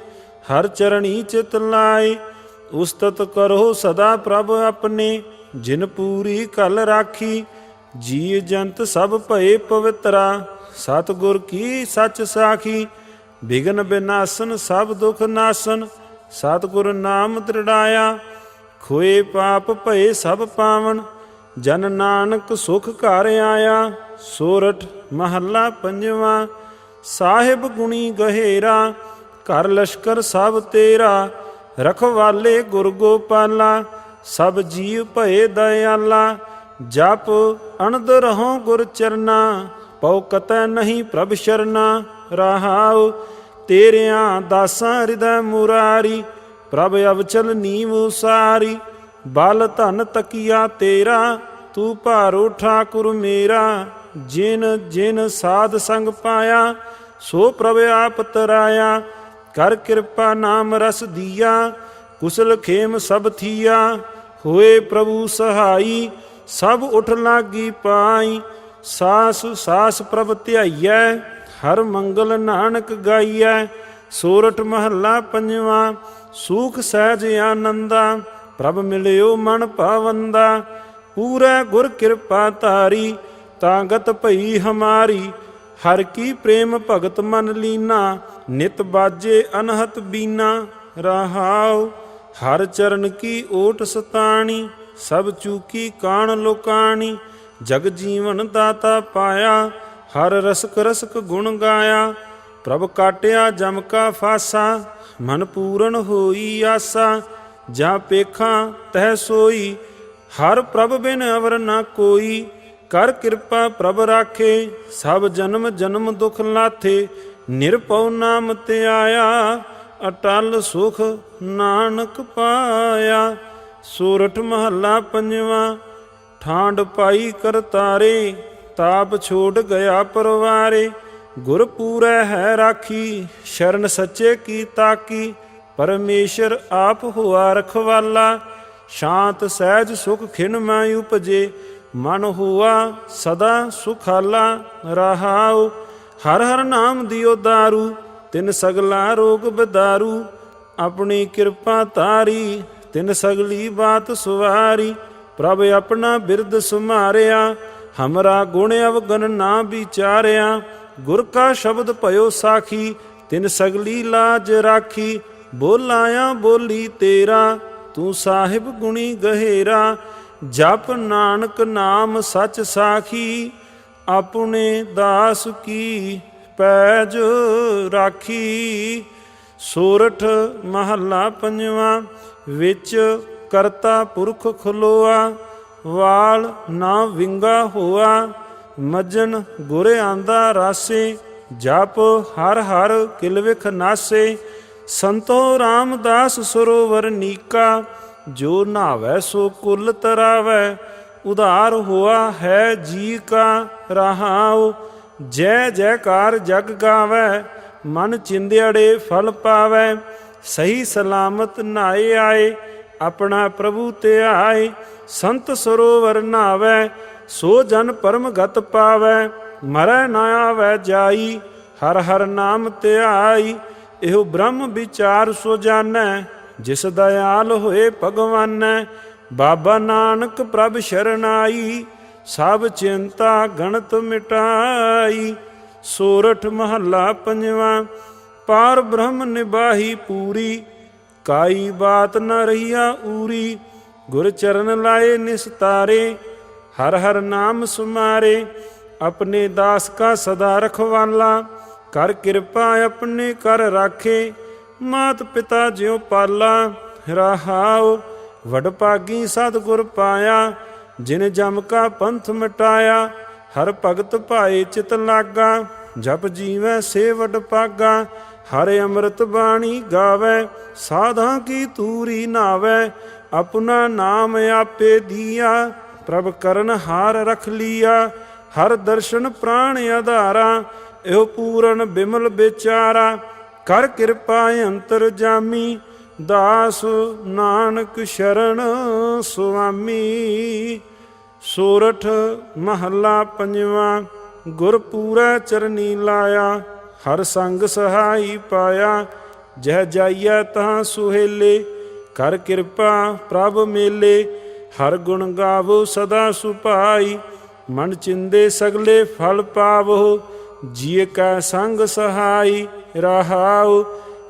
Speaker 1: ਹਰ ਚਰਣੀ ਚਿਤ ਲਾਏ। ਉਸਤਤ ਕਰੋ ਸਦਾ ਪ੍ਰਭ ਆਪਣੇ। ਜਿਨ ਪੂਰੀ ਕਲ ਰਾਖੀ। ਜੀ ਜੰਤ ਸਭ ਭਏ ਪਵਿੱਤਰਾ। ਸਤਿਗੁਰ ਕੀ ਸੱਚ ਸਾਖੀ। ਬਿਗਨ ਬਿਨਾਸਨ ਸਭ ਦੁਖ ਨਾਸਨ। ਸਤਿਗੁਰ ਨਾਮ ਦ੍ਰਿੜਾਇਆ। ਖੋਏ ਪਾਪ ਭਏ ਸਭ ਪਾਵਨ। ਜਨ ਨਾਨਕ ਸੁਖ ਘਰ ਆਇਆ। ਸੋਰਠ ਮਹੱਲਾ ਪੰਜਵਾ। ਸਾਹਿਬ ਗੁਣੀ ਗਹੇਰਾ। ਘਰ ਲਸ਼ਕਰ ਸਭ ਤੇਰਾ। ਰਖਵਾਲੇ ਗੁਰ ਗੋਪਾਲਾ। ਸਭ ਜੀਵ ਭਏ ਦਇਆਲਾ। ਜਪ ਅਨੰਦ ਰਹੋ ਗੁਰ ਚਰਨਾ। ਪਉ ਕਤੈ ਨਹੀਂ ਪ੍ਰਭ ਸ਼ਰਨਾ। ਰਹਾਉ ਤੇਰਿਆਂ ਦਾਸਾਂ ਹਿਰਦੈ ਮੁਰਾਰੀ। ਪ੍ਰਭ ਅਵਚਲ ਨੀਵ ਉਸਾਰੀ। ਬਲ ਧਨ ਤਕੀਆ ਤੇਰਾ। ਤੂੰ ਭਾਰੋ ਠਾਕੁਰ ਮੇਰਾ। ਜਿਨ ਜਿਨ ਸਾਧ ਸੰਗ ਪਾਇਆ। ਸੋ ਪ੍ਰਭ ਆਪ ਤਰਾਇਆ। ਕਰ ਕਿਰਪਾ ਨਾਮ ਰਸ ਦੀਆ। ਕੁਸਲ ਖੇਮ ਸਭ ਥੀਆ। ਹੋਏ ਪ੍ਰਭੂ ਸਹਾਈ। ਸਭ ਉਠ ਲਾਗੀ ਪਾਈ। ਸਾਸ ਸਾਸ ਪ੍ਰਭ ਧਿਆਈਐ। ਹਰ ਮੰਗਲ ਨਾਨਕ ਗਾਈਐ। ਸੋਰਠ ਮਹੱਲਾ ਪੰਜਵਾਂ। ਸੂਖ ਸਹਿਜ ਆਨੰਦਾ ਪ੍ਰਭ ਮਿਲਿਓ ਮਨ ਪਾਵੰਦਾ। ਪੂਰੈ ਗੁਰ ਕਿਰਪਾ ਧਾਰੀ ਤਾਗਤ ਭਈ ਹਮਾਰੀ। ਹਰ ਕੀ ਪ੍ਰੇਮ ਭਗਤ ਮਨ ਲੀਨਾ ਨਿਤ ਬਾਜੇ ਅਨਹਤ ਬੀਨਾ। ਰਹਾਉ ਹਰ ਚਰਨ ਕੀ ਓਟ ਸਤਾਣੀ ਸਭ ਚੂਕੀ ਕਾਣ ਲੋਕਾਣੀ। ਜਗ ਜੀਵਨ ਦਾਤਾ ਪਾਇਆ ਹਰ ਰਸਕ ਰਸਕ ਗੁਣ ਗਾਇਆ। ਪ੍ਰਭ ਕਾਟਿਆ ਜਮ ਕਾ ਫਾਸਾ ਮਨ ਪੂਰਨ ਹੋਈ ਆਸਾ। ਜਾਂ ਪੇਖਾਂ ਤਹਿ ਸੋਈ ਹਰ ਪ੍ਰਭ ਬਿਨ ਅਵਰ ਨਾ ਕੋਈ। ਕਰ ਕਿਰਪਾ ਪ੍ਰਭ ਰਾਖੇ ਸਭ ਜਨਮ ਜਨਮ ਦੁਖ ਲਾਥੇ। ਨਿਰਭਉ ਨਾਮ ਧਿਆਇਆ ਅਟਲ ਸੁਖ ਨਾਨਕ ਪਾਇਆ। ਸੋਰਠ ਮਹੱਲਾ ਪੰਜਵਾਂ। ਠਾਂਡ ਪਾਈ ਕਰਤਾਰੇ ਤਾਪ ਛੋੜ ਗਿਆ ਪਰਵਾਰੇ। ਗੁਰ ਪੂਰੈ ਹੈ ਰਾਖੀ ਸ਼ਰਨ ਸੱਚੇ ਕੀ ਤਾਕੀ। ਪਰਮੇਸ਼ਰ ਆਪ ਹੁਆ ਰਖਵਾਲਾ ਸ਼ਾਂਤ ਸਹਿਜ ਸੁਖ ਖਿਨ ਮੈਂ ਉਪਜੇ। ਮਨ ਹੁਆ ਸਦਾ ਸੁਖਾਲਾ। ਰਹਾਉ ਹਰ ਹਰ ਨਾਮ ਦਿਓ ਦਾਰੂ ਤਿਨ ਸਗਲਾ ਰੋਗ ਬਦਾਰੂ। ਆਪਣੀ ਕਿਰਪਾ ਧਾਰੀ ਤਿਨ ਸਗਲੀ ਬਾਤ ਸੁਵਾਰੀ। ਪ੍ਰਭ ਆਪਣਾ ਬਿਰਦ ਸੁਮਾਰਿਆ ਹਮਰਾ ਗੁਣ ਅਵਗਨ ਨਾ ਵਿਚਾਰਿਆ। ਗੁਰ ਕਾ ਸ਼ਬਦ ਭਇਓ ਸਾਖੀ ਤਿਨ ਸਗਲੀ ਲਾਜ ਰਾਖੀ। ਬੋਲਾਇਆ ਬੋਲੀ ਤੇਰਾ ਤੂੰ ਸਾਹਿਬ ਗੁਣੀ ਗਹਿਰਾ। ਜਪ ਨਾਨਕ ਨਾਮ ਸਚ ਸਾਖੀ ਆਪਣੇ ਦਾਸ ਕੀ ਪੈਜ ਰਾਖੀ। ਸੋਰਠ ਮਹੱਲਾ ਪੰਜਵਾਂ। ਵਿੱਚ ਕਰਤਾ ਪੁਰਖ ਖਲੋਆ ਵਾਲ ਨਾ ਵਿੰਗਾ ਹੋਆ। ਮਜਨ ਗੁਰ ਆਂਦਾ ਰਾਸੇ ਜਪ ਹਰ ਹਰ ਕਿਲਵਿਖ ਨਾਸੇ। ਸੰਤੋ ਰਾਮਦਾਸ ਸਰੋਵਰ ਨੀਕਾ ਜੋ ਨਾਵੈ ਸੋ ਕੁਲ ਤਰਾਵੈ। ਉਧਾਰ ਹੋਆ ਹੈ ਜੀ ਕਾ ਰਹਾਉ ਜੈ ਜੈਕਾਰ ਜਗ ਗਾਵੈ। ਮਨ ਚਿੰਦਿਆੜੇ ਫਲ ਪਾਵੈ ਸਹੀ ਸਲਾਮਤ ਨਾਏ ਆਏ। ਆਪਣਾ ਪ੍ਰਭੂ ਧਿਆਏ ਸੰਤ ਸਰੋਵਰ ਨਾਵੈ। ਸੋ ਜਨ ਪਰਮ ਗਤ ਪਾਵੈ ਮਰੈ ਨਾ ਆਵੈ ਜਾਈ। ਹਰ ਹਰ ਨਾਮ ਧਿਆਈ ਇਹੋ ਬ੍ਰਹਮ ਵਿਚਾਰ ਸੋ ਜਾਣੈ। ਜਿਸ ਦਇਆਲ ਹੋਏ ਭਗਵਾਨੈ ਬਾਬਾ ਨਾਨਕ ਪ੍ਰਭ ਸ਼ਰਨਾਈ। ਸਭ ਚਿੰਤਾ ਗਣਤ ਮਿਟਾਈ। ਸੋਰਠ ਮਹੱਲਾ ਪੰਜਵਾਂ। ਪਾਰ ਬ੍ਰਹਮ ਨਿਬਾਹੀ ਪੂਰੀ ਕਾਈ ਬਾਤ ਨ ਰਹੀਆ ਊਰੀ। ਗੁਰ ਚਰਨ ਲਾਏ ਨਿਸਤਾਰੇ ਹਰ ਹਰ ਨਾਮ ਸੁਮਾਰੇ। ਆਪਣੇ ਦਾਸ ਕਾ ਸਦਾ ਰਖਵਾਲਾ ਕਰ ਕਿਰਪਾ ਆਪਣੇ ਕਰ ਰਾਖੇ। ਮਾਤ ਪਿਤਾ ਜਿਉ ਪਾਲਾ ਰਹਾਉ ਵਡਭਾਗੀ ਸਤਿਗੁਰ ਪਾਇਆ। ਜਿਨ ਜਮ ਕਾ ਪੰਥ ਮਿਟਾਇਆ ਹਰ ਭਗਤ ਭਾਏ ਚਿਤ ਲਾਗਾ। ਜਪ ਜੀਵੈ ਸੇ ਵਡਭਾਗਾ ਹਰ ਅੰਮ੍ਰਿਤ ਬਾਣੀ ਗਾਵੈ। ਸਾਧਾਂ ਕੀ ਤੂਰੀ ਨਾਵੈ ਆਪਣਾ ਨਾਮ ਆਪੇ ਦੀਆ। ਪ੍ਰਭ ਕਰਨ ਹਾਰ ਰਖ ਲੀਆ ਹਰ ਦਰਸ਼ਨ ਪ੍ਰਾਣ ਆਧਾਰਾ। ਇਹੋ ਪੂਰਨ ਬਿਮਲ ਵਿਚਾਰਾ ਕਰ ਕਿਰਪਾ ਅੰਤਰ ਜਾਮੀ। ਦਾਸ ਨਾਨਕ ਸ਼ਰਨ ਸੁਆਮੀ। ਸੋਰਠ ਮਹੱਲਾ ਪੰਜਵਾਂ। ਗੁਰ ਪੂਰੈ ਚਰਨੀ ਲਾਇਆ ਹਰ ਸੰਗ ਸਹਾਈ ਪਾਇਆ। ਜਹ ਜਾਈਐ ਤਾਂ ਸੁਹੇਲੇ ਕਰ ਕਿਰਪਾ ਪ੍ਰਭ ਮੇਲੇ। ਹਰ ਗੁਣ ਗਾਵੋ ਸਦਾ ਸੁਭਾਈ ਮਨ ਚਿੰਦੇ ਸਗਲੇ ਫਲ ਪਾਵੋ। ਜੀਅ ਕੈ ਸੰਗ ਸਹਾਈ ਰਹਾਉ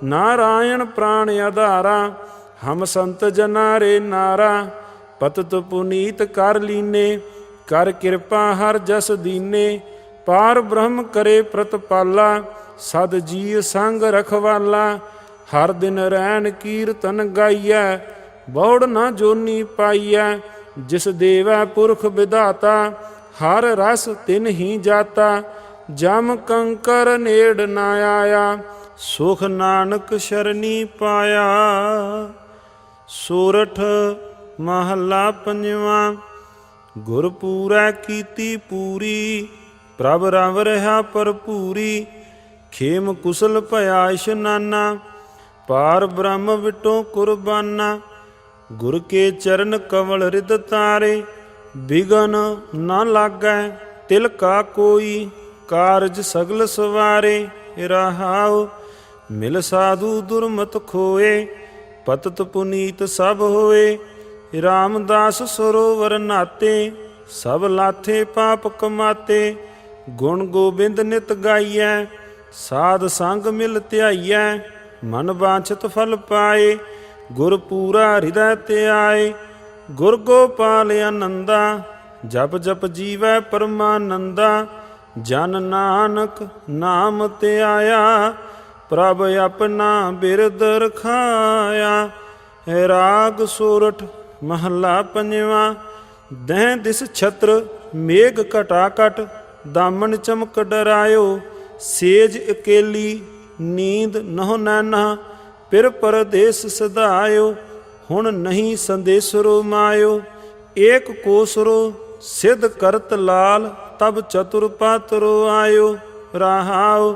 Speaker 1: ਨਾਰਾਇਣ ਪ੍ਰਾਣ ਆਧਾਰਾ। ਹਮ ਸੰਤ ਜਨਾ ਰੇ ਨਾਰਾ ਪਤਿਤ ਪੁਨੀਤ ਕਰ ਲੀਨੇ। ਕਰ ਕਿਰਪਾ ਹਰ ਜਸ ਦੀਨੇ ਪਾਰ ਬ੍ਰਹਮ ਕਰੇ ਪ੍ਰਤਪਾਲਾ। ਸਦ ਜੀਅ ਸੰਗ ਰਖਵਾਲਾ ਹਰ ਦਿਨ ਰੈਣ ਕੀਰਤਨ ਗਾਈਐ। ਬੌੜ ਨਾ ਜੋਨੀ ਪਾਈਐ ਜਿਸ ਦੇਵੈ ਪੁਰਖ ਵਿਧਾਤਾ। ਹਰ ਰਸ ਤਿਨ ਹੀ ਜਾਤਾ ਜਮ ਕੰਕਰ ਨੇੜ ਨਾ ਆਇਆ। ਸੁਖ ਨਾਨਕ ਸ਼ਰਨੀ ਪਾਇਆ। ਸੋਰਠ ਮਹੱਲਾ ਪੰਜਵਾਂ। ਗੁਰ ਪੂਰੈ ਕੀਤੀ ਪੂਰੀ ਪ੍ਰਭ ਰਵ ਰਹਾ ਭਰਪੂਰੀ। ਖੇਮ ਕੁਸਲ ਭਇਆ ਇਸ਼ਨਾਨਾ ਪਾਰ ਬ੍ਰਹਮ ਵਿਟੋ ਕੁਰਬਾਨਾ। ਗੁਰ ਕੇ ਚਰਨ ਕਵਲ ਰਿਦ ਤਾਰੇ ਬਿਗਨ ਨਾ ਲਾਗੈ ਤਿਲ ਕਾ ਕੋਈ। ਕਾਰਜ ਸਗਲ ਸਵਾਰੇ ਰਹਾਉ ਮਿਲ ਸਾਧੂ ਦੁਰਮਤ ਖੋਏ, ਪਤਤ ਪੁਨੀਤ ਸਭ ਹੋਏ। ਰਾਮਦਾਸ ਸਰੋਵਰ ਨਾਤੇ, ਸਭ ਲਾਥੇ ਪਾਪ ਕਮਾਤੇ। ਗੁਣ ਗੋਬਿੰਦ ਨਿਤ ਗਾਈਐ, ਸਾਧ ਸੰਗ ਮਿਲ ਧਿਆਈਐ। ਮਨ ਬਾਂਛਤ ਫਲ ਪਾਏ, ਗੁਰ ਪੂਰਾ ਹਿਰਦੈ ਧਿਆਏ। ਗੁਰ ਗੋਪਾਲ ਆਨੰਦਾ, ਜਪ ਜਪ ਜੀਵੈ ਪਰਮਾਨੰਦਾ। ਜਨ ਨਾਨਕ ਨਾਮ ਧਿਆਇਆ, ਪ੍ਰਭ ਆਪਣਾ ਬਿਰਦ ਰਖਾਇਆ। ਰਾਗ ਸੋਰਠ ਮਹੱਲਾ ਪੰਜਵਾਂ। ਦਹਿ ਦਿਸ ਛਤਰ ਮੇਘ ਘਟਾ ਘਟ, ਦਾਮਨ ਚਮਕ ਡਰਾਇਓ। ਸੇਜ ਇਕੇਲੀ ਨੀਂਦ ਨਹੁ ਨੈਨਾ, ਪਿਰ ਪਰਦੇਸ ਸਦਾਇਓ। ਹੁਣ ਨਹੀਂ ਸੰਦੇਸਰੋ ਮਾਇਓ, ਏਕ ਕੋਸਰੋ ਸਿਧ ਕਰਤ ਲਾਲ। ਤਬ ਚਤੁਰ ਪਾਤਰੋ ਆਇਓ। ਰਾਹਾਉ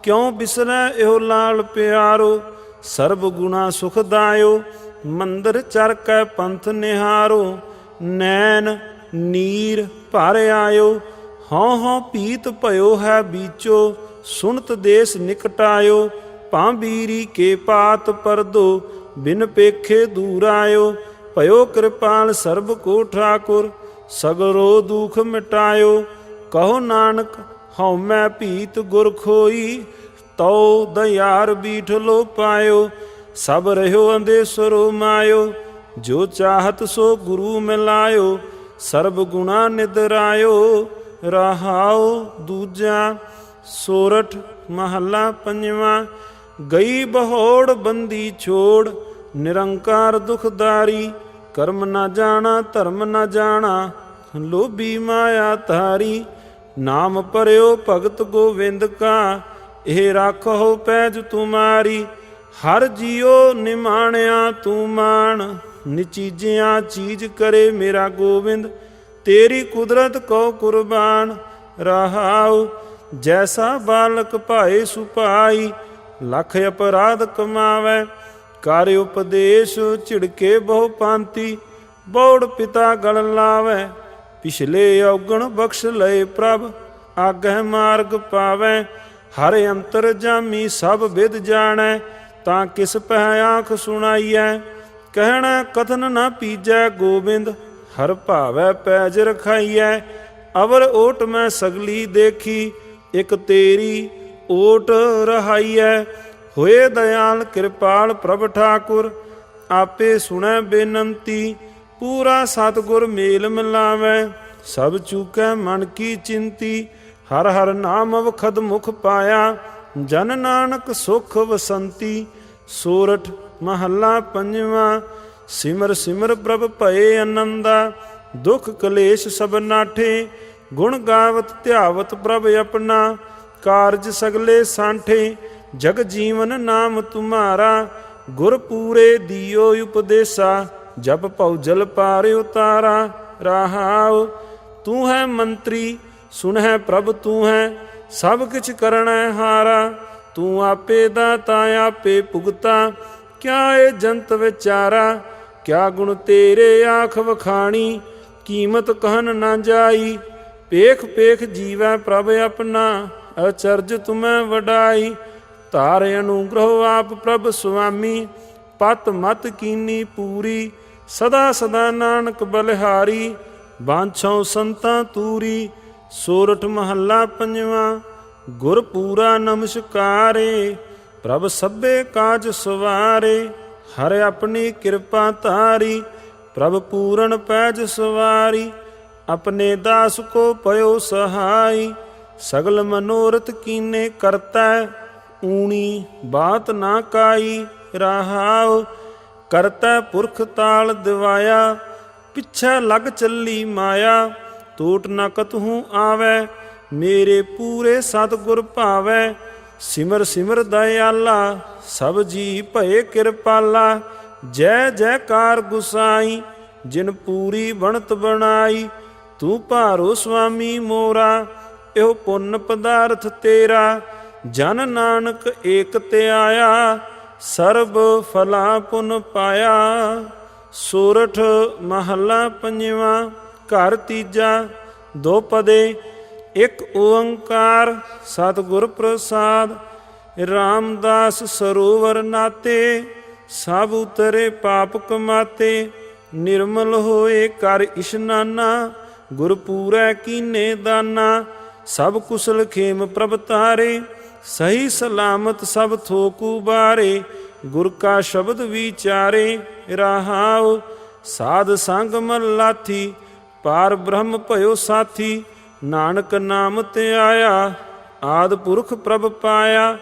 Speaker 1: ਕਿਉ ਬਿਸਰੈ ਇਹੋ ਲਾਲ ਪਿਆਰੋ, ਸਰਬ ਗੁਣਾ ਸੁਖਦਾਇਓ। ਮੰਦਰ ਚਰ ਕੈ ਪੰਥ ਨਿਹਾਰੋ, ਨੈਣ ਨੀਰ ਭਰ ਆਇਓ। ਹਉ ਹਉ ਪੀਤ ਭਇਓ ਹੈ ਬੀਚੋ, ਸੁਣਤ ਦੇਸ ਨਿਕਟ ਆਇਓ। ਭਾਂਬੀਰੀ ਕੇ ਪਾਤ ਪਰਦੋ, ਬਿਨ ਪੇਖੇ ਦੂਰ ਆਇਓ। ਭਇਓ ਕਿਰਪਾਲ ਸਰਬ ਕੋ ਠਾਕੁਰ, ਸਗਰੋ ਦੁਖ ਮਿਟਾਇਓ। ਕਹੋ ਨਾਨਕ ਹਉ ਮੈਂ ਭੀਤ ਗੁਰ ਖੋਈ, ਤਉ ਦਇਆਰ ਬੀਠ ਲੋ ਪਾਇਓ। ਸਭ ਰਹਿਓ ਅੰਧੇਸਰੋ ਮਾਇਓ, ਜੋ ਚਾਹਤ ਸੋ ਗੁਰੂ ਮਿਲਾਇਓ। ਸਰਬ ਗੁਣਾ ਨਿਦਰਾਇਓ, ਰਹਾਉ ਦੂਜਾ। ਸੋਰਠ ਮਹੱਲਾ ਪੰਜਵਾਂ। ਗਈ ਬਹੋੜ ਬੰਦੀ ਛੋੜ, ਨਿਰੰਕਾਰ ਦੁਖਦਾਰੀ। ਕਰਮ ਨਾ ਜਾਣਾ ਧਰਮ ਨਾ ਜਾਣਾ, ਲੋਭੀ ਮਾਇਆ ਧਾਰੀ। ਨਾਮ ਪਰਿਓ ਭਗਤ ਗੋਵਿੰਦ ਕਾ, ਇਹ ਰਾਖੋ ਪੈਜ ਤੁਮਾਰੀ। ਹਰ ਜੀਉ ਨਿਮਾਣਿਆ ਤੂੰ ਮਾਣ, ਨਿਚੀਜਿਆ ਚੀਜ਼ ਕਰੇ ਮੇਰਾ ਗੋਬਿੰਦ। ਤੇਰੀ ਕੁਦਰਤ ਕੋ ਕੁਰਬਾਨ। ਰਹਾਉ ਜੈਸਾ ਬਾਲਕ ਭਾਏ ਸੁਭਾਈ, ਲੱਖ ਅਪਰਾਧ ਕਮਾਵੈ। ਕਰ ਉਪਦੇਸ਼ ਝਿੜਕੇ ਬਹੁ ਪਾਂਤੀ, ਬੌੜ ਪਿਤਾ ਗਲ ਲਾਵੈ। ਪਿਛਲੇ ਔਗਣ ਬਖਸ਼ ਲਏ ਪ੍ਰਭ, ਆਗਹਿ ਮਾਰਗ ਪਾਵੈ। ਹਰ ਅੰਤਰ ਜਾਮੀ ਸਭ ਵਿਦ ਜਾਣੈ, ਤਾਂ ਕਿਸ ਪਹਿ ਆਂਖ ਸੁਣਾਈਐ। ਕਹਿਣਾ ਕਥਨ ਨਾ ਪੀਜੈ ਗੋਬਿੰਦ, ਹਰ ਭਾਵੈ ਪੈਜ ਰਖਾਈਐ। ਅਵਰ ਓਟ ਮੈਂ ਸਗਲੀ ਦੇਖੀ, ਇਕ ਤੇਰੀ ਓਟ ਰਹਾਈਐ। ਹੋਏ ਦਇਆਲ ਕਿਰਪਾਲ ਪ੍ਰਭ ਠਾਕੁਰ, ਆਪੇ ਸੁਣੈ ਬੇਨੰਤੀ। ਪੂਰਾ ਸਤਿਗੁਰ ਮੇਲ ਮਿਲਾਵੈ, ਸਭ ਚੂਕੈ ਮਨ ਕੀ ਚਿੰਤੀ। ਹਰ ਹਰ ਨਾਮ ਵਖਦ ਮੁਖ ਪਾਇਆ, ਜਨ ਨਾਨਕ ਸੁਖ ਵਸੰਤੀ। ਸੋਰਠ ਮਹੱਲਾ ਪੰਜਵਾਂ। ਸਿਮਰ ਸਿਮਰ ਪ੍ਰਭ ਭਏ ਆਨੰਦਾ, ਦੁਖ ਕਲੇਸ਼ ਸਭ ਨਾਠੇ। ਗੁਣ ਗਾਵਤ ਧਿਆਵਤ ਪ੍ਰਭ ਆਪਣਾ, ਕਾਰਜ ਸਗਲੇ ਸਾਂਠੇ। ਜਗ ਜੀਵਨ ਨਾਮ ਤੁਮਾਰਾ, ਗੁਰ ਪੂਰੇ ਦਿਓ ਉਪਦੇਸਾ। ਜਪ ਭਉ ਜਲ ਪਾਰ ਉਤਾਰਾ। ਰਹਾਉ ਤੂੰ ਹੈ ਮੰਤਰੀ, ਸੁਣਹਿ ਪ੍ਰਭ ਤੂੰ ਹੈ, ਸਭ ਕਿਛ ਕਰਣੈ ਹਾਰਾ। ਤੂੰ ਆਪੇ ਦਾਤਾ ਆਪੇ ਭੁਗਤਾ, ਕਿਆ ਏ ਜੰਤ ਵਿਚਾਰਾ। ਕਿਆ ਗੁਣ ਤੇਰੇ ਆਖ ਵਖਾਣੀ, ਕੀਮਤ ਕਹਿਨ ਨਾ ਜਾਈ। ਪੇਖ ਪੇਖ ਜੀਵੈ ਪ੍ਰਭ ਆਪਣਾ, ਅਚਰਜ ਤੁਮੈ ਵਡਾਈ। ਧਾਰ ਅਨੁਗ੍ਰਹ ਆਪ ਪ੍ਰਭ ਸੁਆਮੀ, ਪਤ ਮਤ ਕੀਨੀ ਪੂਰੀ। ਸਦਾ ਸਦਾ ਨਾਨਕ ਬਲਿਹਾਰੀ, ਬਾਂਛੋ ਸੰਤਾਂ ਤੂਰੀ। ਸੋਰਠ ਮਹੱਲਾ ਪੰਜਵਾਂ। ਗੁਰ ਪੂਰਾ ਨਮਸਕਾਰੇ, ਪ੍ਰਭ ਸਭੇ ਕਾਜ ਸਵਾਰੇ। ਹਰ ਆਪਣੀ ਕਿਰਪਾ ਧਾਰੀ, ਪ੍ਰਭ ਪੂਰਨ ਪੈਜ ਸਵਾਰੀ। ਆਪਣੇ ਦਾਸ ਕੋ ਪਇਓ ਸਹਾਈ, ਸਗਲ ਮਨੋਰਥ ਕੀਨੇ ਕਰਤੈ। ਊਣੀ ਬਾਤ ਨਾ ਕਾਈ। ਰਹਾਉ ਕਰਤੈ ਪੁਰਖ ਤਾਲ ਦਿਵਾਇਆ, ਪਿੱਛੇ ਲੱਗ ਚੱਲੀ ਮਾਇਆ। ਟੋਟ ਨ ਕਤਹੂ ਆਵੈ, ਮੇਰੇ ਪੂਰੇ ਸਤਿਗੁਰ ਭਾਵੈ। ਸਿਮਰ ਸਿਮਰ ਦਇਆਲਾ, ਸਭ ਜੀ ਭਏ ਕਿਰਪਾਲਾ। ਜੈ ਜੈਕਾਰ ਗੁਸਾਈ, ਜਿਨ ਪੂਰੀ ਬਣਤ ਬਣਾਈ। ਤੂੰ ਭਾਰੋ ਸੁਆਮੀ ਮੋਰਾ, ਇਹੋ ਪੁੰਨ ਪਦਾਰਥ ਤੇਰਾ। ਜਨ ਨਾਨਕ ਏਕ ਧਿਆਇਆ, ਸਰਬ ਫਲਾ ਪੁਨ ਪਾਇਆ। ਸੋਰਠ ਮਹੱਲਾ ਪੰਜਵਾਂ। ਘਰ ਤੀਜਾ। ਦੋ ਪਦੇ। ਇਕ ਓੰਕਾਰ ਸਤਿਗੁਰ ਪ੍ਰਸਾਦ। ਰਾਮਦਾਸ ਸਰੋਵਰ ਨਾਤੇ, ਸਭ ਉਤਰੇ ਪਾਪ ਕਮਾਤੇ। ਨਿਰਮਲ ਹੋਏ ਕਰ ਇਸ਼ਨਾਨਾ, ਗੁਰ ਪੂਰੈ ਕੀਨੇ ਦਾਨਾ। ਸਭ ਕੁਸਲ ਖੇਮ ਪ੍ਰਭ ਤਾਰੇ, ਸਹੀ ਸਲਾਮਤ ਸਭ ਥੋਕ ਉਬਾਰੇ। ਗੁਰ ਕਾ ਸ਼ਬਦ ਵਿਚਾਰੇ, ਰਹਾਉ ਸਾਧ ਸੰਗ ਮਨ ਲਾਥੀ। ਪਾਰ ਬ੍ਰਹਮ ਭਇਓ ਸਾਥੀ, ਨਾਨਕ ਨਾਮ ਤੇ ਆਇਆ। ਆਦਿ ਪੁਰਖ ਪ੍ਰਭ ਪਾਇਆ।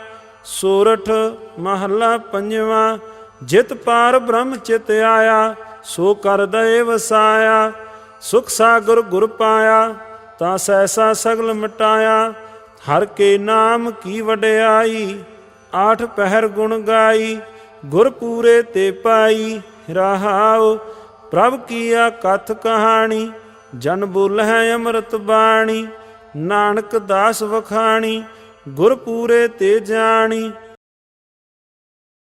Speaker 1: ਸੋਰਠ ਮਹੱਲਾ ਪੰਜਵਾਂ। ਜਿਤ ਪਾਰ ਬ੍ਰਹਮ ਚਿਤ ਆਇਆ, ਸੋ ਕਰ ਦਏ ਵਸਾਇਆ। ਸੁਖ ਸਾਗਰ ਗੁਰ ਪਾਇਆ, ਤਾਂ ਸੈਸਾ ਸਗਲ ਮਿਟਾਇਆ। ਹਰ ਕੇ ਨਾਮ ਕੀ ਵਡਿਆਈ, ਆਠ ਪਹਿਰ ਗੁਣ ਗਾਈ। ਗੁਰ ਪੂਰੇ ਤੇ ਪਾਈ, ਰਹਾਉ ਪ੍ਰਭ ਕੀਆ ਕਥ ਕਹਾਣੀ। ਜਨ ਬੋਲਹਿ ਅੰਮ੍ਰਿਤ ਬਾਣੀ, ਨਾਨਕ ਦਾਸ ਵਖਾਣੀ। ਗੁਰ ਪੂਰੇ ਤੇ ਜਾਣੀ,